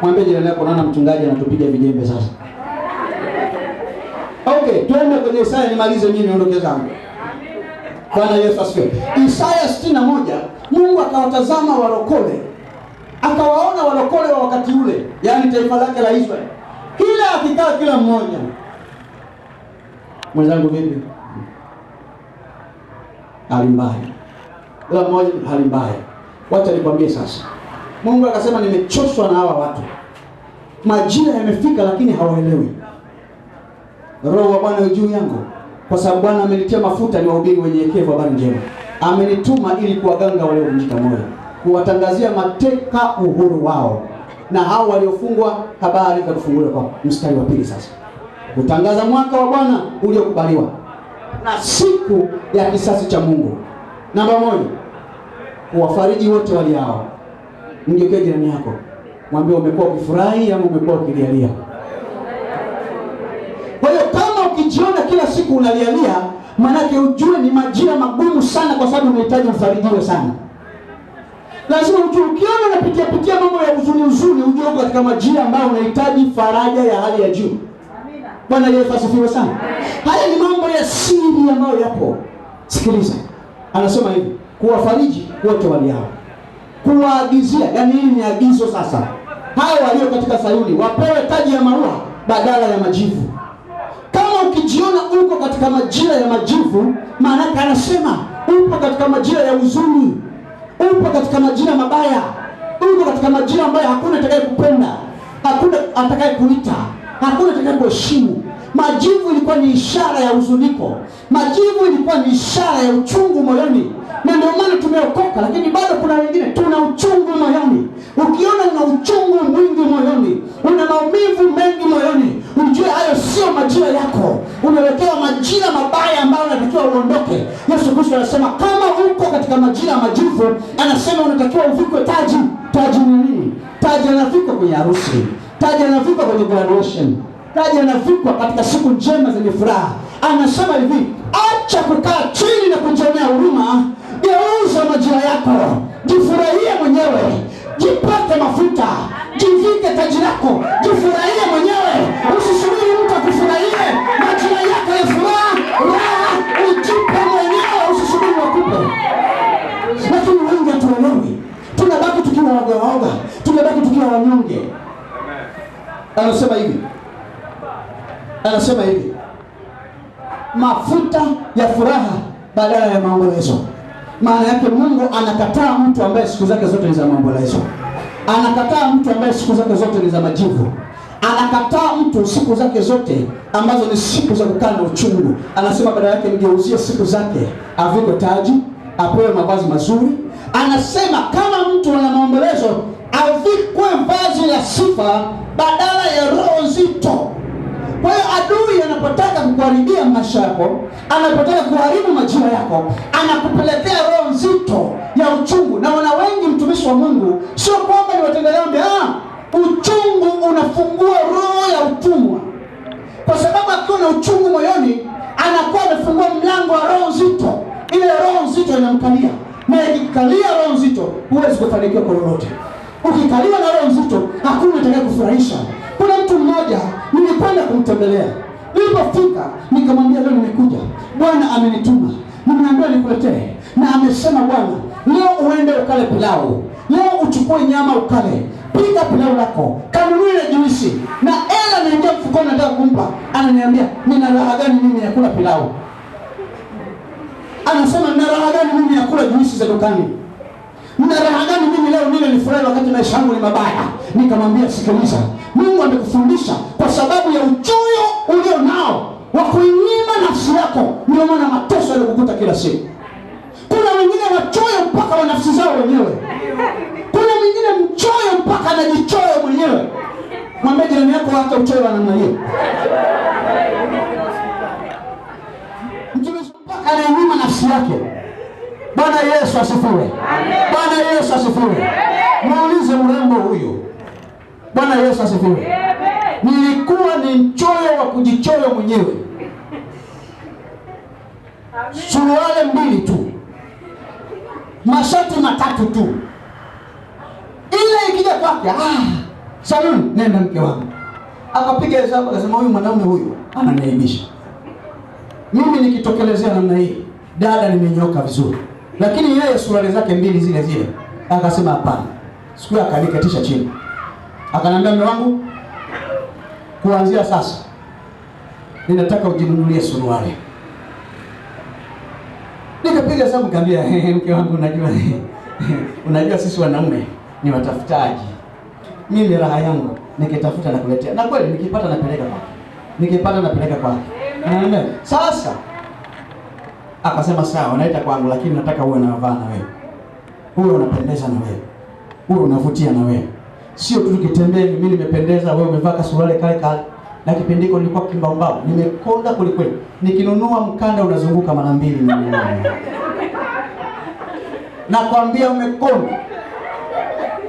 Mwambie jirani yako, naona mchungaji anatupiga vijembe sasa. Okay, twende kwenye Isaya nimalize mimi niondoke zangu. Bwana Yesu asifiwe. Isaya 61, Mungu akawatazama walokole. Akawaona walokole wa wakati ule, yaani taifa lake la Israeli. Kila akikaa kila mmoja. Mwenzangu vipi? Hali mbaya. Kila mmoja hali mbaya. Wacha nikwambie sasa. Mungu akasema nimechoshwa na hawa watu. Majira yamefika lakini hawaelewi. Roho wa Bwana juu yangu, kwa sababu Bwana amenitia mafuta niwahubiri wenyekevu habari njema. Amenituma ili kuwaganga waliovunjika moyo, kuwatangazia mateka uhuru wao, na hao waliofungwa habari za kufunguliwa kwao. Mstari wa pili sasa. Kutangaza mwaka wa Bwana uliokubaliwa na siku ya kisasi cha Mungu. Namba 1, kuwafariji wote waliao. Mgeukie jirani yako, mwambie umekuwa ukifurahi ama umekuwa ukilialia. Kwa hiyo kama ukijiona kila siku unalialia, manake ujue ni majira magumu sana, kwa sababu unahitaji ufarijiwe sana. Lazima ujue, ukiona unapitia mambo ya huzuni, ujue uko katika majira ambayo unahitaji faraja ya hali ya juu. Amina. Bwana Yesu asifiwe sana. Haya ni mambo ya siri ambayo yapo. Sikiliza. Anasema hivi, kuwafariji wote waliao. Kuwaagizia, yaani hili ni agizo sasa. Hao walio katika Sayuni wapewe taji ya maua badala ya majivu. Kama ukijiona uko katika majira ya majivu, maana anasema upo katika majira ya huzuni, upo katika majira mabaya, upo katika majira ambayo hakuna atakaye kupenda, hakuna atakaye kuita, hakuna atakaye kuheshimu. Majivu ilikuwa ni ishara ya huzuniko. Majivu ilikuwa ni ishara ya uchungu moyoni. Na ndio maana tumeokoka, lakini bado kuna wengine tuna uchungu moyoni. Ukiona una uchungu mwingi moyoni, una maumivu mengi moyoni, ujue hayo sio majira yako. Umewekewa majira mabaya ambayo unatakiwa uondoke. Yesu Kristo anasema kama uko katika majira ya majivu, anasema unatakiwa uvikwe taji. Taji ni nini? Taji anavikwa kwenye harusi. Taji anavikwa kwenye graduation. Taji anavikwa katika siku njema zenye furaha. Anasema hivi, acha kukaa chini na kujionea huruma. Geuza majira yako, jifurahie mwenyewe, jipake mafuta, jivike taji lako, jifurahie mwenyewe. Usisubiri mtu akufurahie. Majira yako ya furaha, raha, ujipe mwenyewe, usisubiri wakupe. Lakini wengi hatuelewi. Tunabaki tukiwa waoga, tunabaki tukiwa wanyonge. Anasema hivi, mafuta ya furaha badala ya maombolezo. Maana yake Mungu anakataa mtu ambaye siku zake zote ni za maombolezo. Anakataa mtu ambaye siku zake zote ni za majivu. Anakataa mtu siku zake zote ambazo ni siku za kukaa na uchungu. Anasema badala yake mgeuzie siku zake, avikwe taji, apewe mavazi mazuri. Anasema kama mtu ana maombolezo, avikwe vazi la sifa badala ya roho nzito. Kwa hiyo adui anapotaka kukuharibia maisha yako, anapotaka kuharibu majira yako, anakupelekea roho nzito ya uchungu. Na wana wengi, mtumishi wa Mungu, sio kwamba ni watenda dhambi. Uchungu unafungua roho ya utumwa. Kwa sababu akiwa na uchungu moyoni, anakuwa amefungua mlango wa roho nzito. Ile roho nzito inamkalia. Na ikikalia roho nzito, huwezi kufanikiwa kwa lolote. Ukikaliwa na roho nzito, hakuna atakaye kufurahisha. Kuna mtu mmoja nilikwenda kumtembelea. Nilipofika nikamwambia, leo nimekuja, Bwana amenituma, nimeambiwa nikuletee. Na amesema Bwana, leo uende ukale pilau, leo uchukue nyama ukale, pika pilau lako, kanunue na juisi. Na hela naingia mfukoni nataka kumpa. Ananiambia, nina raha gani mimi ya kula pilau? Anasema, nina raha gani mimi ya kula juisi za dukani? Nina raha gani mimi leo nile nifurahi wakati maisha yangu ni mabaya? Nikamwambia, sikiliza, Mungu amekufundisha kwa sababu ya uchoyo ulio nao wa kuinyima nafsi yako. Ndio maana mateso yanakukuta kila siku. Kuna wengine wachoyo mpaka wa nafsi zao wenyewe. Kuna wengine mchoyo mpaka anajichoyo mwenyewe. Mwambie jirani yako hata uchoyo wa namna hiyo. Mtumishi mpaka anainyima nafsi yake. Bwana Yesu asifiwe. Bwana Yesu asifiwe. Muulize mrembo huyu. Bwana Yesu asifiwe. Nilikuwa ni mchoyo wa kujichoyo mwenyewe. Suruali 2 tu, mashati 3 tu. Ile ikija kwake, saluni, nenda mke wangu. Akapiga hesabu akasema huyu mwanaume huyu ananiaibisha. Mimi nikitokelezea namna hii, dada nimenyoka vizuri. Lakini yeye suruali zake 2 zile zile. Akasema hapana. Siku yake akaniketisha chini. Akanambia mume wangu, kuanzia sasa ninataka ujinunulie suruali. Nikapiga hesabu nikamwambia, mke wangu unajua sisi wanaume ni watafutaji. Mimi raha yangu nikitafuta na kuletea. Na kweli nikipata napeleka kwake. Nikipata napeleka kwake. Sasa akasema sawa, naita kwangu lakini nataka uwe unavaa na wewe. Uwe unapendeza na wewe. Uwe unavutia na wewe. Sio tu tukitembea mimi nimependeza, wewe umevaa kasuruali kale kale. Na kipindiko nilikuwa kimbaumbao, nimekonda kulikweli. Nikinunua mkanda unazunguka mara 2. Nakwambia umekonda.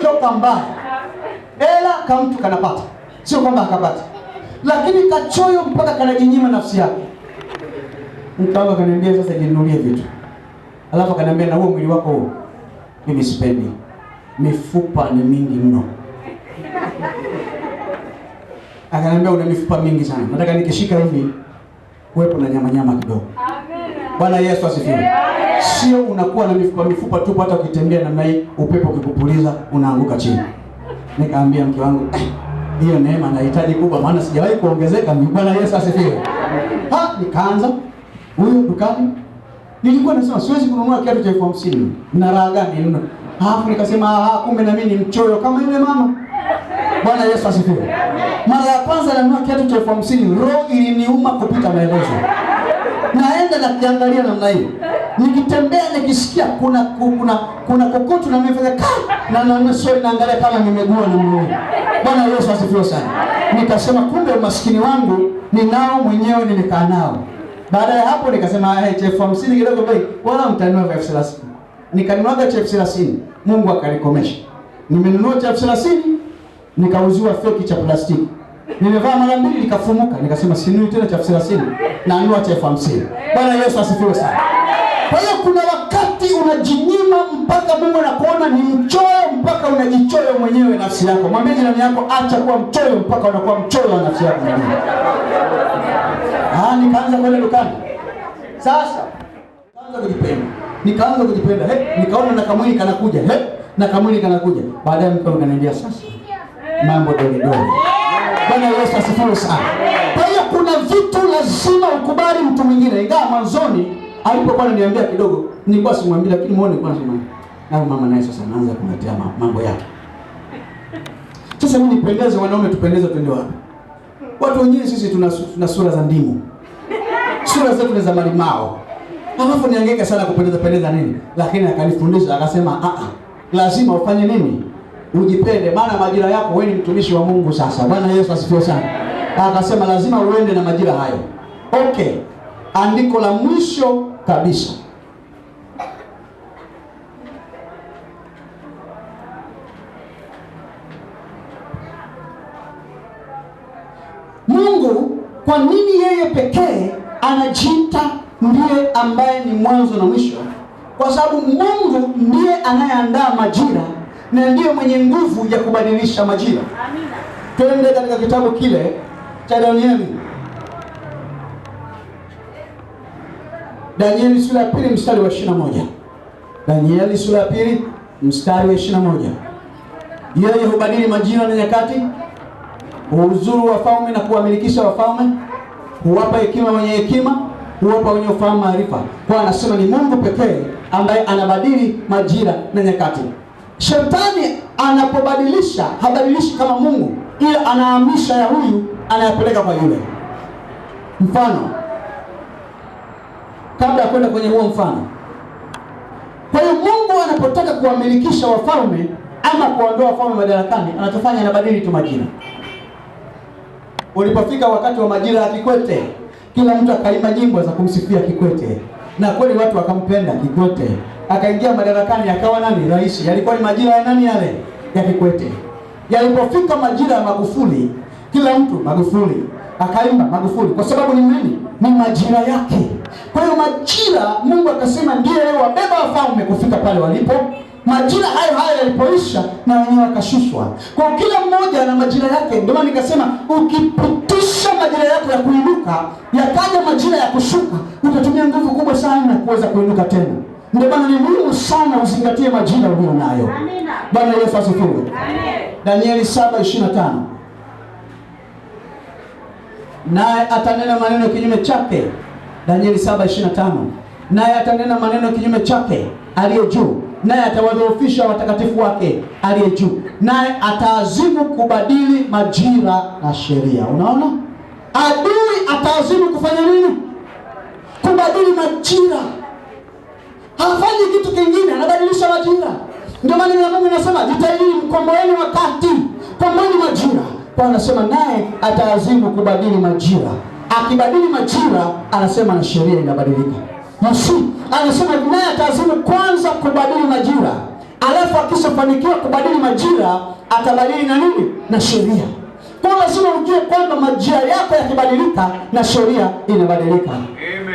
Choka mbaya. Ela kama mtu kanapata. Sio kwamba akapata. Lakini kachoyo mpaka kanajinyima nafsi yake. Mkaangu akaniambia sasa jinunulie vitu. Alafu akaniambia na huo mwili wako huo mimi sipendi. Mifupa ni mingi mno. Akaniambia una mifupa mingi sana. Nataka nikishika hivi kuwepo na nyama kidogo. Bwana Yesu asifiwe. Sio unakuwa na mifupa tu, hata ukitembea namna hii upepo ukikupuliza unaanguka chini. Nikaambia mke wangu, hiyo neema nahitaji kubwa maana sijawahi kuongezeka. Bwana Yesu asifiwe. Nikaanza huyo dukani. Nilikuwa nasema siwezi kununua kiatu cha 50,000. Na raha gani? Hapo nikasema kumbe na mimi ni mchoyo kama yule mama. Bwana Yesu asifiwe. Mara ya kwanza nanunua kiatu cha 50,000, roho iliniuma kupita maelezo. Naenda na kiangalia namna hiyo. Nikitembea nikisikia kuna kokoto na nimefanya na sio naangalia kama nimegua na Mungu. Bwana Yesu asifiwe sana. Nikasema kumbe umaskini wangu ninao mwenyewe, nilikaa nao. Baada ya hapo nikasema cha 50,000 kidogo bei, wala mtanunua vya 30,000. Nikanunua cha 30,000. Mungu akanikomesha. Nimenunua cha 30,000 nikauziwa feki cha plastiki. Nimevaa mara 2 nikafumuka, nikasema sinunui tena cha 30,000 na nunua cha 50,000. Bwana Yesu asifiwe sana. Kwa hiyo kuna wakati unajinyima mpaka Mungu anakuona ni mchoyo, mpaka unajichoyo mwenyewe nafsi yako. Mwambie jirani yako acha kuwa mchoyo mpaka unakuwa mchoyo wa nafsi yako mwenyewe. Nikaanza kwenda dukani. Sasa nikaanza kujipenda. Nikaona na kamwili kanakuja. Na kamwili kanakuja. Baadaye mkono kaniambia sasa mambo dole. Bwana Yesu asifiwe sana. Kwa hiyo kuna vitu lazima ukubali mtu mwingine. Ingawa mwanzoni alipokuwa ananiambia kidogo, nilikuwa simwambia, lakini muone kwanza mama naye sasa anaanza kuletea mambo yake. Sasa mimi nipendeze, wanaume tupendeze, twende wapi? Watu wengine sisi tuna sura za ndimu. Sura zetu ni za malimao. Alafu niangeka sana kupendeza nini? Lakini akanifundisha akasema, lazima ufanye nini? Ujipende, maana majira yako wewe ni mtumishi wa Mungu sasa. Bwana Yesu asifiwe sana. Akasema lazima uende na majira hayo. Okay. Andiko la mwisho kabisa. Mungu kwa nini yeye pekee anajiita ndiye ambaye ni mwanzo na mwisho? Kwa sababu Mungu ndiye anayeandaa majira na ndiye mwenye nguvu ya kubadilisha majira. Amina. Twende katika kitabu kile cha Danieli. Danieli sura ya 2 mstari wa 21. Danieli sura ya 2 mstari wa 21. Yeye hubadili majira na nyakati, huuzuru wafalme na kuwamilikisha wafalme, huwapa hekima wenye hekima, huwapa wenye ufahamu maarifa. Kwa anasema ni Mungu pekee ambaye anabadili majira na nyakati. Shetani anapobadilisha, habadilishi kama Mungu, ila anahamisha ya huyu anayapeleka kwa yule. Mfano, kabla ya kwenda kwenye huo mfano. Kwa hiyo Mungu anapotaka kuwamilikisha wafalme ama kuondoa wafalme madarakani, anachofanya anabadili tu majira. ulipofika wakati wa majira ya Kikwete, kila mtu akaimba nyimbo za kumsifia Kikwete, na kweli watu wakampenda Kikwete. Akaingia madarakani, akawa nani? Rais. Yalikuwa ni majira ya nani yale? Ya Kikwete. Yalipofika majira ya Magufuli, kila mtu Magufuli, akaimba Magufuli, kwa sababu ni nini? Ni majira yake. Kwa hiyo majira, Mungu akasema ndiye wabeba wafalme kufika pale walipo. Majira hayo yalipoisha, na wenyewe wakashushwa. Kwa kila mmoja na majira yake. Ndio maana nikasema ukipitisha majira yako ya kuinuka, yakaja majira ya kushuka, utatumia nguvu kubwa sana kuweza kuinuka tena. Ndio maana ni muhimu sana uzingatie majira ulio nayo. Amina. Bwana Yesu asifiwe. Amen. Danieli 7:25. Naye atanena maneno kinyume chake. Danieli 7:25. Naye atanena maneno kinyume chake aliye juu, naye atawadhoofisha watakatifu wake aliye juu, naye ataazimu kubadili majira na sheria. Unaona? Adui ataazimu kufanya nini? Kubadili majira. Hafanyi kitu kingine, anabadilisha majira. Ndio maana Mungu anasema jitahidi mkomboeni wakati, komboeni majira. Kwa anasema naye ataazimu kubadili majira. Akibadili majira, anasema na sheria inabadilika. Yesu anasema naye ataazimu kwanza kubadili majira, alafu akishafanikiwa kubadili majira, atabadili na nini? Na sheria. Kwa lazima ujue kwamba majira yako yakibadilika, na sheria inabadilika.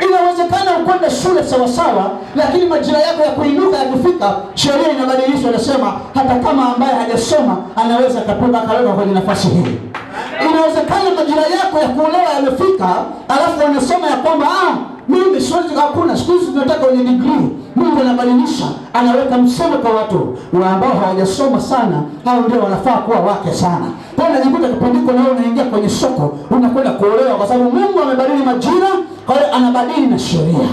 Inawezekana ukwenda shule sawa sawa, lakini majira yako ya kuinuka yakifika, sheria inabadilishwa. Nasema hata kama ambaye hajasoma anaweza akawekwa kwenye nafasi hii. Inawezekana majira yako ya kuolewa yamefika, alafu wanasema ya kwamba mimi siwezi, hakuna, siku hizi tunataka wenye degree. Mungu anabadilisha, anaweka msemo kwa watu ambao hawajasoma sana, hao ndio wanafaa kuwa wake sana. Kwa hiyo unajikuta kipindiko leo unaingia kwenye soko, unakwenda kuolewa kwa sababu Mungu amebadili majira, kwa hiyo anabadili na sheria.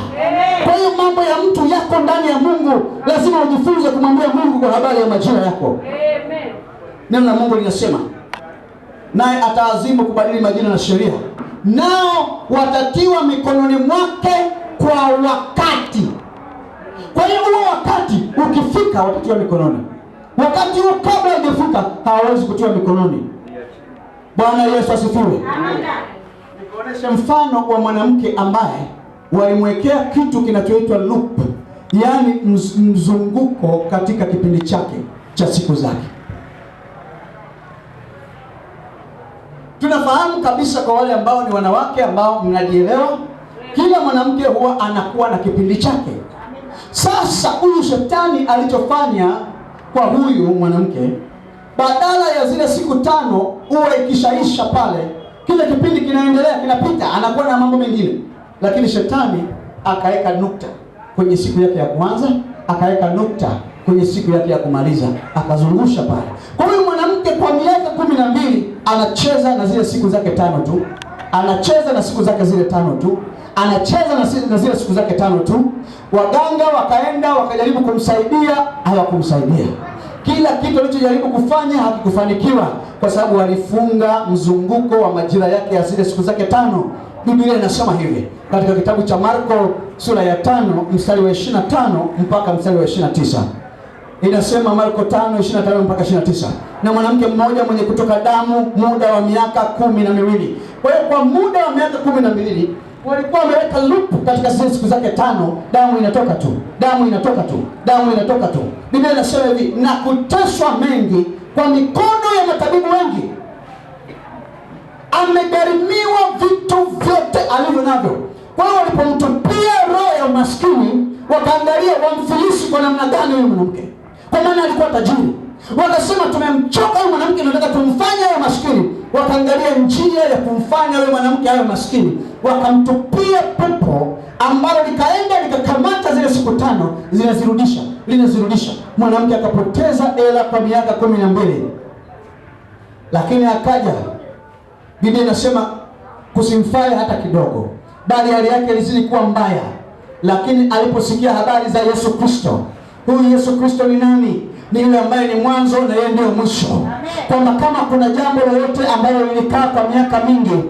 Kwa hiyo mambo ya mtu yako ndani ya Mungu, lazima ujifunze kumwambia Mungu kwa habari ya majira yako. Amen. Neno la Mungu linasema naye ataazimu kubadili majira na sheria, nao watatiwa mikononi mwake kwa wakati. Kwa hiyo huo wakati ukifika, watatiwa mikononi. Wakati huo kabla hajafika, hawawezi kutiwa mikononi. Bwana Yesu asifiwe. Amen. Nikuonesha mfano wa mwanamke ambaye walimwekea kitu kinachoitwa loop, yaani mzunguko katika kipindi chake cha siku zake. Tunafahamu kabisa kwa wale ambao ni wanawake ambao mnajielewa, kila mwanamke huwa anakuwa na kipindi chake. Sasa huyu shetani alichofanya kwa huyu mwanamke, badala ya zile siku 5 uwe ikishaisha pale, kile kipindi kinaendelea, kinapita, anakuwa na mambo mengine. Lakini shetani akaweka nukta kwenye siku yake ya kwanza, akaweka nukta kwenye siku yake ya kumaliza, akazungusha pale. Kwa hiyo mwanamke kwa miaka 12 anacheza na zile siku zake 5 tu, anacheza na siku zake zile 5 tu, anacheza na zile siku zake 5 tu. Waganga wakaenda wakajaribu kumsaidia, hawakumsaidia. Kila kitu alichojaribu kufanya hakikufanikiwa, kwa sababu walifunga mzunguko wa majira yake ya zile siku zake 5. Biblia inasema hivi katika kitabu cha Marko sura ya 5 mstari wa 25 mpaka mstari wa 29. Inasema Marko 5:25 mpaka 29. Na mwanamke mmoja mwenye kutoka damu muda wa miaka 12. Kwa hiyo kwa muda wa miaka 12 walikuwa wameweka loop katika zile siku zake 5, damu inatoka tu, damu inatoka tu, damu inatoka tu. Biblia inasema hivi, na kuteswa mengi kwa mikono ya matabibu wengi. Amegharimiwa vitu vyote alivyo navyo. Kwa hiyo walipomtupia roho ya umaskini, wakaangalia wamfilisi kwa namna gani huyu mwanamke, kwa maana alikuwa tajiri. Wakasema tumemchoka huyu mwanamke, tunataka tumfanye awe maskini. Wakaangalia njia ya kumfanya huyu mwanamke awe maskini, wakamtupia pepo ambalo likaenda likakamata zile siku 5, linazirudisha. Mwanamke akapoteza hela kwa miaka 12. Lakini akaja, Biblia inasema kusimfae hata kidogo, bali hali yake ilizidi kuwa mbaya. Lakini aliposikia habari za Yesu Kristo, huyu Yesu Kristo ni nani? Ni yule ambaye ni mwanzo na yeye ndio mwisho. Kwamba kama kuna jambo lolote ambalo lilikaa kwa miaka mingi,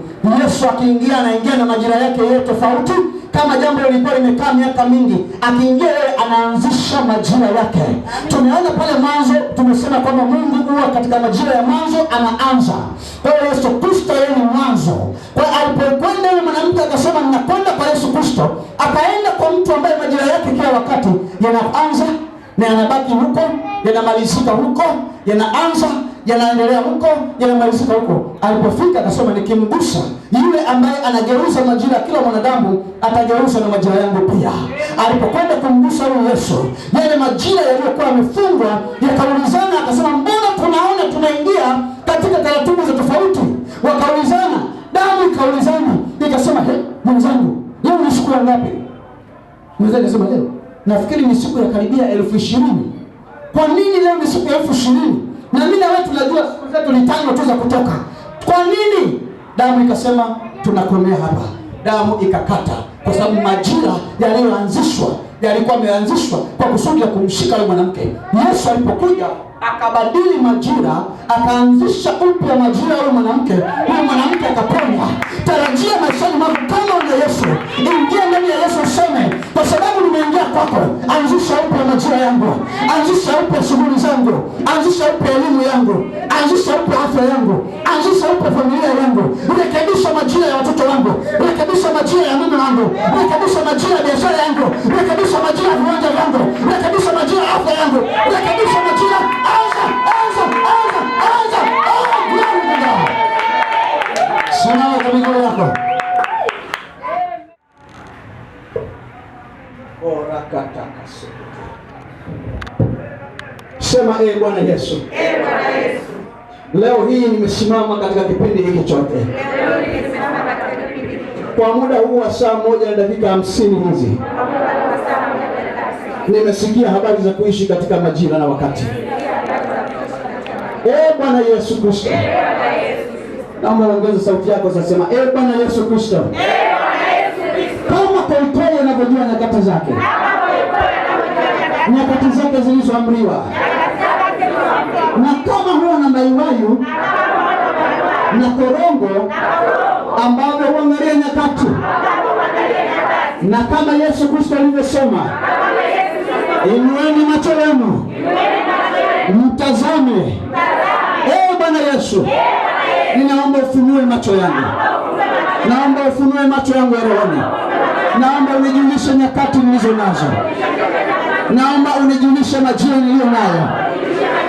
Yesu akiingia anaingia na majira yake yote tofauti. kama jambo lilikuwa limekaa miaka mingi, akiingia yeye anaanzisha majira yake. Tumeona pale mwanzo tumesema kwamba Mungu huwa katika majira ya mwanzo anaanza. Kwa hiyo Yesu Kristo yeye ni mwanzo. Kwa hiyo alipokwenda yule mwanamke akasema ninakwenda kwa Yesu Kristo, akaenda kwa mtu ambaye majira yake kila wakati yanaanza na yanabaki huko, yanamalizika huko, yanaanza, yanaendelea huko, yanamalizika huko. Alipofika akasema nikimgusa yule ambaye anageuza majira kila mwanadamu, atageuza na majira yangu pia. Alipokwenda kumgusa huyo Yesu, yale majira yaliyokuwa yamefungwa yakaulizana, akasema mbona tunaona tunaingia katika taratibu za tofauti? Wakaulizana, damu ikaulizana, ikasema mwenzangu, leo ni siku ya ngapi? Mwenzangu akasema leo nafikiri ni siku ya karibia 20,000. Kwa nini leo ni siku ya 20,000? Na mimi na wewe tunajua siku zetu ni 5 tu za kutoka. Kwa nini? Damu ikasema tunakomea hapa. Damu ikakata kwa sababu majira yaliyoanzishwa yalikuwa yameanzishwa kwa kusudi la kumshika yule mwanamke. Yesu alipokuja akabadili majira, akaanzisha upya majira yule mwanamke. Yule mwanamke akapona. Tarajia maishani mwako kama una Yesu. Ingia ndani ya Yesu useme, kwa sababu nimeingia kwako, anzisha upya majira yangu. Anzisha upya shughuli zangu. Anzisha upya elimu yangu. Anzisha upya afya yangu. Anzisha upya familia yangu. Rekebisha majira ya watoto wangu. Rekebisha majira ya mume wangu. Rekebisha majira ya biashara yangu. Rekebisha majira ya viwanja vyangu. Rekebisha majira ya afya yangu. Rekebisha majira. Anza. Simama kwa miguu yako. Sema Bwana Yesu. Leo hii nimesimama katika kipindi hiki chote. Kwa muda huu wa saa 1 na dakika 50 hizi. Nimesikia habari za kuishi katika majira na wakati. Bwana Yesu Kristo. Naomba ongeza sauti yako sasa, sema Bwana Yesu Kristo. Kama koikoi anavyojua nyakati zake. Nyakati zake zilizoamriwa. Na kama huwa na maiwayu na korongo ambavyo huangalia nyakati. Na kama Yesu Kristo alivyosema, inueni macho yenu mtazame. Bwana Yesu, ninaomba ufunue macho yangu. Naomba ufunue macho yangu ya rohoni. Naomba unijulishe nyakati nilizo nazo. Naomba unijulishe majira niliyo nayo.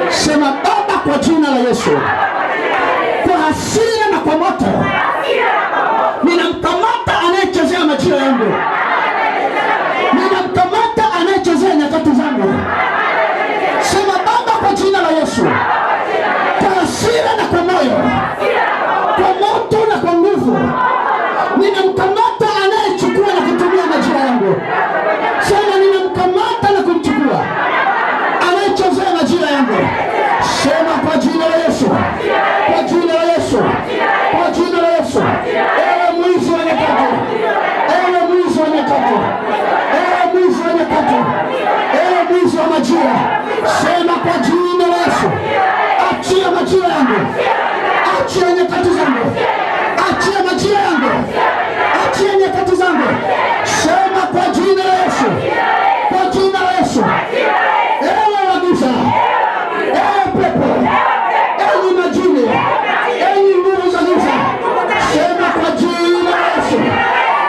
Sema Baba, kwa jina la Yesu, kwa hasira na kwa moto, ninamkamata anayechezea majira yangu. Ninamkamata anayechezea nyakati zangu. Sema Baba, kwa jina la Yesu, kwa hasira na kwa moyo, kwa moto na kwa nguvu, ninamkamata anayechukua na kutumia majira yangu. Sema ninamkamata na kumchukua anayechezea majira yangu. Sema kwa jina la Yesu, kwa jina la Yesu, kwa jina la Yesu. Ewe mwizi wa nyakati, ewe mwizi wa nyakati, ewe mwizi wa nyakati, ewe mwizi wa majira, sema kwa jina la Yesu, achia majira yangu, achia nyakati zangu, achia majira yangu, achia nyakati zangu. Sema kwa jina la Yesu, kwa jina la Yesu. Ewe wagiza, ewe pepo, enyi majini, enyi nguvu za giza, sema kwa jina la Yesu,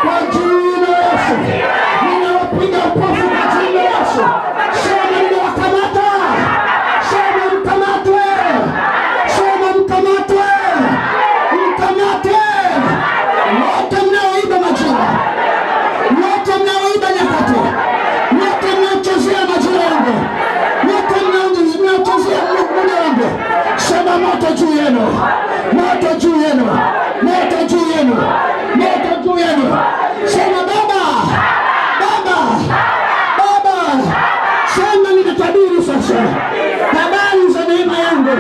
kwa jina la Yesu. Ninawapiga upofu kwa jina la Yesu. Sema ninawakamata. Sema mkamatwe. Sema mkamatwe. Mkamatwe. Wote mnaoiba majira, wote mnaoiba nyakati, wote mnaochezea majira yangu, wote mnaochezea muda wangu, sema moto juu yenu, moto juu yenu, moto juu yenu, moto juu yenu. Sema Baba, Baba, Baba, sema ninatabiri sasa habari za neema yangu.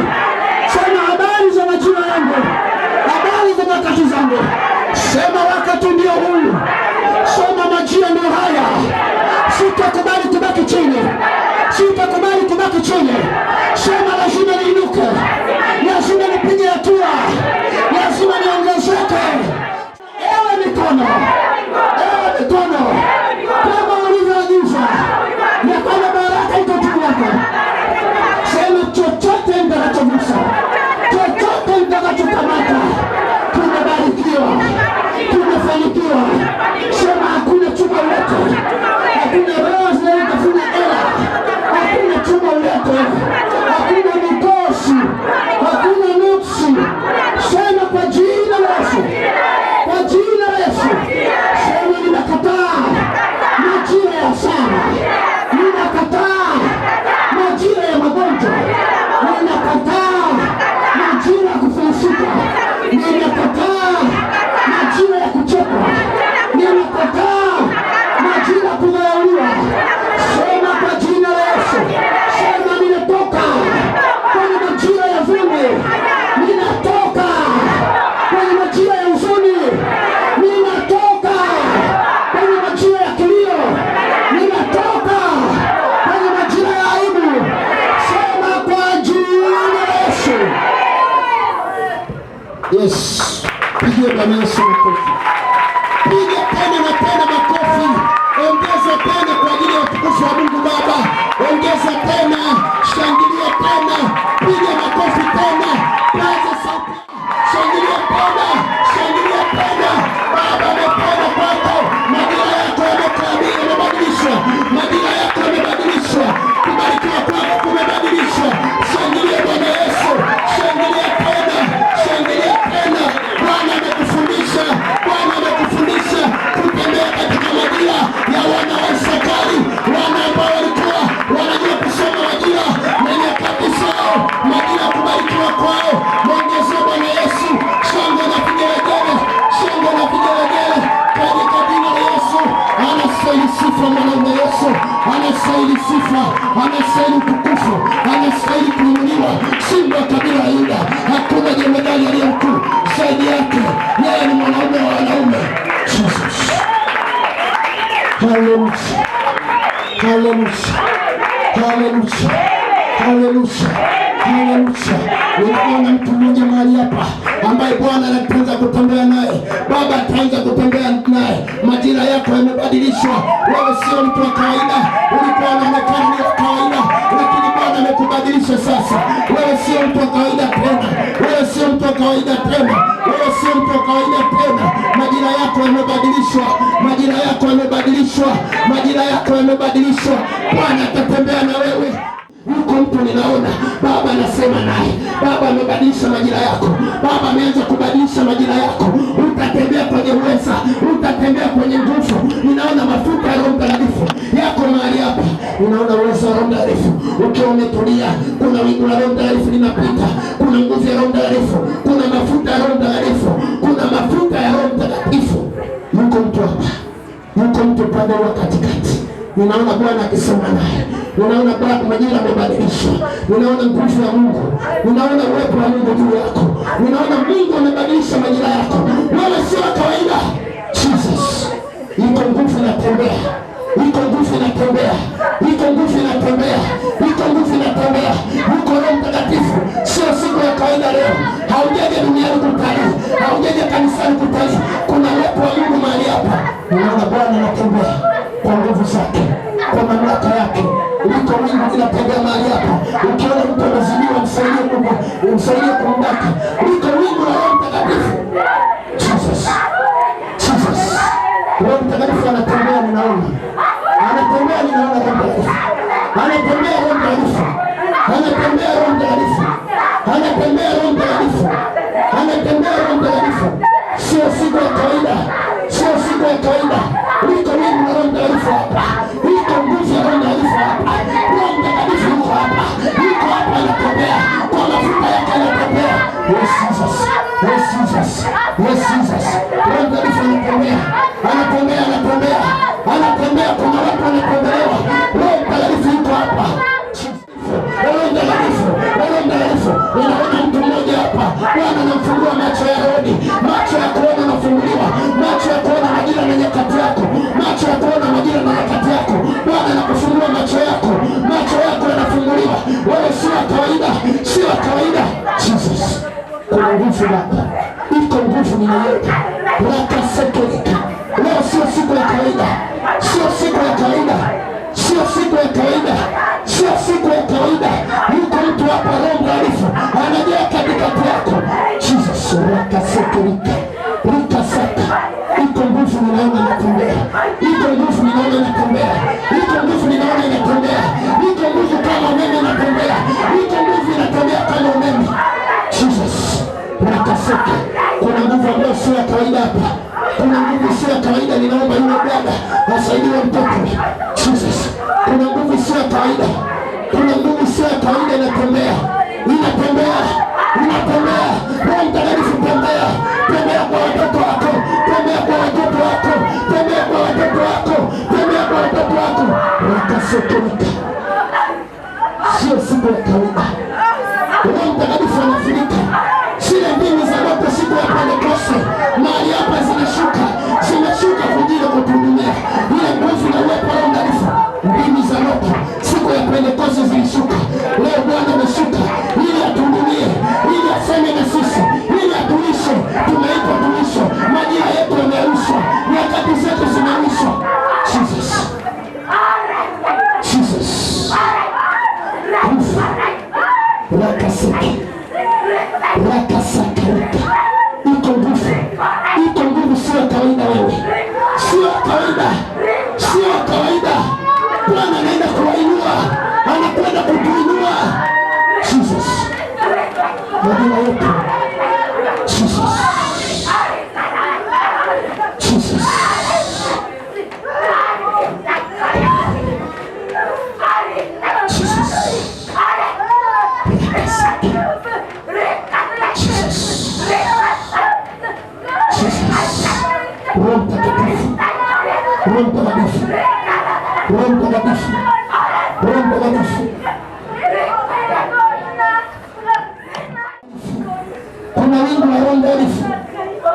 Sema habari za majira yangu, habari za nyakati zangu. Sema wakati ndio huu. Sema majira ndio haya. Sitakubali kubaki chini, sitakubali kubaki chini. Sema lazima niinuke, lazima nipige hatua, lazima niongezeke. Ewe mikono, Yes. Pigia Bwana Yesu makofi. Piga tena na tena makofi. Ongeza tena kwa ajili ya utukufu wa Mungu Baba. Ongeza tena. Shangilia tena. Piga makofi tena. Paza sauti. Shangilia tena. Shangilia tena. Baba amependa kwako. Majira yako yamebadilishwa. Majira yako yamebadilishwa. Kubarikiwa kwako kumebadilishwa. Shangilia Bwana Yesu. Shangilia tena. Shangilia tena. Bwana amekufundisha. Bwana amekufundisha kutembea katika majira ya wana wa Isakari. Wana ambao walikuwa wanajua kusoma majira na nyakati zao. Majira kubarikiwa kwao. Mwongeze Bwana Yesu. Shangwe na vigelegele. Shangwe na vigelegele. Katika jina la Yesu. Anastahili sifa mwanaume Yesu. Anastahili sifa. Anastahili utukufu. Anastahili kuinuliwa. Simba kabila ya Yuda. Hakuna jemedali aliye mkuu zaidi yake. Yeye ni mwanaume wa wanaume. Jesus. Hallelujah. Hallelujah. Hallelujah. Hallelujah. Hallelujah. Ninaona mtu mmoja mahali hapa ambaye Bwana anaanza kutembea naye. Baba ataanza kutembea naye. Majira yako yamebadilishwa. Wewe sio mtu wa kawaida. Ulikuwa unaonekana ni wa kawaida, lakini Bwana amekubadilisha sasa. Wewe sio mtu wa kawaida tena. Wewe sio mtu wa kawaida tena. Wewe sio mtu wa kawaida tena. Majira yako yamebadilishwa. Majira yako yamebadilishwa. Majira yako yamebadilishwa. Bwana atatembea na wewe. Yuko mtu ninaona Baba anasema naye. Baba amebadilisha majira yako. Baba ameanza kubadilisha majira yako. Utatembea kwenye uweza, utatembea kwenye nguvu. Ninaona mafuta ya Roho Mtakatifu yako mahali hapa. Ninaona uwezo wa Roho Mtakatifu ukiwa umetulia. Kuna wingu la Roho Mtakatifu linapita. Kuna nguvu ya Roho Mtakatifu. Kuna mafuta ya Roho Mtakatifu. Kuna mafuta ya Roho Mtakatifu. Yuko mtu hapa. Yuko mtu pande wa katikati. Ninaona Bwana akisema naye. Ninaona Bwana majira yamebadilishwa. Ninaona nguvu ya Mungu. Ninaona uwepo wa Mungu juu yako. Ninaona Mungu amebadilisha majira yako. Wewe sio kawaida. Jesus. Iko nguvu inatembea. Iko nguvu inatembea. Iko nguvu inatembea. Iko nguvu inatembea. Yuko Roho Mtakatifu. Sio siku ya kawaida leo. Haujaje duniani kutalii. Haujaje kanisani kutalii. Kuna uwepo wa Mungu mahali hapa. Ninaona Bwana anatembea kwa nguvu zake, kwa mamlaka yake. Liko wingu linatembea mahali hapa. Ukiona mtu amezidiwa, msaidie Mungu, msaidie kumdaka. Liko wingu la Roho Mtakatifu. Jesus. Jesus. Roho Mtakatifu anatembea, ninaona. Anatembea, ninaona Roho Mtakatifu. Anatembea Roho Mtakatifu. Anatembea Roho Mtakatifu. Anatembea Roho Mtakatifu. Anatembea Roho Mtakatifu. Sio siku ya kawaida. Sio siku ya kawaida. Liko wingu la Roho Mtakatifu hapa. Liko nguvu ya Roho Mtakatifu hapa. Roho Mtakatifu yuko hapa. Yuko hapa anatembea. Kwa mafuta yake anatembea. Yes Jesus. Yes Jesus. Yes Jesus. Roho Mtakatifu anatembea. Anatembea, anatembea. Anatembea, kuna watu wanatembelewa. Roho Mtakatifu yuko hapa. Roho Mtakatifu. Roho Mtakatifu. Ninaona mtu mmoja hapa. Bwana anamfungua macho ya rohoni. Macho ya kuona anafunguliwa. Macho ya kuona majira na nyakati yako. Macho ya kuona majira na nyakati yako. Bwana anakufungua macho yako. Macho yako yanafunguliwa. Wewe si wa kawaida. Si wa kawaida. Jesus. Kuna nguvu hapa. Iko nguvu ninaiona. Rakasekeleka. Leo sio siku ya kawaida. Sio siku ya kawaida. Sio siku ya kawaida. Sio siku ya kawaida. Yuko mtu hapa Roho Mtakatifu anajaa katikati yako. Jesus. Rakasekeleka. Rikasaka. Iko nguvu ninaona inatembea. Iko nguvu ninaona inatembea. Iko nguvu ninaona inatembea. Iko nguvu kama umeme inatembea. Iko nguvu inatembea kama umeme. Jesus. Rakasaka. Kuna nguvu ambayo sio ya kawaida hapa. Kuna nguvu sio ya kawaida. Ninaomba yule dada asaidiwe mtoto. Jesus. Kuna nguvu sio ya kawaida. Kuna nguvu sio ya kawaida inatembea. Inatembea. Inatembea. Roho Mtakatifu tembea. Tembea kwa watoto wako. Tembea kwa watoto wako. Tembea kwa watoto wako. Tembea kwa watoto wako. Rakasotonika. Sio siku ya kawaida. Roho Mtakatifu anafunika. Zile mbinu za moto siku ya Pentekoste mahali hapa zinashuka. Zimeshuka kwa ajili ya kutuhudumia. Ile nguvu na uwepo wa Roho Mtakatifu. Mbinu za moto siku ya Pentekoste zilishuka. Leo Bwana ameshuka. rakaseke rakasaka. Iko nguvu sio kawaida wewe, sio kawaida, sio kawaida. Bwana anaenda kuwainua, anakwenda kukuinua. Jesus, majina yetu Jesus, Jesus, Roho Mtakatifu, Roho Mtakatifu, Roho Mtakatifu, Roho Mtakatifu. Kuna wingu la Roho Mtakatifu,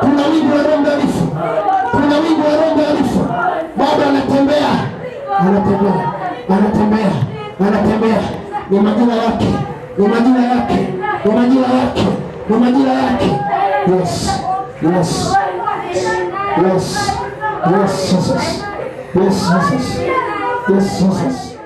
kuna wingu la Roho Mtakatifu, kuna wingu la Roho Mtakatifu. Baba anatembea, anatembea, anatembea, anatembea. Ni majina yake, ni majina yake, ni majina yake, ni majina yake. Yes, yes. Yes, yes, Jesus. Yes, Jesus. Yes, Jesus.